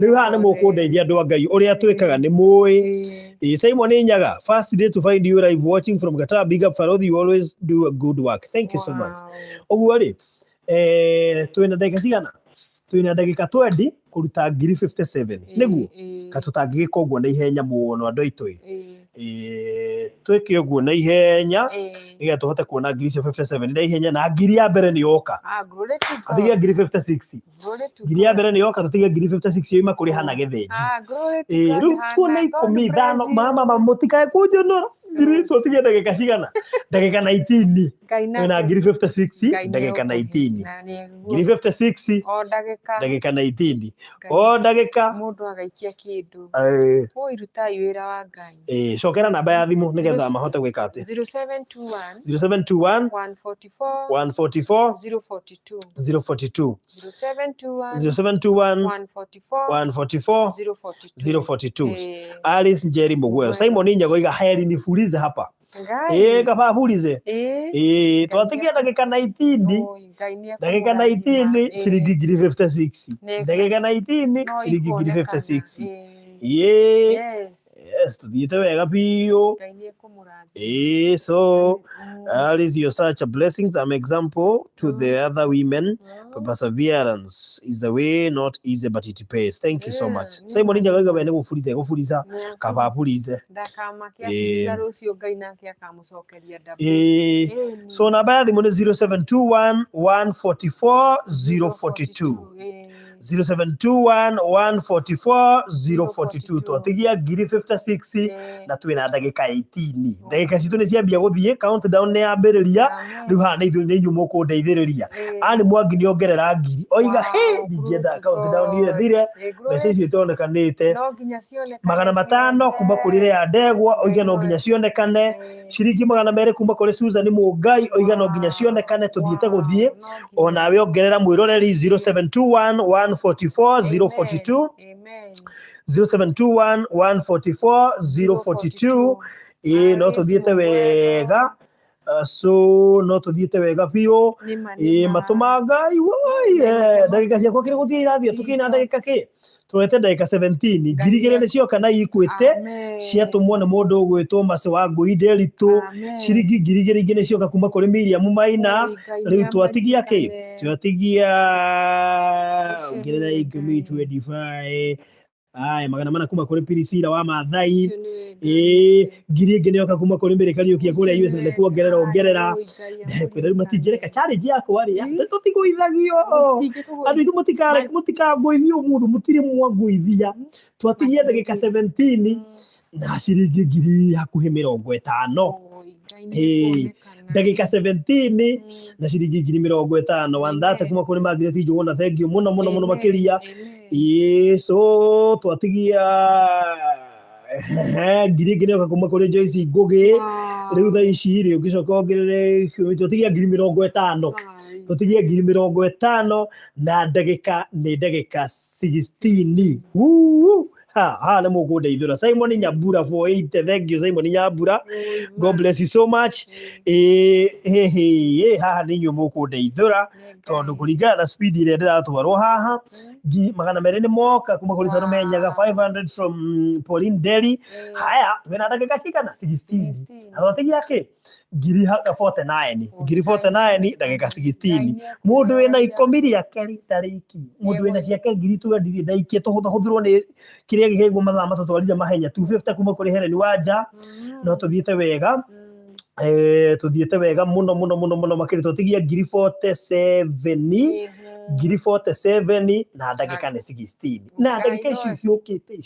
Riu hana mukundeithia andu a Ngai uria twikaga ni mui. Simon Nyaga, first day to find you live watching from Qatar. Big up Farodhi, you always do a good work. Thank you so much. Oguo ri twina ndagika cigana twina ndagika 20 kuruta ngiri 57 niguo katutangigika uguo na ihenya muno andu aitu twike uguo na ihenya niga tuhote kuona ngiri 57 na ihenya na ngiri ya mbere ni yoka atigia ngiri 56 ngiri ya mbere ni yoka tutigia ngiri 56 yoima kuri hana githinji riu tuona 15 mama mutikae kunjonora ngiri tutigia ndagika cigana ndagika 19 na ngiri 56 ndagika 19 ngiri 56 o ndagika 19 o ndagika mundu agaikia kindu o iruta wira wa Ngai cokera namba ya thimu nigetha mahote gwika ati 0721 144 042 0721 144 042 Alice Njeri Mugwero. Simon Nyagoiga heri nifulize hapa kaba fulize twatigia ndagika 19 ndagika 19 ciringi ngiri 56 ndagika 19 ciringi ngiri 56 yes tuthiete wega biu so Alice, you're such a blessing. I'm example to the other women. Perseverance is the way, not easy, but it pays. Thank you so much. Simon Njaga bene gufuriza kaba fulize so namba ya thimu ni 0721 144 042 0721-144-042 twatigia ngiri 56 na twina ndagika 18 ndagika citu ni ciambia guthie countdown ni yambiriria riu ha ni ithuĩ nĩ inyuĩ mũkũndeithĩrĩria ani Mwangi nĩ ongerera ngiri oiga ndingĩenda countdown ile thire mbeca icio itonekanĩte 500 kuma kũrĩ Lea Ndegwa oiga no nginya cionekane ciringi 200 kuma kũrĩ Susan Mũngai oiga no nginya cionekane tuthiĩte gũthie onawe ongerera mwĩroreri 0721-144-042 0721-144-042 no tuthiĩte wega no tuthiĩte wega biũ matũma Ngai ndagĩka ciakwa kĩrĩ gũthiĩ irathia tukĩna ndagĩka kĩ turete ndagĩka 17 ngiri igĩrĩ nĩ cioka na ikwĩte ciatũmwo nĩ mũndũ ũgwĩtwo Mercy Wangui Nderitu ciringi ngiri igĩrĩ ingĩ nĩ cioka kuma kũrĩ Miriam Maina rĩu twatigia kĩ twatigia ongerera 25 magana mana kuma kũrĩ Priscilla wa Maathai ngiri ingĩ nĩoka kuma kũrĩ Mary Kariuki kũrĩa US nĩ kuongerera ongerera kwĩrĩu matingĩreka challenge yakwa rĩ tũtigũithagio andũ ithu mũtikangũithio mũndũ mũtirĩ mwangũithia twatigia ndagĩka 17 na ciringi ngiri hakuhĩ 50 ndagĩka 17 na ciringi ngiri 50 wandate kuma kũrĩ Margaret Njũgũna thank you mũno makĩria so twatigia ngiri ingĩ nĩoka kuma kũrĩ Joyce Ngũgĩ rĩu thaa ici rĩ ũngĩcoka ongerere twatigia ngiri 50 twatigia ngiri 50 na ndagĩka nĩ ndagĩka 16 ha nĩ mũkũndeithũra Simon Nyambura 480 thank you Simon Nyambura God bless you so much haha nĩ inyuĩ mũkũndeithũra tondũ kũringana na speed ĩrĩa ndĩratwarwo haha 200 nĩ moka kuma kũrĩ Salome Nyaga 500 from Pauline Deli haya twĩna ndagĩka cigana 16 twatigia kĩ ngiri 49 ndagĩka 16 mũndũ wĩna ikũmi rĩake rĩtarĩki mũndũ wĩna ciake ngiri 20 ndaikie tũhũthĩrwo nĩ kĩrĩa gĩkĩgwo mathaa matũtwarithia mahenya 250 kuma kũrĩ Helen Wanja no tũthiĩte wega mũno makĩria twatigia ngiri 47 na ndagĩka nĩ 16 na ndagĩka icio hiũkĩte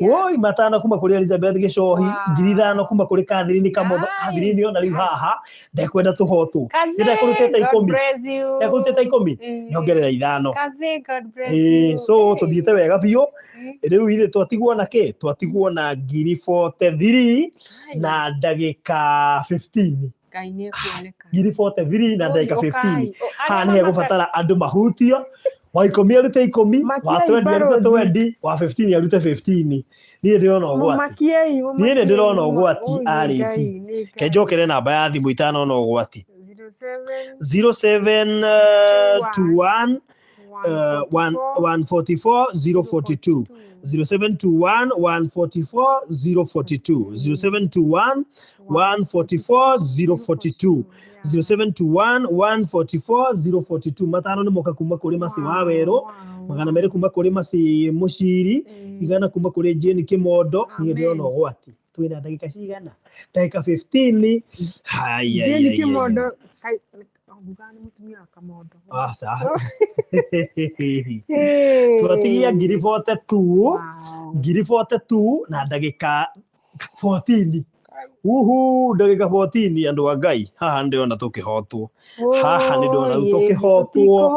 woi matano kuma kũrĩ Elizabeth Gĩcohi ngiri 5 kuma kũrĩ Catherine Kamotho Catherine ona rĩu haha ndekwenda tũhotwo ndekũrutĩte 10 nyongerera 5 so tũthiĩte wega biũ rĩu ithe twatigwo na kĩ twatigwo na ngiri 43 na ndagĩka 15 ngiri 43 na ndagĩka 15 haha nĩ hegũbatara andũ mahutio wa 10 arute 10 wa 20 arute 20 wa 15 arute 15 niĩ ndĩrona ũgwati arĩci kenjokere namba ya thimũ itanona ũgwati 0721 144-042 0721-144-042 0721-144-042 0721-144-042 matano nĩ moka kuma kũrĩ Mercy Wawerũ 200 kuma kũrĩ Mercy Mũciri 100 kuma kũrĩ Jane Kĩmondo niĩ ndĩrona ũgwati twĩna ndagĩka cigana ndagĩka 15 Jane Kĩmondo twatigia ngiri 42 na ndagĩka 14 ndagĩka 14 andũ a Ngai haha ndĩrona tũkĩhotwo haha nĩ ndĩrona tũkĩhotwo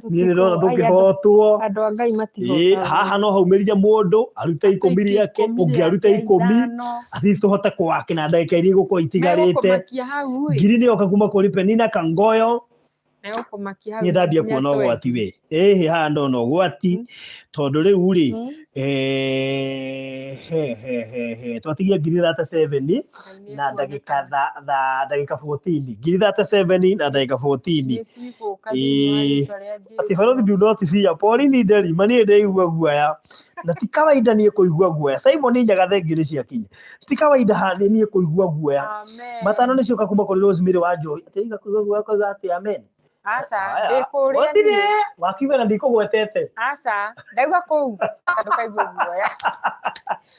niĩ ndĩrona tũkĩhotwo andũ a Ngai matihotwo haha no haumĩrire mũndũ arute 10 rĩake ũngĩ arute 10 at least tũhote kwake na ndagĩka iria igũkorwo itigarĩte ngiri nĩyoka kuma kũrĩ Penina Kangoyo niĩ ndambia kuona ũgwati we haha ndona ũgwati tondũ rĩu rĩ twatigia ngiri 37 na ndagĩka 14 ngiri 37 na ndagĩka 14 ati Farothi do not fear Pauline Nderi mani ndĩigua guoya na ti kawaida niĩ kũigua guoya Simon Nyaga thengio nĩ ciakinya ti kawaida hani niĩ kũigua guoya matano nĩ cioka kuma kũrĩ Rosemary Wanjohi atiga kũigua guoya koiga ati amen Asa, ndĩkũrĩa nĩ wakiuga na ndikũgwetete asa ndaigua kũu ndũkaigua guoya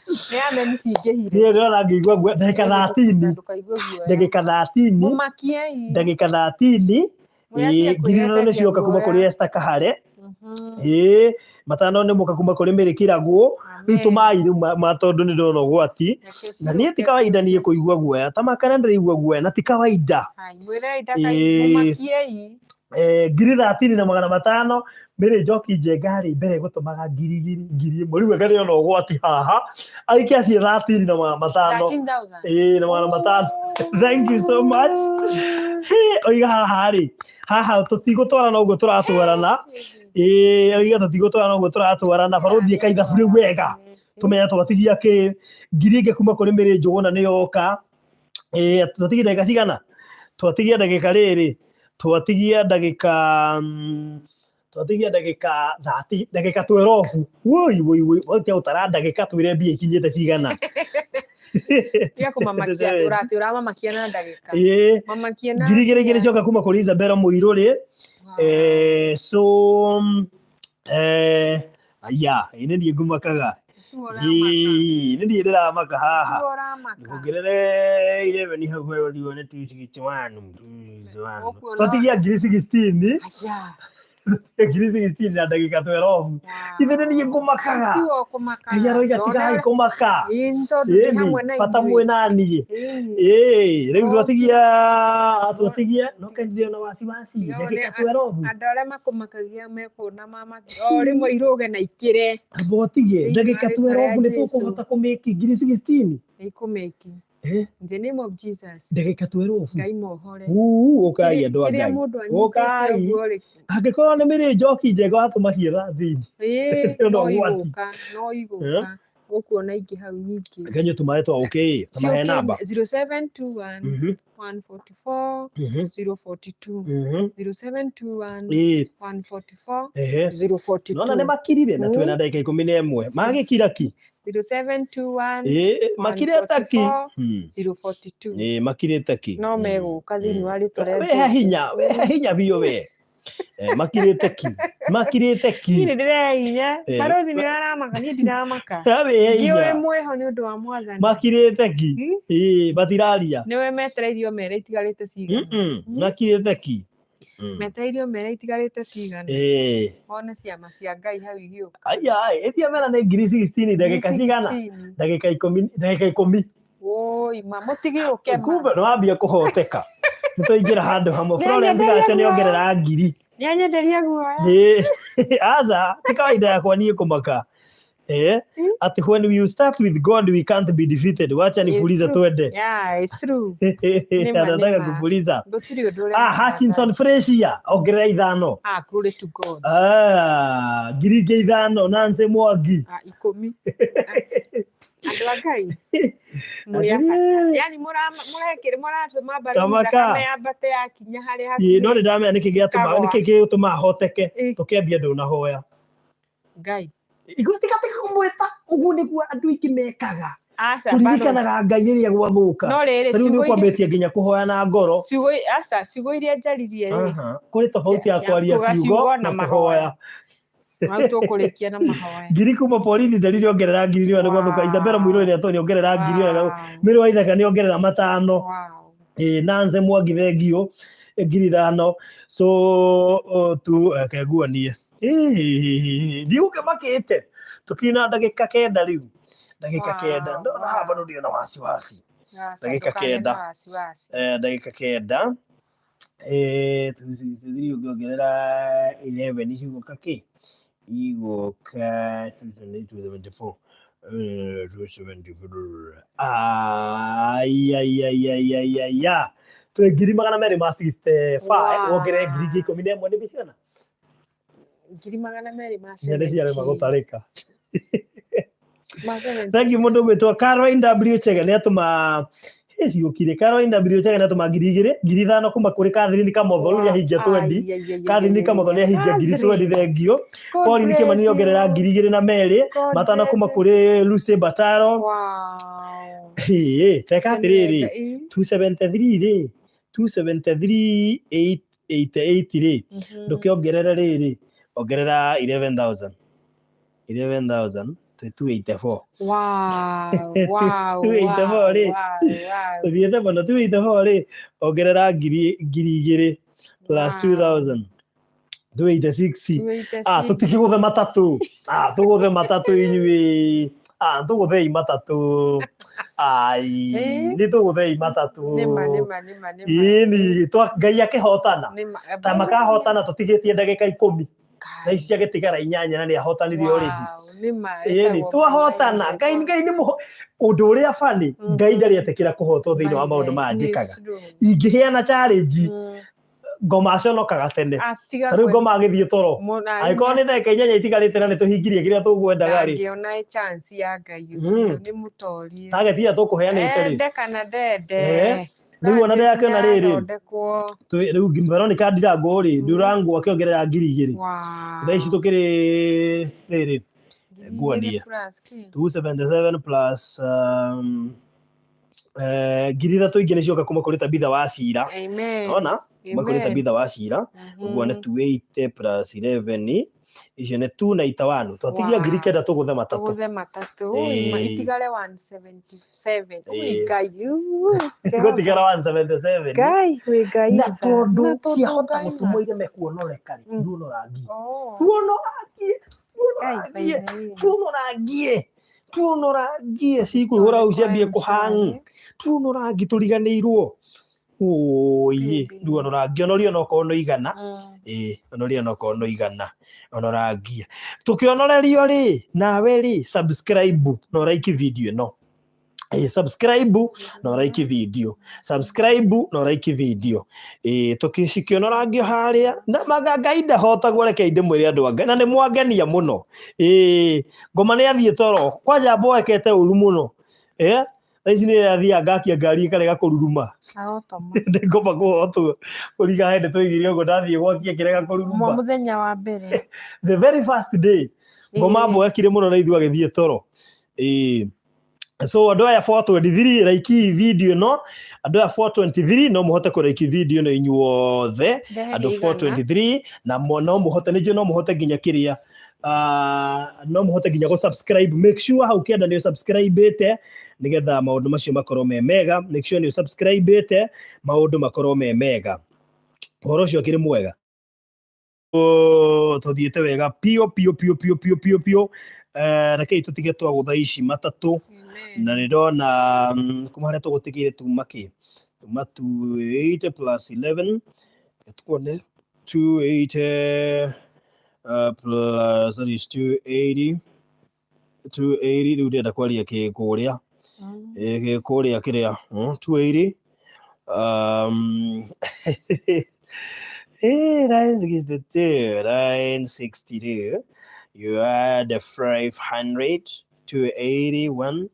nĩ ameni cingĩhire niĩ ndĩrona ngĩigua guoya ndagĩka 13 ndũkaigua guoya ndagĩka 13 mũmakiei ndagĩka 13 ngiri ithatũ nĩ cioka kuma kũrĩ Esther Kahare. Matano nĩ moka kuma kũrĩ Mary Kĩragũ. Rĩu tũmai tondũ nĩ ndona ũgwati na niĩ ti kawaida niĩ kũigua guoya ta makana ndĩraigua guoya na ti kawaida. Ngiri 13,500 Mary Njoki Njenga mbere gũtũmaga ngiri ĩmwe rĩu ega nĩona ũgwati haha aikia ciĩ 13,500. Thank you so much. Oiga haha tũtigũtwarana ũguo tũratwarana. Oiga tũtigũtwarana ũguo tũratwarana barũthi ĩka ithabu rĩu wega tũmenya twatigia kĩ ngiri ĩngĩ kuma kũrĩ Mary Njũgũna nĩ yoka. Twatigia ndagĩka cigana? Twatigia ndagĩka rĩrĩ twatigia ndagĩka 12. Woi watia ũtara ndagĩka twĩre mbia ikinyĩte cigana. Ngiri igĩrĩ cioka kuma kũrĩ Isabella Mũirũrĩ. So nĩ niĩ ngumakaga. Nĩ niĩ ndĩramaka haha. Ongerere 11 hau nĩ 261. Twatigia ngiri 16. Ngiri 16 na ndagĩka 12. Ithe nĩ niĩ ngumakaga. Aroiga tigai kũmaka. Bata mwĩna niĩ. Rĩu twatigia no kendia na wasiwasi ndagĩka 12. Andũ arĩa makũmakagia mekuona mama rĩmwe iroge na ikĩre. Botige ndagĩka 12 nĩ tũkũhota kũmĩki ngiri 16. Ikumeki. In the name of Jesus. Ndagĩka 12. Ngai mohore. Ũkai andũ a Ngai. Ũkai. Angĩkorwo nĩ Mary Njoki Njenga watũma ciĩ 13. No igũka. Ũkuona ingĩ hau nyingĩ. Kanyo tumae twa okay. Tumahe namba. 0721 144 042. 0721 144 042. Nona nĩ makirire na twena ndagĩka 11. Magĩkira ki? 0721 makirĩte ki? 042. Makirĩte ki? No megũka thĩinĩ wa rĩtwa rĩa wehe hinya biũ we. Makirĩte ki? Niĩ ndĩrehinya. Barũthi nĩ aramaka niĩ ndiramaka. Ngĩũĩ mwĩho nĩ ũndũ wa Mwathani. Makirĩte ki? Batiraria. Nĩwe metereirio mere itigarĩte cigana. Makirĩte ki? Metereirio mere itigarĩte cigana. One ciama cia Ngai hau igĩũka. Ĩtia mera nĩ ngiri 16 ndagĩka cigana? Ndagĩka 10. Woi mũtigĩũke. Kumbe nĩ wambia kũhoteka. Nĩtwaingĩra handũ hamwe. Florence Gacha nĩongerera ngiri. Nĩanyenderia guoya. Aza ti kawaida yakwa niĩ kũmaka. Ati when we start with God we can't be defeated. Wacha nifulize twende. Yeah, it's true. Anataka kufuliza. Hutchinson Freshia ongerera 5. Glory to God. Ngiri 5 Nancy Mwangi. 10. Andũ a Ngai. Yani mũratũma mbarĩ thakame yambate yakinya harĩa hakuhĩ. No nĩndamenya nĩkĩ gĩgũtũma ahoteke tũkĩambia ndũnahoya. Ngai. Igũtigatika kũmwĩta ũguo nĩguo andũ aingĩ mekaga. Kũririkanaga Ngai rĩrĩa gwathũka. Rĩu nĩ ũkwambĩtie nginya kũhoya na ngoro. Ciugo iria njaririe kũrĩ tofauti ya kwaria ciugo na kũhoya. Tũkũrĩkia na mahoya. Ngiri kuma Pauline ndarire ongerera ngiri nĩ gwathũka. Isabella Mũirũrĩ nĩ atoni ongerera ngiri Mary Waithaka nĩ ongerera 5. Nancy Mwangi thengio ngiri 5. So tu kaiguanie. Ndiuke makĩte tukina ndagĩka 9 rĩu. Ndagĩka 9 ndona haba ndio na wasiwasi. Ndagĩka 9. Ndagĩka 9. Tuthiri ongerera 11 igũka kĩ? Igũka 274. 274. Twĩ ngiri 265 wongerere ngiri 11 nĩ bicana. Ngiri 200 Nyende ciarĩ magũtarĩka. Thank you mũndũ gwĩtwo Caroline W Chege nĩ atũma ciũkire. Caroline W Chege nĩ atũma ngiri 5 kuma kũrĩ Catherine Kamotho rĩu ahingia 20. Catherine Kamotho nĩ ahingia ngiri 20 thengio. Pauline Kimani nĩ ongerera ngiri 2 na Mary. Matano kuma kũrĩ Lucy Bataro. Teka atĩrĩrĩ 273 rĩ 273 888 rĩ ndũkĩongerera rĩrĩ ongerera 11,000 284. 284 rĩ. Thiete bono 284 rĩ ongerera ngiri 2 plus 2000 286 tutiguthe matatu tuguthe matatu inyui tuguthei matatu ni tuguthei matatu ni twa Ngai akihotana ta makahotana tutigitie ndagika 10 na ici agitigara 8 na ni ahotanirie already ni twahotana Ngai ni undu uria fani Ngai ndari atekira kuhotwo thiini wa maundu manjikaga ingiheana challenge ngoma aconokaga tene tariu ngoma agithie toro aikorwo ni ndagika 8 itigarite na ni tuhingirie kiria tugwendaga ri ngiona chance ya Ngai ucio ni mutorie target ya tukuheanite ri ndekana ndende riu ona ndakiona riri riu Veronica Ndirango ri Ndirango akiongerera 2000 thaa ici tukiri riri nguonie 277 plus ngiri ithatu ingi nicioka kuma kuri Tabitha wa Cira ona kuma kuri Tabitha wa Cira uguo ni 280 plus 11 icio ni 291 twatigia ngiri kenda tuguthe matatu itigare 177 Ngai gutigara 177 Ngai wi Ngai na tondu ciahota gutuma ire mekuonoreka tuonorangie cikuhura u ciambie kuhang tuonorangi turiganirwo riu onorangi onorio no kono igana onorio no kono igana onorangia tukionorerio ri nawe ri subscribe no like video no subscribe no like video tukicikionorangio haria na magagaida hotagwo reke inde mwiri andu anga na ni mwangenia muno ngoma ni athie toro kwanja mboekete uru muno ici ni athia ngakia ngari ikarega kururuma ndi ngoma kuhotwo kuriga hende twigirie ugo ndathie gwakia kirega kururuma muthenya wa mbere the very first day ngoma mboekire muno na ithu agithie toro so andu aya 423 like video no andu aya 423 no muhote ku like video no inyuothe andu 423 na no muhote nijo no muhote ginya kiria no muhote ginya go subscribe make sure hau kienda ni subscribe ite nigetha maundu macio makorwo me mega make sure ni subscribe ite maundu makorwo me mega horo cio kiri mwega tuthiete wega pio rekei tutige twagutha ici matatu na ndirona kuma haria tugutigire tuma 280 plus 11 tuone 280 plus that is 280 riu ndenda kwaria kikuria gikuria kiria 280 962 you add 500 to 81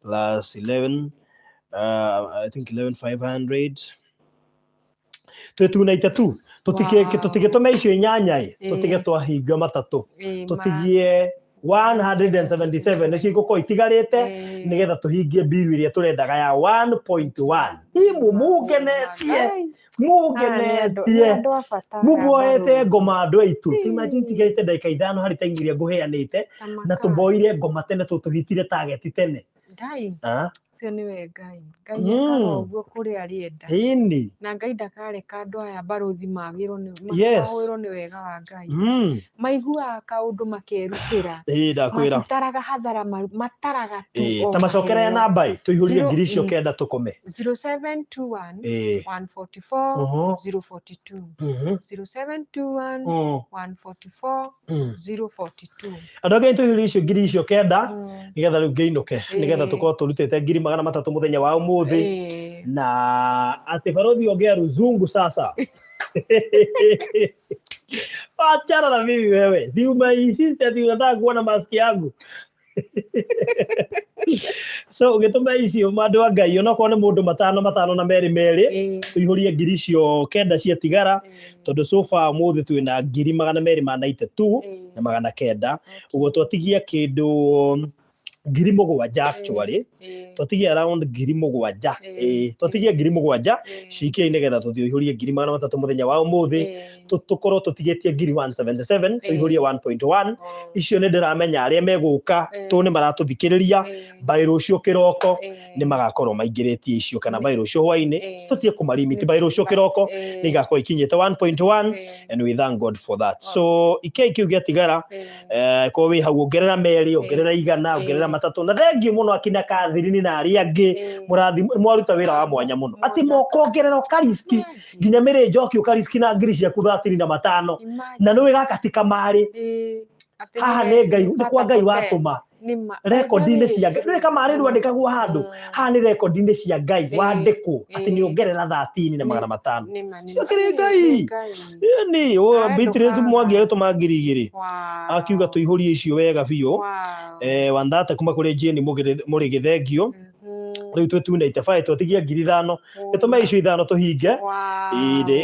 plus 11 I think 500 292 tutige tume icio inyanya tutige twahinga matatu tutigie 177 nicio guko itigarite nigetha tuhingie bill iria turendaga ya 1.1 imu mugenetie muboete ngoma andu aitu imagine tigaite ndagika 5 hari time iria nguheanite na tuboire ngoma tene tuhitire target tene Ngai cio niwe Ngai akaroguo kuri arienda na Ngai ndakareka andu aya baruthi magirwo ni wega wa Ngai maiguaga kaundu makerutira ndakwira mataraga hathara mataraga ta macokera ya namba tuihurie ngiri cio kenda tukome 0721 144 042 0721 144 042 andu angi tuihurie icio ngiri cio kenda nigetha riu ngeinuke nigetha tukorwo turutite ngiri 300 muthenya wa umuthi na ati barothi ongea ruzungu sasa achana na mimi wewe si umeisist ati unataka kuona maski yangu so ugituma icio mandu wa Ngai ona kone mundu matano na meri tuihurie ngiri cio kenda cia tigara tondu sofa muthi twina ngiri 292 na 900 ugo twatigia kindu ngiri mũgwanja actually twatigie around ngiri mũgwanja twatigie ngiri mũgwanja cikia nigetha tuthiũhũrie ngiri 300 muthenya wa umuthi tukorwo tutigetie ngiri 177 tuihũrie 1.1 icio ni ndiramenya aria meguka tu ni maratuthikiriria by rucio kiroko ni magakorwo maingiritie icio kana by rucio hwaini tutie kumalimit by rucio kiroko ni igakorwo ikinyite 1.1 and we thank God for that. So ikiu giatigara ko wi hau ongerera meri ongerera igana ongerera matatu na thengi muno akina Kathirini na aria angi murathi mwaruta wira wa mwanya muno ati mokongerera ukariski nginya mire njoki ukariski na ngiri cia ku 35 na niwe gakatika mari haha ni ngai ni kwa ngai watuma record-ini cia ngai niwe kamari rwandikagwo handu haha ni record-ini cia ngai wandikwo ati ni ongerera 13 na 500 cio kiri ngai ni Beatrice Mwangi agituma ngiri 2 akiuga tuihurie icio wega biu Wandata kuma kuri Jane muri githengio riu twetune fight twatigia ngiri 5 gitume icio 5 tuhinge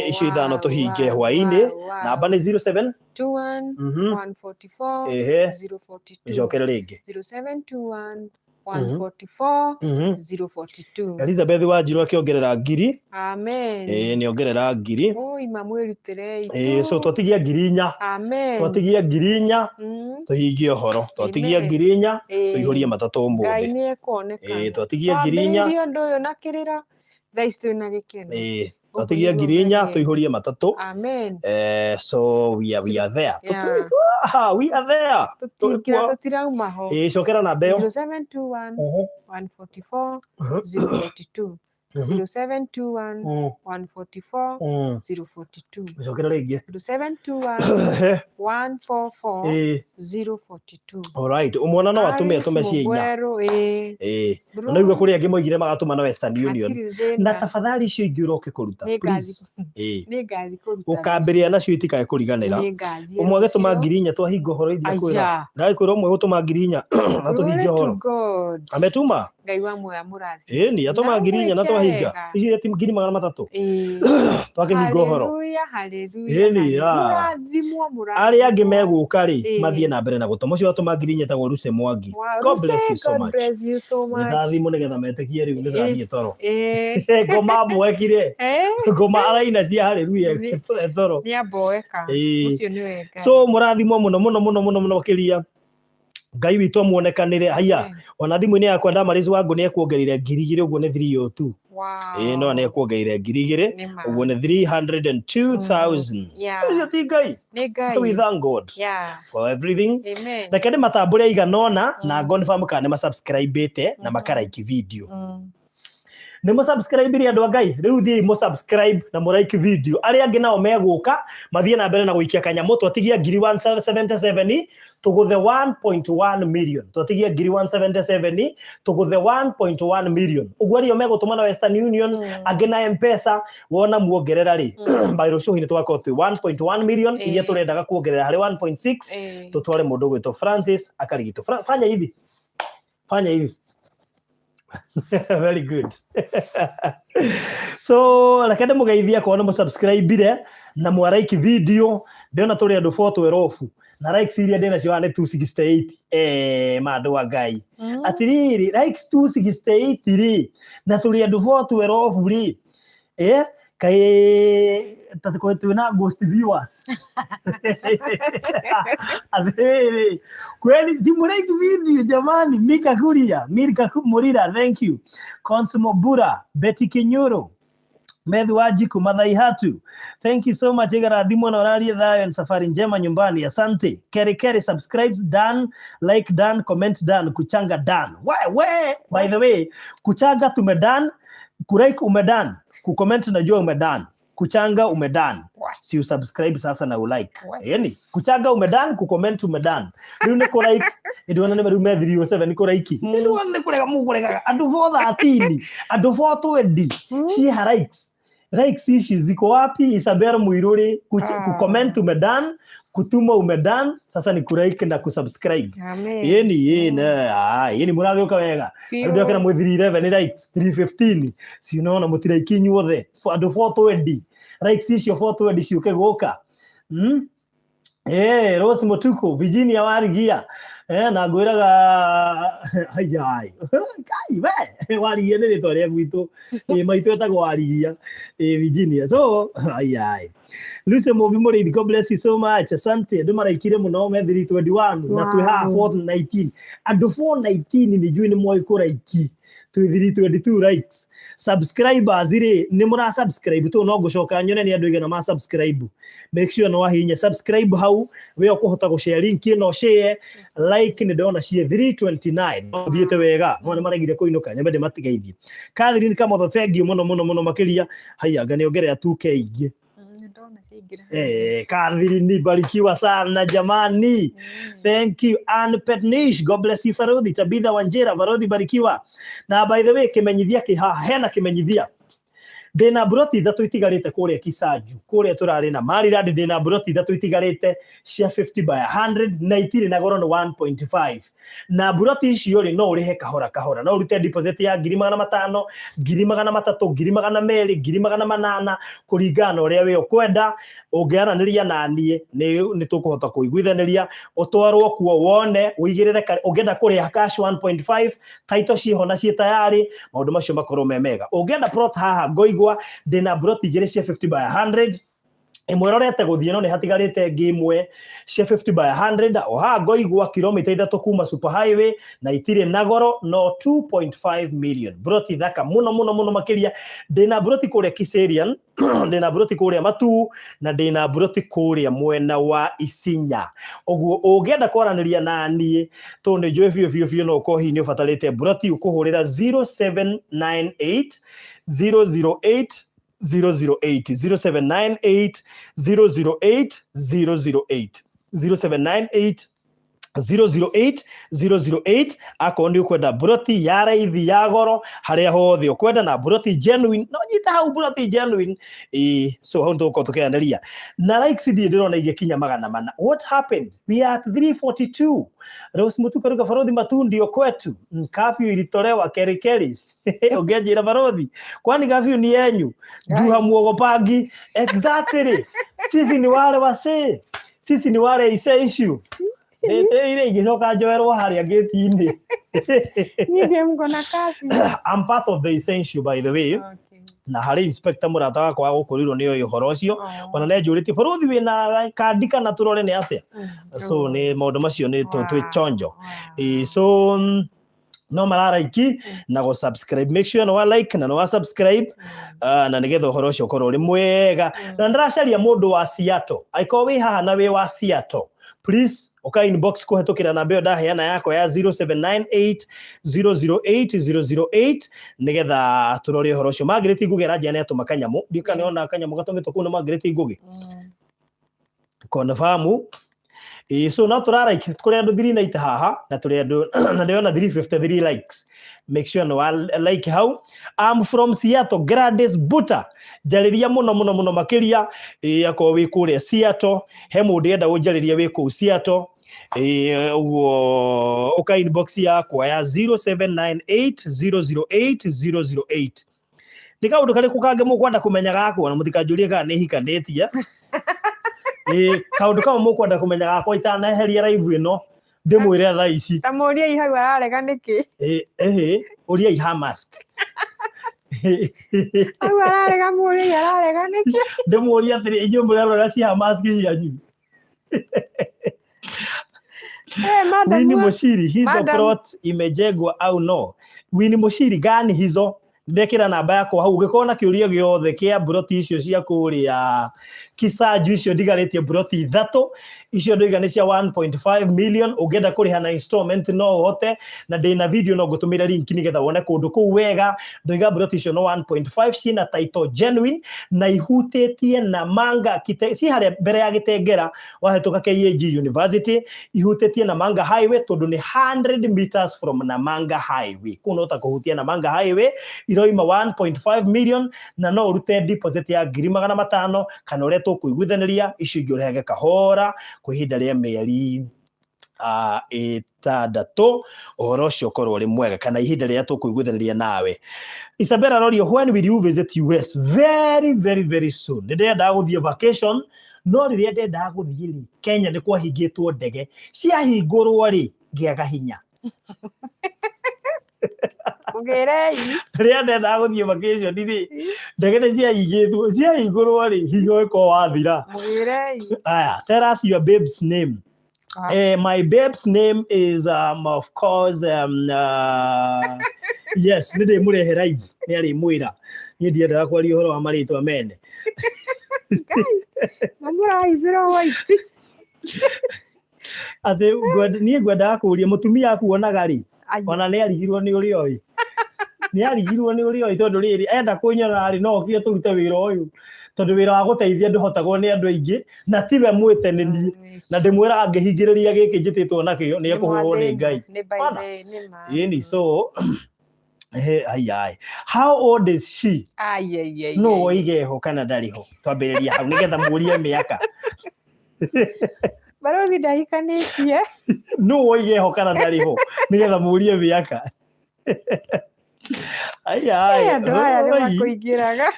icio 5 tuhinge hwaini namba ni 07 21 144 042 icokere ringi 0721 144 042 Elizabeth Wanjiru akiongerera ngiri amen ni ongerera ngiri imamwirutire so twatigia ngiri 4 amen twatigia ngiri 4 tuhingie horo twatigia ngiri 4 tuihurie matatu umuthi ngai ni ekoneka twatigia ngiri 4 ndio uyu nakirira thaistu na gikeno twatigia ngiri 4 tuihurie matatu amen so we are there we are there tutirauma ho cokera na mbeo 0721 144 042 0721 144 042 cokera ringi 0721 144 042 alright umwana no atume cia inya na igwa kuri angi moigire magatuma na Western Union na tafadhali icio ingi uroke kuruta please ni ngathi kuruta ukambiria nacio itikae kuriganira umwe agituma ngiri 4 twahingo horo ithia kwira ndai kwira umwe gutuma ngiri 4 na tuhinge horo ametuma ngai wa moya murathi ni atuma ngiri 4 na twahinga icio ati ngiri 300 twakihingo horo haleluya ni murathimwo ari angi meguka ri mathie na mbere na gutuma ucio atuma ngiri 4 tagwo Luce Mwangi God bless you so much ndathimu nigetha metekie riu ndathiĩ toro ngoma mwekire ngoma araina cia haleluya toro ni aboeka ucio ni wega so murathimwo muno kiria ngai witu muonekanire haya ona thimu-ini yakwa Damaris Wangu ni ekuongerire ngiri 2 uguo ni 302 wow no ni ekuongerire ngiri 2 uguo ni 302,000 ucio ti ngai ni ngai we thank God for everything amen na kende matambure iganona na confirm kana ma subscribe na makarike video ni mo subscribe ri andu angai riu thii mo subscribe na mo like video ari angi nao meguka mathie na mbere na guikia kanyamo twatigia ngiri 177 tuguthe 1.1 million twatigia ngiri 177 tuguthe 1.1 million uguo rio megutuma na Western Union angi na M-Pesa wona muongerera ri bairo show ni twako 1.1 million iria turendaga kuongerera hari 1.6 tutware mundu gwito Francis akarigito fanya hivi very good so lakini mugeithia kwa mo subscribe na mu like video ndona turi andu 412 na likes iria ndena cio ane 268 mandu wa ngai atiriri likes 268 ri na turi andu 412 ri kai tatiko tuna ghost viewers adere kweli simulate video jamani Mika Murira thank you Consumo Bura Betty Kinyoro Medhi Wajiku Mathai Hatu thank you so much igarathimo na orarie thayo and safari njema nyumbani asante Keri subscribes done like done comment done kuchanga done by the way kuchanga tumedan kulike umedan kucomment najua umedan kuchanga umedan si usubscribe sasa na ulike yani kuchanga umedan kucomment umedan riu ni ku like ndona ni meru me 307 ni ku like ndona ni kurega mukurega andu 413 andu 420 si likes ici ziko wapi Isabel Muiruri kucomment umedan kutuma umedan sasa ni kulike na kusubscribe yani murageuka wega ndio kana mu 311 likes 315 si unaona mutirike inyuothe andu 420 likes icio 420 ciuke guka Rose Mutuku Virginia Warigia na ngwiraga ayai kai we warigia nä rä twa rä a gwitå maitå etagwo warigia Virginia so ayai Lucy Mobi Mũrĩithi, God bless you so much. Asante. Andũ maraikire mũno me 321 na twĩ haha 419. Andũ 419 nĩ njui nĩ mwoi kũraiki. Twĩ 322 right. Subscribers rĩ nĩ mũra subscribe tu no ngũcoka nyone nĩ andũ aigana ma subscribe. Make sure no wahihinya subscribe hau we ũkũhota gũshare link ĩno share like nĩ ndona cie 329. Thiĩte wega no nĩ maregire kũinũka nyambe ndĩmatigeithie. Catherine Kamotho thank you mũno makĩria. Haya anga nĩongerera 2k ingĩ. Catherine barikiwa sana jamani. Thank you. Ann Petnish, God bless you Farodhi. Tabitha Wanjera, Farodhi barikiwa. Na by the way kimenyithia hena kimenyithia. Ndina buroti ithatũ itigarĩte kũrĩa Kisaju kũrĩa tũrarĩ na Maryland. Ndina buroti ithatũ itigarĩte cia 50 by 100 na itirĩ na goro nĩ 1.5 na buroti icio rĩ no ũrĩhe kahora no ũrute deposit ya 500 300 200 200 kũringana ũrĩa we ũkwenda. Ũngĩaranĩria na niĩ nĩ tũkũhota kũiguithanĩria ũtwarwo kuo wone ũigĩrĩre ũngĩenda kũrĩha cash 1.5 title ciho na ciĩ tayari maũndũ macio makorwo me mega. Ũngĩenda plot haha ngoigwa ndĩna plot igĩrĩ cia 50 by 100 imwe rorete gũthiĩ no nĩ hatigarĩte ngĩmwe cia 50 by 100 o haha ngoigwa kilomita 3 kuma super highway na itirĩ na goro no 2.5 million. Broti thaka mũno makĩria. Ndĩna broti kũrĩa Kiserian ndĩna broti kũrĩa Matu na ndĩna broti kũrĩa mwena wa Isinya. Ũguo ũngĩenda kwaranĩria na niĩ to nĩ njũĩ biũ no kohi nĩ ũbatarĩte broti ũkũhũrĩra 0798 008 008 0798 008 008 0798 008 008 akorwo nĩ ũkwenda broti ya raithi ya goro harĩa hothe ũkwenda na broti genuine no nyita hau broti genuine so hau nĩtũgũkorwo tũkĩanĩria na likes ndĩrona igĩkinya 400. What happened? We are at 342. Rose Mutuka ruga Farodhi Matundi okwetu kafyu ilitolewa keri ũngĩanjĩra Farodhi kwani kafyu ni yenyu nduha muogopangi exactly sisi ni wale wase sisi ni wale essential ile igicoka njoerwo harĩa gate-inĩ. Niĩ mko na kafi. I'm part of the essential by the way. Okay. Na harĩ inspector mũrata wakwa gũkũrirwo nĩ ũyũ ũhoro ũcio ona nĩ njũrĩtie Farodhi wĩna kandi kana tũrore nĩ atĩa. So nĩ maũndũ macio nĩ twĩ chonjo. So no mararaiki na go subscribe, make sure no wa like na no wa subscribe na nigetha ũhoro ũcio ũkorwo ũrĩ mwega. Na ndĩracaria mũndũ wa Seattle aiko wĩ haha na wĩ wa Seattle please oka inbox kuhetũkĩra namba ĩyo ndaheana yako ya 0798 008 008 nigetha tũrore ũhoro ũcio. Margaret Ngugi aranjia atũma kanyamũ ndikaniona kanyamũ gatũmĩtwo kũu na Margaret Ngugi confirm. So now tũraraiki kũrĩa andũ 390 haha na tũrĩ andũ na ndĩona 353 likes. Make sure no like how I'm from Seattle. Gladys Buta njarĩria mũno makĩria akorwo wĩ kũrĩa Seattle he mũndũ enda ũnjarĩria wĩ kũu Seattle ũguo ũka inbox yakwa ya 0798 008 008. Nĩ kaũndũ karĩkũ kangĩ mũkwenda kũmenya gakwa na mũtikanjũrie kana nĩ hikanĩtie. Kaũndũ kau mũkwenda kũmenya gakwa itanaeheria live ĩno ndĩmwĩre thaa ici. Ta mũria hau ararega nĩkĩ? Ũria iha mask. Hau ararega mũria ararega nĩkĩ? Ndĩmũria atĩrĩ inyuĩ mũrarora ciha mask cianyu. Winnie Mushiri hizo plot imejengwa au no? Winnie Mushiri gani hizo? Ndekĩra namba yakwa hau ũngĩkorwo na kĩũria gĩothe kĩa broti icio cia kũrĩa Kisaju icio ndigarĩtie broti ithatũ icio ndoiga nĩ cia 1.5 million. Ũngĩenda kũrĩha na installment no ũhote na ndĩna video no ngũtũmĩra link nĩgetha wone kũndũ kũu wega. Ndoiga broti icio no 1.5 ciina title genuine na ihutĩtie na Manga si harĩa mbere ya Gĩtengera wahetũka KAG University ihutĩtie na Manga Highway tondũ nĩ 100 meters from Namanga Highway. Kuna ũtakũhutia Namanga Highway iroima 1.5 million na no ũrute deposit ya 500 kana ũrĩa tũkũiguithanĩria icio ingĩ ũrĩhage kahora kwa ihinda rĩa mĩeri 6 ũhoro ũcio ũkorwo ũrĩ mwega kana ihinda rĩrĩa tũkũiguithanĩria nawe. Isabella Rorio, when will you visit US? Very soon. Nĩndendaga gũthiĩ vacation no rĩrĩa ndendaga gũthiĩ Kenya nĩ kwahingĩtwo ndege ciahingũrwo rĩ ngĩaga hinya Mugerei rĩrĩa ndenda gũthiĩ vacation rĩ ndege nĩ ciahingĩtwo ciahingũrwo rĩ higo ĩko wathira. Mugerei Aya, tell us your babe's name. My babe's name is of course yes nĩ ndĩmũrehe live nĩ arĩmwĩra niĩ ndiendaga kwaria ũhoro wa marĩtwa mene. Mamũrahithĩra white atĩ niĩ ngwendaga kũria mũtumia akuonaga rĩ ona nĩ arigirwo nĩ ũrĩa ũyũ nĩ arigirwo nĩ ũrĩa ũyũ tondũ rĩrĩ enda kũnyona rĩ no okire tũrute wĩra ũyũ tondũ wĩra wa gũteithia ndũhotagwo nĩ andũ aingĩ na tiwe mwĩte nĩ niĩ na ndĩmwĩra angĩhingĩrĩria gĩkĩ njĩtĩtwo nakĩo nĩ ekũhũrwo nĩ Ngai. Ĩni so how old is she? No oige ho kana ndarĩ ho twambĩrĩria hau nĩgetha mũrie mĩaka. Barothi ndahikanĩtie no oige ho kana ndarĩ ho nĩgetha mũrie mĩaka. Andũ aya nĩ makũingĩraga.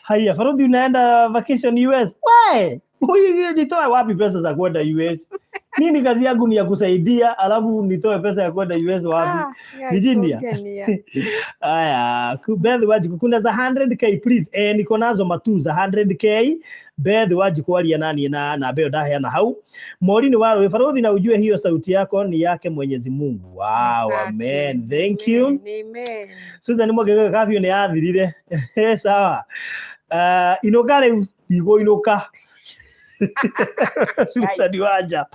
Haya, Barothi unaenda vacation US? We, huyu nitoe wapi pesa za kwenda US? Mimi kazi yangu ni ya kusaidia, alafu nitoe pesa ya kwenda US wapi? Virginia. Haya, Beth Wanjiku kuna za 100k please. Niko nazo matu za 100k. Beth Wanjiku walia nani na beo daheana hau. Morini waro, Barothi na ujue hiyo sauti yako ni yake Mwenyezi Mungu. Wow, amen. Thank you. Amen. Susan Mwagege kafio ni athirire. Sawa. Inokale igo inoka. Susan Wanja.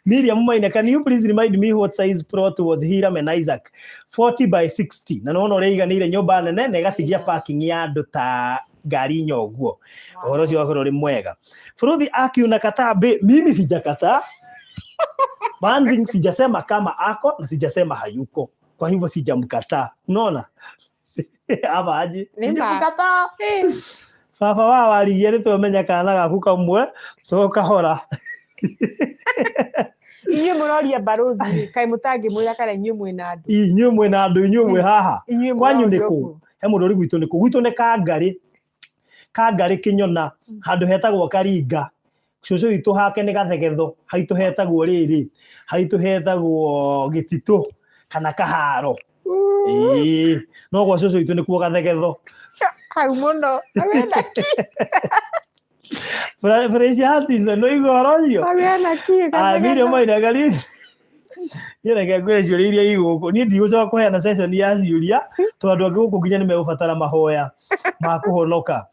Miriam Maina, can you please remind me what size plot was Hiram and Isaac? 40 by 60. Na nono reiganire nyumba nene negatigia parking ya andũ ta ngari nyoguo. Ũhoro ũcio wakorwo ũrĩ mwega. Barothi akiuna kataa mimi sijakataa. One thing sijasema kama ako na sijasema hayuko. Kwa hivyo sijamkataa. Unaona? Hapa aje. Sijamkataa. Baba wa warigie nĩtũmenya kana gaku kamwe tũkahora. Inyuĩ mũroria Barothi kaĩ mũtangĩmwĩra kana inyuĩ mwĩna andũ. Inyuĩ mwĩna andũ inyuĩ mwĩ haha. Kwanyu nĩ kũ? He mũndũ gwitũ nĩ kũ? Gwitũ nĩ Kangarĩ Kĩnyona handũ hetagwo Karinga. Cũcũ witũ hake nĩ Gathegetho haitũ hetagwo rĩrĩ haitũ hetagwo Gĩtitũ kana Kaharo. No gwa cũcũ witũ nĩ kuo Gathegetho. Hau mũno awenda ki Fresh Hutchinson no igoro cio awenda ki Miriam Maina gari yere ngwe ciũria iria igũkũ niĩ ndigũcoka kũheana session ya ciũria tondũ andũ gũkũ nginya nĩ megũbatara mahoya ma kũhonoka.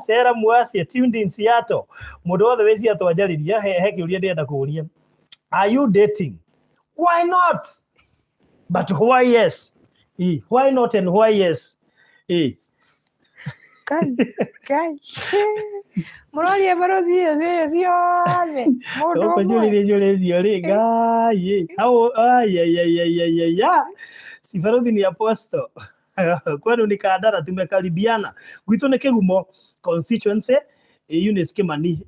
Sarah Mwasi tuned in Seattle. Mũndũ wothe wĩ Seattle anjarĩria he kĩũria ndĩrenda kũũria. Are you dating? Why not? But why yes? Why not and why yes? Kai. Mũroria Barothi ciothe. Mũndũ ũcio rĩ Ngai. Si Barothi ni apostle. Kwani ni Kandara tumekaribiana. Gwitũ nĩ Kĩgumo constituency Eunice Kimani.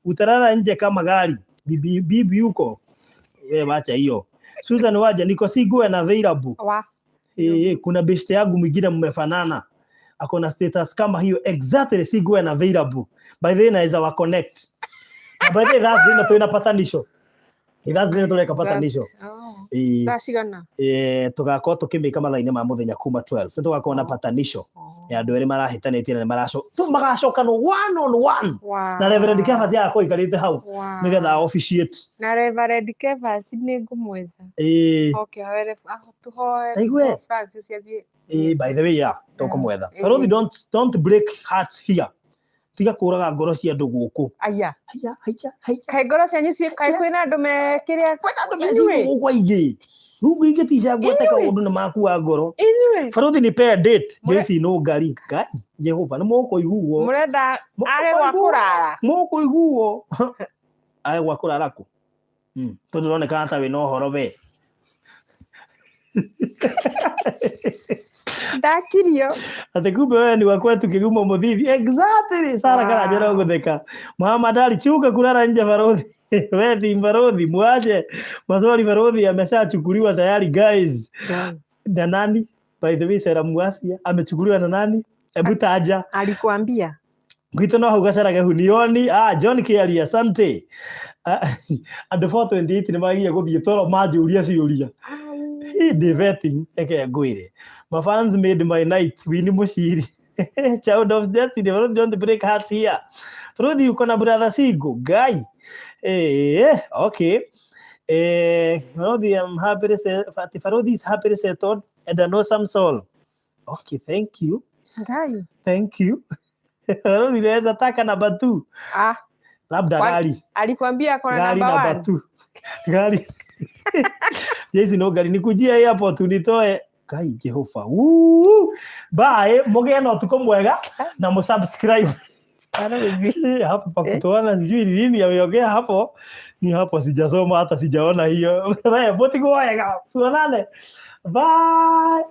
Utarara nje kama gari. Bibi yuko. Wewe wacha hiyo. Susan Wanja niko single and available. Kuna best yangu mwingine mmefanana. Ako na status kama hiyo exactly single and available. By the way naweza wa connect. By the way that's ndio tunapatanisho. That's ndio tunapatanisho. Tashigana. Tugakorwo tukimika mathainĩ ma mũthenya kuma 12. Nĩtũgakorwo na patanisho ya andũ erĩ marahitanĩtie na magacoka no one on one. Na Reverend Kevas yako ikarĩte hau nĩgetha officiate. Na Reverend Kevas nĩ ngũmwetha. Okay, were tuhoe. By the way tũkũmwetha. Barothi don't break hearts here. Tiga kũraga ngoro cia andũ gũkũ. Aya. Kaĩ ngoro cianyu kaĩ kwĩna andũ mekĩrĩa kwĩna andũ mecikũ gũkũ aingĩ. Rugu ingĩ ticia gwete kaũndũ na makuwa ngoro. Barothi ni pair date jesi no ngari. Ngai Jehova nĩ mũkũiguo. Mũrenda are gwa kũrara. Mũkũiguo. Are gwa kũrara kũ? Tondũ roneka ta wĩna ũhoro we. Ndakirio. Ate kumbe wewe ni wakwa tukigumo Mũthithi. Exactly. Sara karajera gũtheka. Muhammad Ali chuka kulala nje Barothi. Wewe Barothi mwaje. Maswali Barothi ameshachukuliwa tayari guys. Na nani? By the way Sarah Mwasi amechukuliwa na nani? Hebu taja. Alikuambia. Gwitũ no hau gacarage hunioni. John Kiari, asante. Andũ 428 nĩ magiye gũthiĩ toro manjũria ciũria. Ndĩ vetting eke ngwĩre. My fans made my night. Winnie Muchiri. Child of Destiny. Don't break hearts here. Ruthi uko na brother Sigo. Guy. Okay. I'm happy to say Farodi is happy to settled and an awesome soul. Okay, thank you. Guy. Thank you. Farodi leza taka namba 2. Labda gari. Alikwambia kuna namba 1. Gari. Jesi no gari nikujia airport unitoe. Kai Jehova. Bye. Muge no tuko mwega na musubscribe. Hapo pakutoana sijui nini yameongea hapo. Ni hapo sijasoma hata sijaona hiyo. Wewe boti goega. Tuonane. Bye.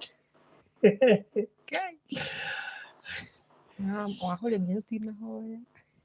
Okay. Wahole nyetu na hoya.